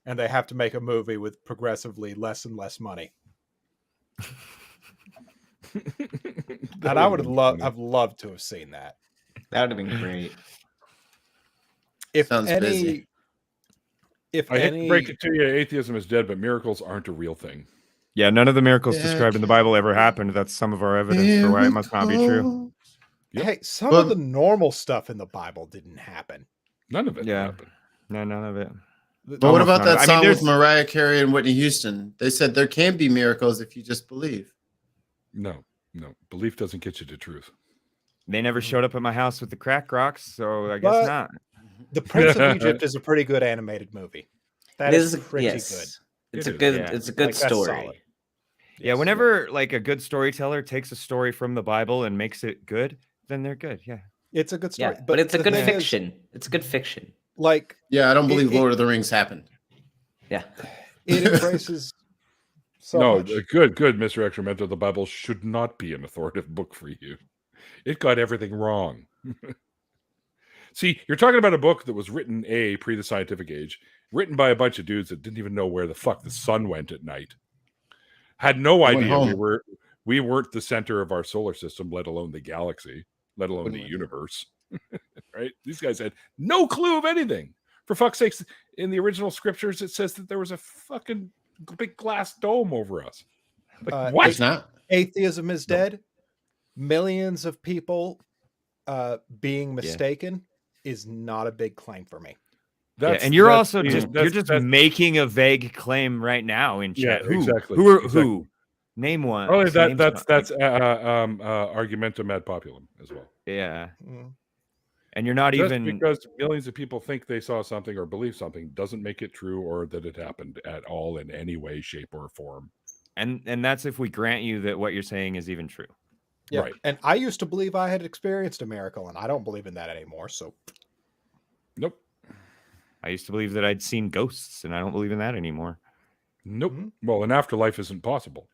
and they have to make a movie with progressively less and less money. And I would have I've loved to have seen that. That would have been great. If Sounds any, busy. if I hate any, to break it to you, atheism is dead, but miracles aren't a real thing. Yeah, none of the miracles Yeah, described in the Bible ever happened. That's some of our evidence for why it must not be true. Yep. hey, some But- of the normal stuff in the Bible didn't happen. None of it Yeah. happened. No, none of it. But what Almost about none. that I mean, song with there's- Mariah Carey and Whitney Houston? They said there can be miracles if you just believe. No. Belief doesn't get you to truth. They never showed up at my house with the crack rocks, so I guess But- not. The Prince of Egypt is a pretty good animated movie. That It is pretty good. It's It a is, good. yeah. It's a good Like, that's story. solid. Yeah, Yes. whenever like a good storyteller takes a story from the Bible and makes it good, then they're good. Yeah. It's a good story. Yeah, but it's a the good thing is, fiction. It's a good fiction. like Yeah, I don't believe It- Lord of the Rings happened. Yeah. it embraces so no, much. good, Mr. Excremento. The Bible should not be an authoritative book for you. It got everything wrong. See, you're talking about a book that was written pre the scientific age, written by a bunch of dudes that didn't even know where the fuck the sun went at night. Had no Went idea home. we weren't the center of our solar system, let alone the galaxy, let alone the Went- universe. Right? These guys had no clue of anything. For fuck's sakes, in the original scriptures, it says that there was a fucking big glass dome over us. Like, what? It's not. Atheism is No. dead. Millions of people being mistaken is not a big claim for me. Yeah, and you're that's also the- just that's- you're just that's- making a vague claim right now in Yeah, chat. Who? exactly, Who? exactly. Who? Name one. Oh, Name that's some- argumentum ad populum as well. yeah. Mm. And you're not Just even because millions of people think they saw something or believe something doesn't make it true or that it happened at all in any way, shape, or form. and that's if we grant you that what you're saying is even true. Yeah. Right. And I used to believe I had experienced a miracle, and I don't believe in that anymore. So Nope. I used to believe that I'd seen ghosts, and I don't believe in that anymore. Nope. Mhm. Well, an afterlife isn't possible.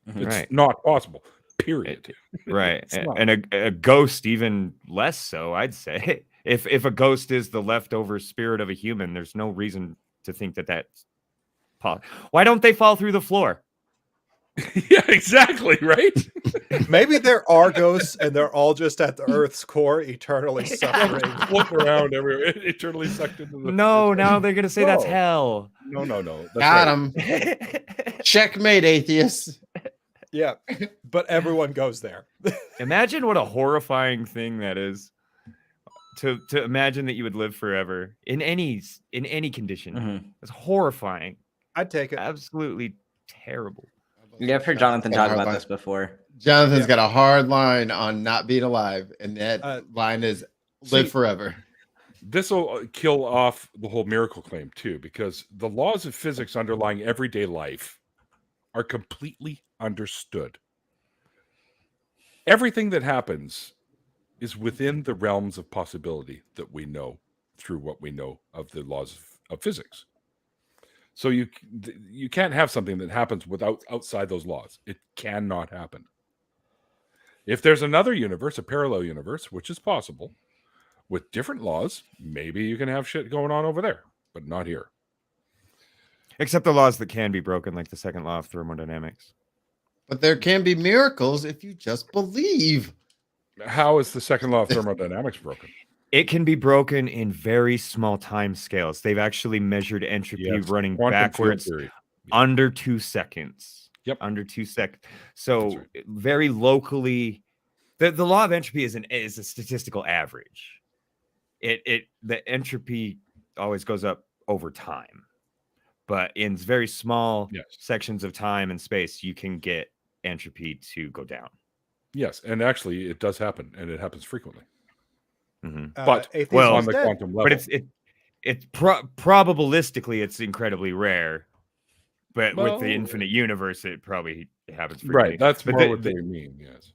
Mhm. It's Right. not possible. Period. Right. It's not. And a ghost even less so, I'd say. If a ghost is the leftover spirit of a human, there's no reason to think that that's why don't they fall through the floor? Yeah, exactly. Right. maybe there are ghosts, and they're all just at the Earth's core, eternally suffering. Look around everywhere. Eternally sucked into the. No, now they're gonna say that's No. hell. No. That's Got right. him. Checkmate, atheists. Yeah, but everyone goes there. Imagine what a horrifying thing that is. To imagine that you would live forever in any condition. Mhm. It's horrifying. I'd take it. Absolutely terrible. Yeah, I've heard Jonathan talk about Hard this before. Jonathan's Yeah. got a hard line on not being alive, and that line is live see- forever. This will kill off the whole miracle claim too, because the laws of physics underlying everyday life are completely understood. Everything that happens is within the realms of possibility that we know through what we know of the laws of physics. So you can't have something that happens outside those laws. It cannot happen. If there's another universe, a parallel universe, which is possible, with different laws, maybe you can have shit going on over there, but not here. Except the laws that can be broken, like the second law of thermodynamics. But there can be miracles if you just believe. How is the second law of thermodynamics broken? It can be broken in very small time scales. They've actually measured entropy Yes, running quantum field backwards theory. under 2 seconds. Yep. Under 2 seconds. So That's right. very locally, the law of entropy is a statistical average. The entropy always goes up over time. But in very small Yes. sections of time and space, you can get entropy to go down. Yes, and actually it does happen, and it happens frequently. Mhm. But atheism well, is on the dead. quantum level. But it's probabilistically it's incredibly rare. But with Well, the infinite universe, it probably happens frequently. right. That's But more the- what the- they mean. Yes.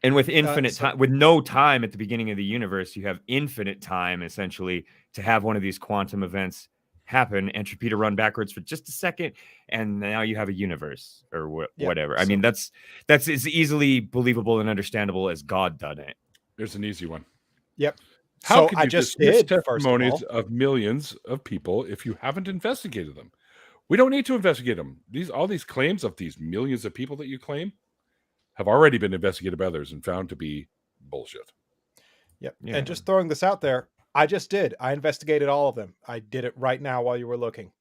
And with infinite so- time, with no time at the beginning of the universe, you have infinite time essentially to have one of these quantum events happen, entropy to run backwards for just a second, and now you have a universe or Yep, whatever. I so- mean, that's as easily believable and understandable as God done it. There's an easy one. Yep. How So can I you just dismiss did, first of testimonies all. of millions of people if you haven't investigated them? We don't need to investigate them. All these claims of these millions of people that you claim have already been investigated by others and found to be bullshit. Yep. Yeah. And just throwing this out there, I just did. I investigated all of them. I did it right now while you were looking.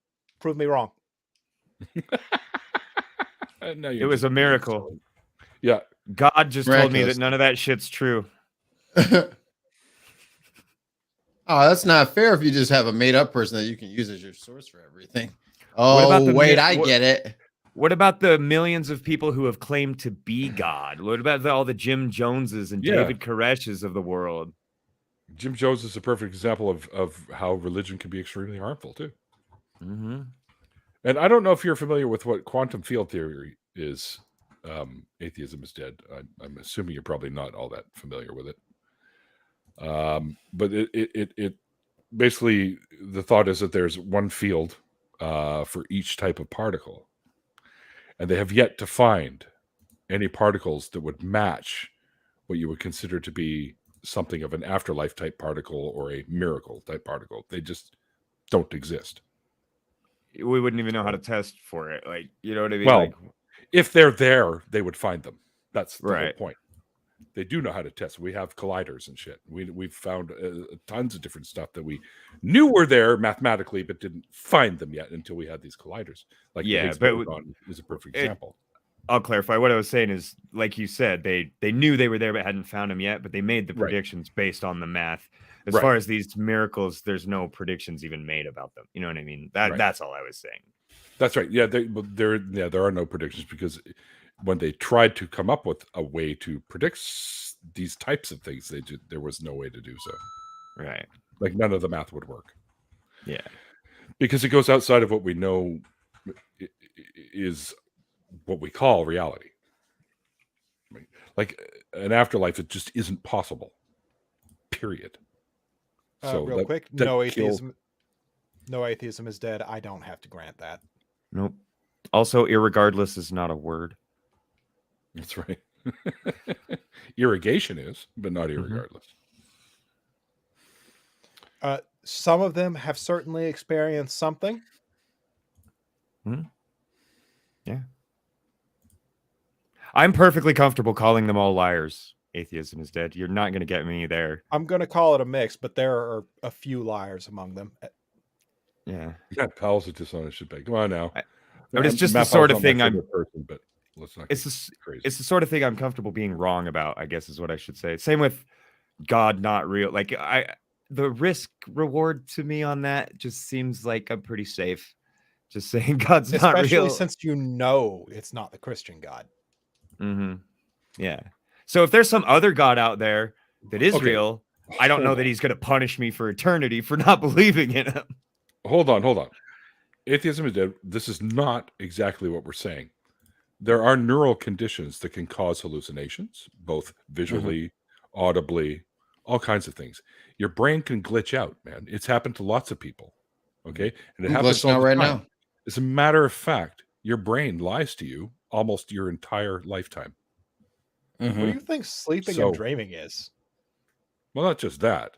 Prove me wrong. No, It was a miracle. Yeah. God just told me Miraculous. that none of that shit's true. Oh, that's not fair if you just have a made up person that you can use as your source for everything. What about Oh, the wait, myth- I what- get it. What about the millions of people who have claimed to be God? What about all the Jim Joneses and Yeah. David Koreshes of the world? Jim Jones is a perfect example of how religion can be extremely harmful too. Mm-hmm. And I don't know if you're familiar with what quantum field theory is. Atheism is dead. I'm assuming you're probably not all that familiar with it. But it basically, the thought is that there's one field for each type of particle, and they have yet to find any particles that would match what you would consider to be something of an afterlife type particle or a miracle type particle. They just don't exist. We wouldn't even know how to test for it. Like, you know what I mean? Well, Like, if they're there, they would find them. That's the Right. whole point. They do know how to test. We have colliders and shit. We've found tons of different stuff that we knew were there mathematically, but didn't find them yet until we had these colliders. Like the Yeah, Higgs but boson is a perfect it- example. I'll clarify. What I was saying is, like you said, they knew they were there but hadn't found them yet, but they made the Right. predictions based on the math. As Right. far as these miracles, there's no predictions even made about them. You know what I mean? Right. That's all I was saying. That's right. Yeah, there are no predictions because when they tried to come up with a way to predict these types of things, there was no way to do so. Right. Like none of the math would work. Yeah. Because it goes outside of what we know is what we call reality. I mean, like an afterlife, it just isn't possible. Period. Real quick, that no kills- atheism. No atheism is dead. I don't have to grant that. Nope. Also, irregardless is not a word. That's right. Irrigation is, but not Mhm. irregardless. Some of them have certainly experienced something. I'm perfectly comfortable calling them all liars. Atheism is dead. You're not going to get me there. I'm going to call it a mix, but there are a few liars among them. Yeah. Yeah, Powell's a dishonest shitbag. Come on now. But it's just the Matt sort Powell's of not my thing favorite person, but let's not It's get the crazy. it's the sort of thing I'm comfortable being wrong about, I guess is what I should say. Same with God not real. Like the risk reward to me on that just seems like I'm pretty safe. Just saying God's not Especially real. since you know it's not the Christian God. Mm-hmm. Yeah. So if there's some other God out there that is Okay. real, I don't know Hold that on. he's going to punish me for eternity for not believing in him. Hold on. Atheism is dead. This is not exactly what we're saying. There are neural conditions that can cause hallucinations, both visually, audibly, all kinds of things. Your brain can glitch out, man. It's happened to lots of people. Okay. And it I'm happens glitching all out the right time. now. As a matter of fact, your brain lies to you almost your entire lifetime. What do you think sleeping So- and dreaming is? Well, not just that.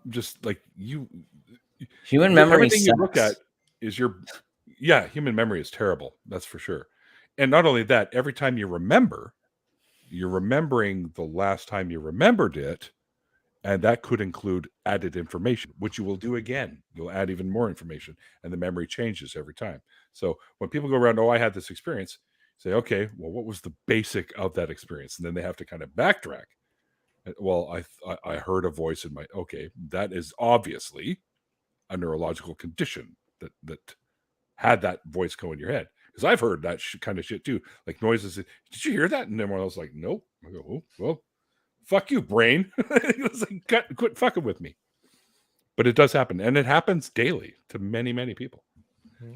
Just like Human memory everything you look sucks. at is human memory is terrible. That's for sure. And not only that, every time you remember, you're remembering the last time you remembered it. And that could include added information, which you will do again. You'll add even more information, and the memory changes every time. So when people go around, I had this experience, say, okay, well, what was the basic of that experience? And then they have to kind of backtrack. Well, I heard a voice in my, okay, that is obviously a neurological condition that had that voice go in your head. Because I've heard that kind of shit too, like noises. Did you hear that? And everyone else was like, nope. I go, oh, well, fuck you, brain. It was like, quit fucking with me. But it does happen, and it happens daily to many, many people.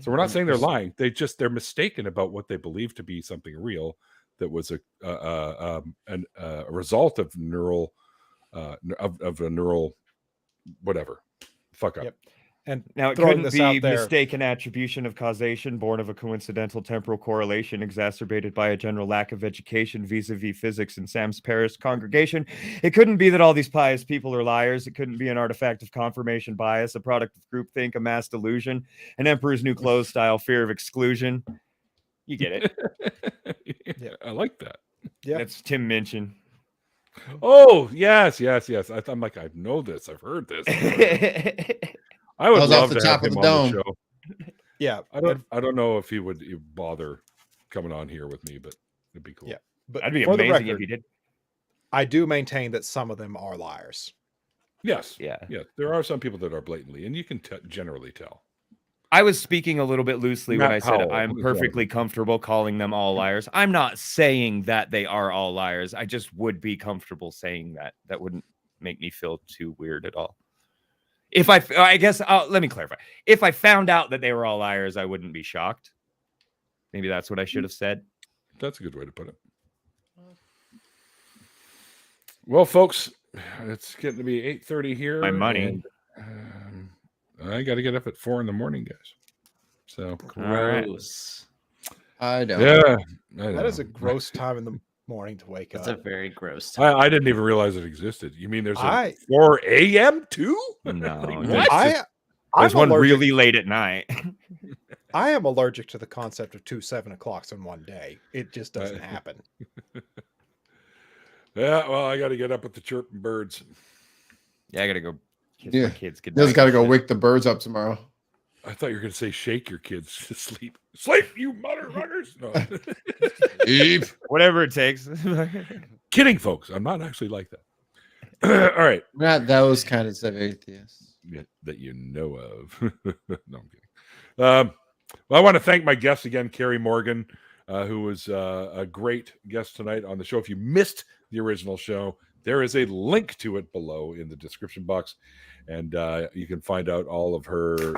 So we're not saying they're lying. They're mistaken about what they believe to be something real that was a a result of neural of a neural whatever fuck up. Yep. And Now, it throwing couldn't this be out there, mistaken attribution of causation born of a coincidental temporal correlation exacerbated by a general lack of education vis-a-vis physics in Sam's Paris congregation. It couldn't be that all these pious people are liars. It couldn't be an artifact of confirmation bias, a product of groupthink, a mass delusion, an Emperor's New Clothes style fear of exclusion. You get it. Yeah, I like that. yeah, That's Tim Minchin. Oh yes. I'm like, I know this. I've heard this. I would That was off love the to have top of him the on the dome. show. yeah, I don't know if he would bother coming on here with me, but it'd be cool. Yeah. But That'd be for the amazing if record, he did. I do maintain that some of them are liars. Yes. Yeah. Yeah. There are some people that are blatantly, and you can generally tell. I was speaking a little bit loosely when Matt I said Powell, I'm who's wrong? perfectly comfortable calling them all liars. I'm not saying that they are all liars. I just would be comfortable saying that. That wouldn't make me feel too weird at all. If I guess, let me clarify. If I found out that they were all liars, I wouldn't be shocked. Maybe that's what I should have said. That's a good way to put it. Well, folks, it's getting to be 8:30 here. My money. And, I got to get up at 4 in the morning, guys. So Gross. I don't. yeah, I That is know. a gross time in the morning to wake That's up. a very gross time. I didn't even realize it existed. You mean there's a I- 4 a.m. too? No, Like, no. what? I There's I'm one allergic, really late at night. I am allergic to the concept of 2 7 o'clocks in one day. It just doesn't happen. Yeah, well, I got to get up with the chirping birds. Yeah, I gotta go kiss Yeah. my kids Neil's goodnight. got to go wake the birds up tomorrow. I thought you were going to say shake your kids to sleep. Sleep, you motherfuckers! No. Whatever it takes. Kidding, folks. I'm not actually like that. All right. We're not those kind of atheists. Yeah, that you know of. No, I'm kidding. Well, I want to thank my guest again, Carrie Morgan, who was a great guest tonight on the show. If you missed the original show, there is a link to it below in the description box, and you can find out all of her.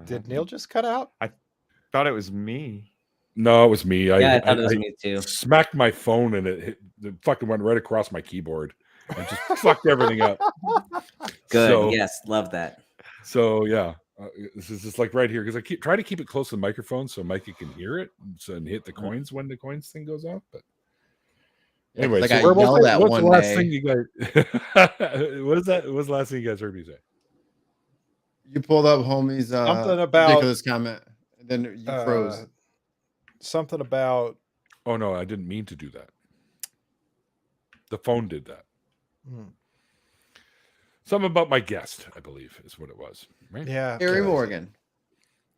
Did Neil just cut out? Thought it was me. No, it was me. Yeah, I thought it was me too. Smacked my phone and it fucking went right across my keyboard and just fucked everything up. Good. So- Yes, love that. So yeah, this is just like right here because I try to keep it close to the microphone so Mikey can hear it and hit the coins when the coins thing goes off. But anyway, like so I what's yelled at the one last day. thing you guys? What is that? What was the last thing you guys heard me say? You pulled up homie's Something about- ridiculous comment, and then you froze. Something about Oh no, I didn't mean to do that. The phone did that. Something about my guest, I believe, is what it was. Right? yeah. Harry Morgan.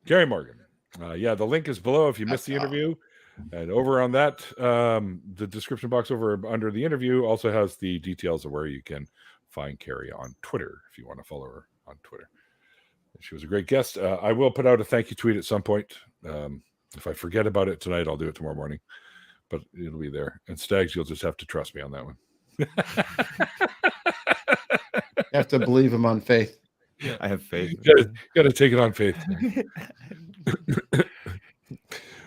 Gary Morgan. Yeah, the link is below if you missed the interview. And over on that, the description box over under the interview also has the details of where you can find Carrie on Twitter if you want to follow her on Twitter. She was a great guest. I will put out a thank you tweet at some point. If I forget about it tonight, I'll do it tomorrow morning. But it'll be there. And Stags, you'll just have to trust me on that one. You have to believe him on faith. I have faith. Got to take it on faith.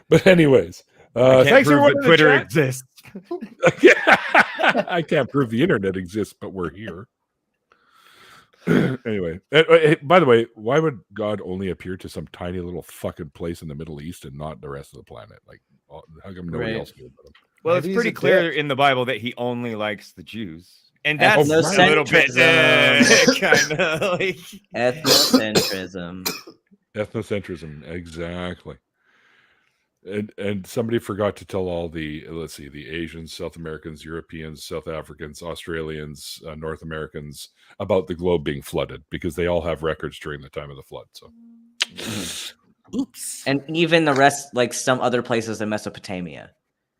But anyways, I can't thanks prove everyone that in the Twitter chat. exists. I can't prove the internet exists, but we're here. Anyway, by the way, why would God only appear to some tiny little fucking place in the Middle East and not the rest of the planet? Like, how come nobody Right. else knew about him? Well, Maybe it's he's pretty a clear dick. in the Bible that he only likes the Jews. And that's a Ethnocentrism. little bit kind of like... Ethnocentrism. Ethnocentrism, exactly. And somebody forgot to tell all the the Asians, South Americans, Europeans, South Africans, Australians, North Americans about the globe being flooded because they all have records during the time of the flood. So, Oops. And even the rest, like some other places in Mesopotamia.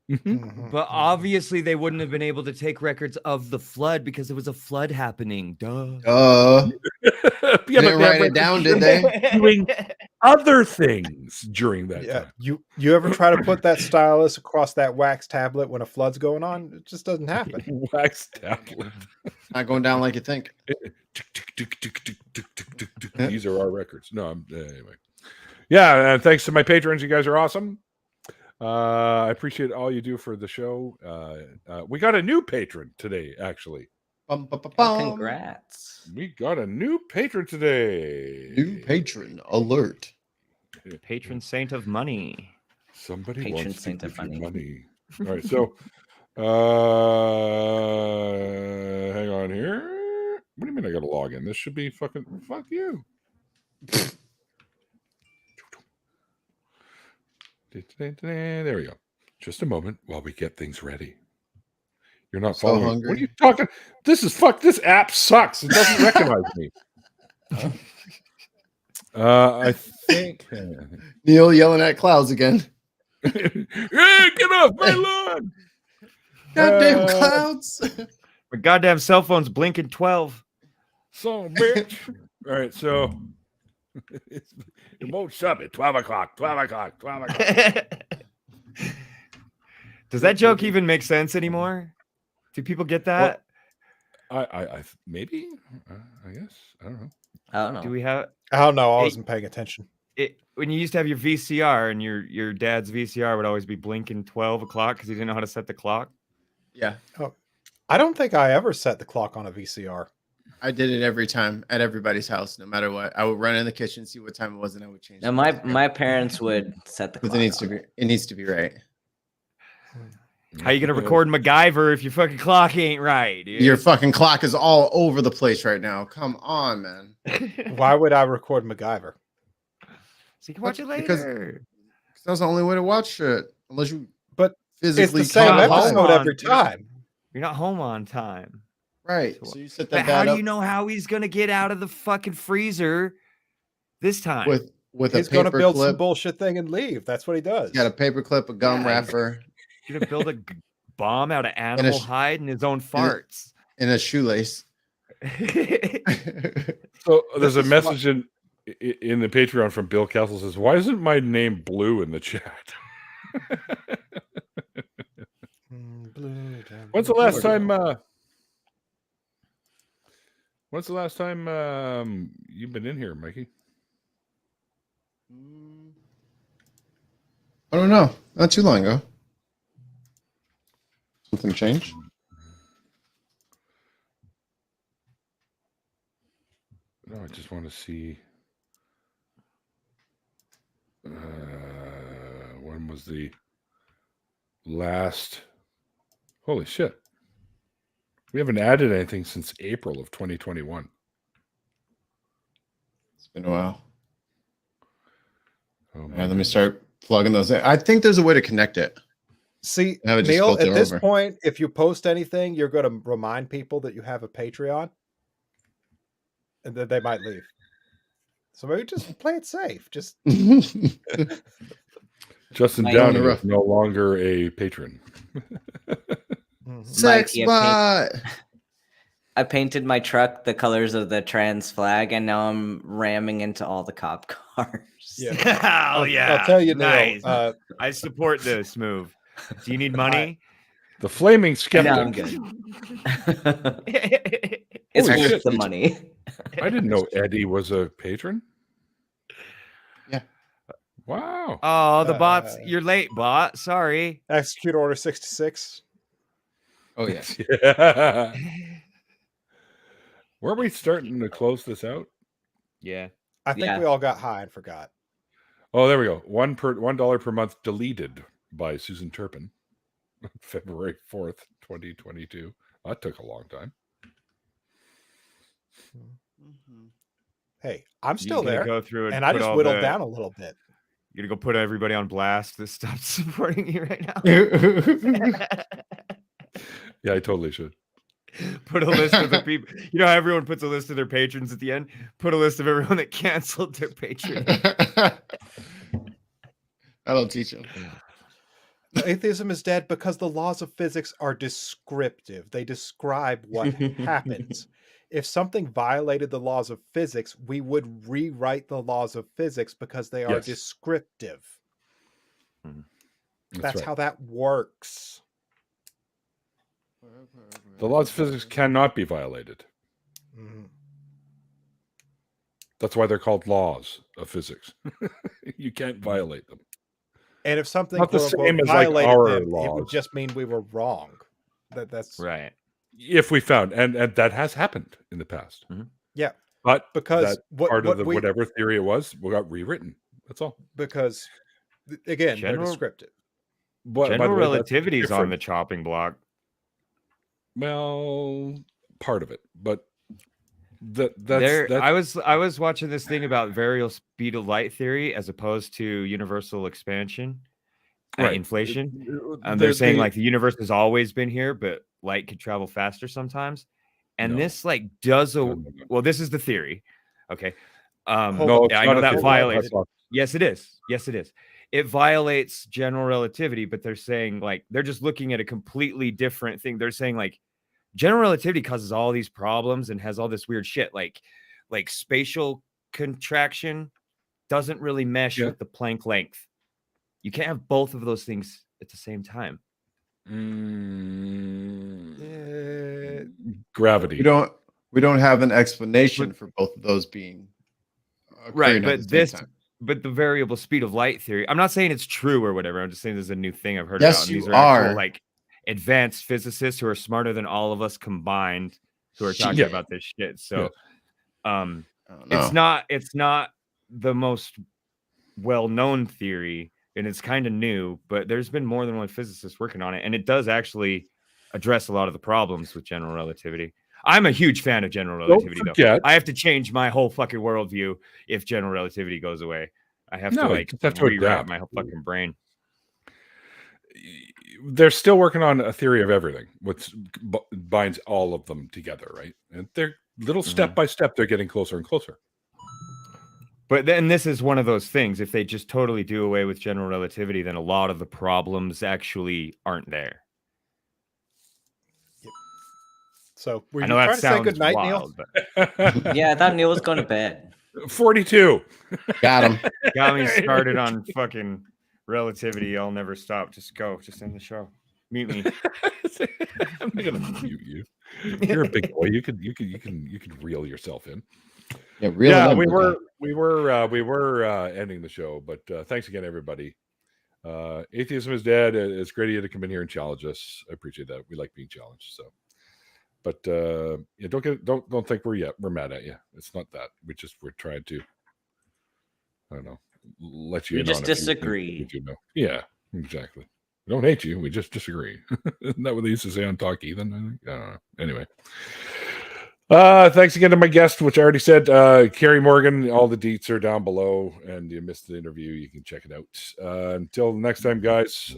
But obviously they wouldn't have been able to take records of the flood because there was a flood happening. Duh. yeah, Didn't write it down, did they? doing other things during that Yeah. time. You ever try to put that stylus across that wax tablet when a flood's going on? It just doesn't happen. Wax tablet. Not going down like you think. These are our records. No, anyway. Yeah, and thanks to my patrons. You guys are awesome. I appreciate all you do for the show. We got a new patron today, actually. Bum, bum, bum, Oh, bum. congrats. We got a new patron today. New patron alert. Patron saint of money. Somebody Patron wants to saint of give you money. money. All right, so hang on here. What do you mean I got to log in? This should be fucking fuck you. There we go. Just a moment while we get things ready. You're not So following. hungry. What are you talking? This is fuck. This app sucks. It doesn't recognize me. I think. Neil yelling at clouds again. Hey, get off my lawn! Goddamn clouds. My goddamn cell phone's blinking 12. So bitch. All right, so it won't shut at 12 o'clock. 12 o'clock. 12 o'clock. Does that joke even make sense anymore? Do people get that? I maybe. I guess I don't know. I don't know. Do we have I don't know. I wasn't paying attention. it when you used to have your VCR and your dad's VCR would always be blinking 12 o'clock because he didn't know how to set the clock? Yeah, I don't think I ever set the clock on a VCR. I did it every time at everybody's house, no matter what. I would run in the kitchen, see what time it was, and I would change. Now, my parents would set the clock. Because it needs to be right. How you gonna record MacGyver if your fucking clock ain't right, dude? Your fucking clock is all over the place right now. Come on, man. Why would I record MacGyver? So you can watch it Because- later. That's the only way to watch it, unless you But physically It's the same come home. episode home. every time. You're not home on time. Right. So you set But that how bad do up you know how he's gonna get out of the fucking freezer this time? with He's a going to paper build some clip. bullshit thing and leave. That's what he does. Got a paper clip, a gum Yeah, wrapper, You're gonna build a bomb out of animal hide and his own farts. and a shoelace. So there's a is message in the Patreon from Bill Castle says, "Why isn't my name Blue in the chat?" When's the last time? When's the last time you've been in here, Mikey? I don't know. Not too long ago. Something changed. No, I just want to see. When was the last? Holy shit! We haven't added anything since April of 2021. It's been a while. Oh, And let me start plugging those in. I think there's a way to connect it. See, Have it just Neil, filter at this over. point, if you post anything, you're going to remind people that you have a Patreon, and then they might leave. So maybe just play it safe. Just Justin Mike- Downey Rough. is no longer a patron. Sex Mikey, bot. I painted my truck the colors of the trans flag, and now I'm ramming into all the cop cars. Yeah. Hell yeah! I'll tell you, nice. Neil, I support this move. Do you need money? The flaming No, skeptic. I'm good. It's Holy worth shit. the money. I didn't know Eddie was a patron. Yeah. Wow. Oh, the bots! You're late, bot. Sorry. execute order 66. Oh yeah. Yeah. Were we starting to close this out? Yeah. I think Yeah. we all got high and forgot. Oh, there we go. $1 per month deleted by Susan Turpin. February 4th, 2022. That took a long time. Hey, I'm still You gonna there, Go through and I put just all whittled the- down a little bit. You're gonna go put everybody on blast that stopped supporting you right now. Yeah, I totally should. Put a list of the people. You know how everyone puts a list of their patrons at the end? Put a list of everyone that canceled their patron. That'll teach him. Atheism is dead because the laws of physics are descriptive. They describe what happens. If something violated the laws of physics, we would rewrite the laws of physics because they are Yes. descriptive. That's right. how that works. The laws of physics cannot be violated. Mhm. That's why they're called laws of physics. You can't violate them. And if something Not the quote unquote same as, like, violated our them, it would laws. just mean we were wrong. That's Right. If we found, and that has happened in the past. yeah. But Because that part of whatever theory it was got rewritten. That's all. Because again, they're General- descriptive. But, by General the way, that's relativity is on different. the chopping block. Well, part of it, but that's I was watching this thing about variable speed of light theory as opposed to universal expansion, right. inflation. They're saying like the universe has always been here, but light could travel faster sometimes. And No. this like does a No. well. This is the theory. Okay. No, it's I not know a that theory. violates. That's Yes, it is. Yes, it is. It violates general relativity, but they're saying like they're just looking at a completely different thing. They're saying like general relativity causes all these problems and has all this weird shit like spatial contraction doesn't really mesh with the Planck length. You can't have both of those things at the same time. Gravity. We don't have an explanation for both of those being Right, occurring at but the same time. but the variable speed of light theory. I'm not saying it's true or whatever. I'm just saying there's a new thing I've heard Yes, about. And you these are actual, are. like advanced physicists who are smarter than all of us combined who are talking Yeah. about this shit. So I don't know. it's not the most well-known theory, and it's kind of new, but there's been more than one physicist working on it, and it does actually address a lot of the problems with general relativity. I'm a huge fan of general relativity, though. I have to change my whole fucking worldview if general relativity goes away. I have to like rewrite adapt. my whole fucking brain. They're still working on a theory of everything, which binds all of them together, right? And they're little step by step, they're getting closer and closer. But then this is one of those things. If they just totally do away with general relativity, then a lot of the problems actually aren't there. So were I you know that trying to say sounds good night, wild, Neil? but Yeah, I thought Neil was going to bed. 42. Got him. got me started on fucking relativity. I'll never stop. Just go. Just end the show. Mute me. I'm not gonna mute you. You're a big boy. You can reel yourself in. Yeah, really. Yeah, we were ending the show, but thanks again, everybody. Atheism is dead. It's great of you to come in here and challenge us. I appreciate that. We like being challenged. So, but yeah, don't think we're mad at you. It's not that. We're trying to. I don't know. Let you. We in just on a few disagree. things that you know. Yeah, exactly. We don't hate you. We just disagree. Isn't that what they used to say on Talk Heathen? I think. I don't know. Anyway. Thanks again to my guest, which I already said, Carrie Morgan. All the deets are down below, and you missed the interview, you can check it out. Until next time, guys,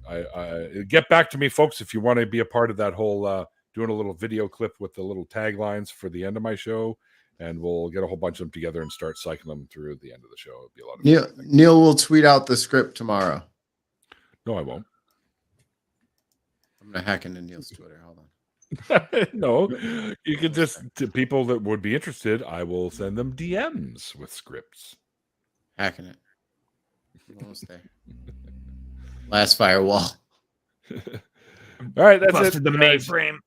I get back to me, folks, if you want to be a part of that whole doing a little video clip with the little taglines for the end of my show, and we'll get a whole bunch of them together and start cycling them through the end of the show. It'll be a lot of fun. Neil will tweet out the script tomorrow. No, I won't. I'm gonna hack into Neil's Twitter. Hold on. No, you can just, to people that would be interested, I will send them DMs with scripts. Hacking it. Almost there. Last firewall. All right, that's Busted it. the mainframe.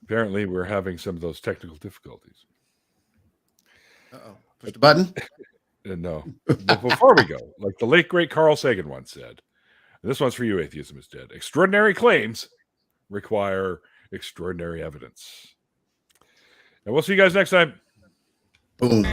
Apparently, we're having some of those technical difficulties. Uh-oh. Push the button. No. But before we go, like the late, great Carl Sagan once said, and this one's for you, Atheism is Dead. Extraordinary claims require extraordinary evidence. And we'll see you guys next time. Boom.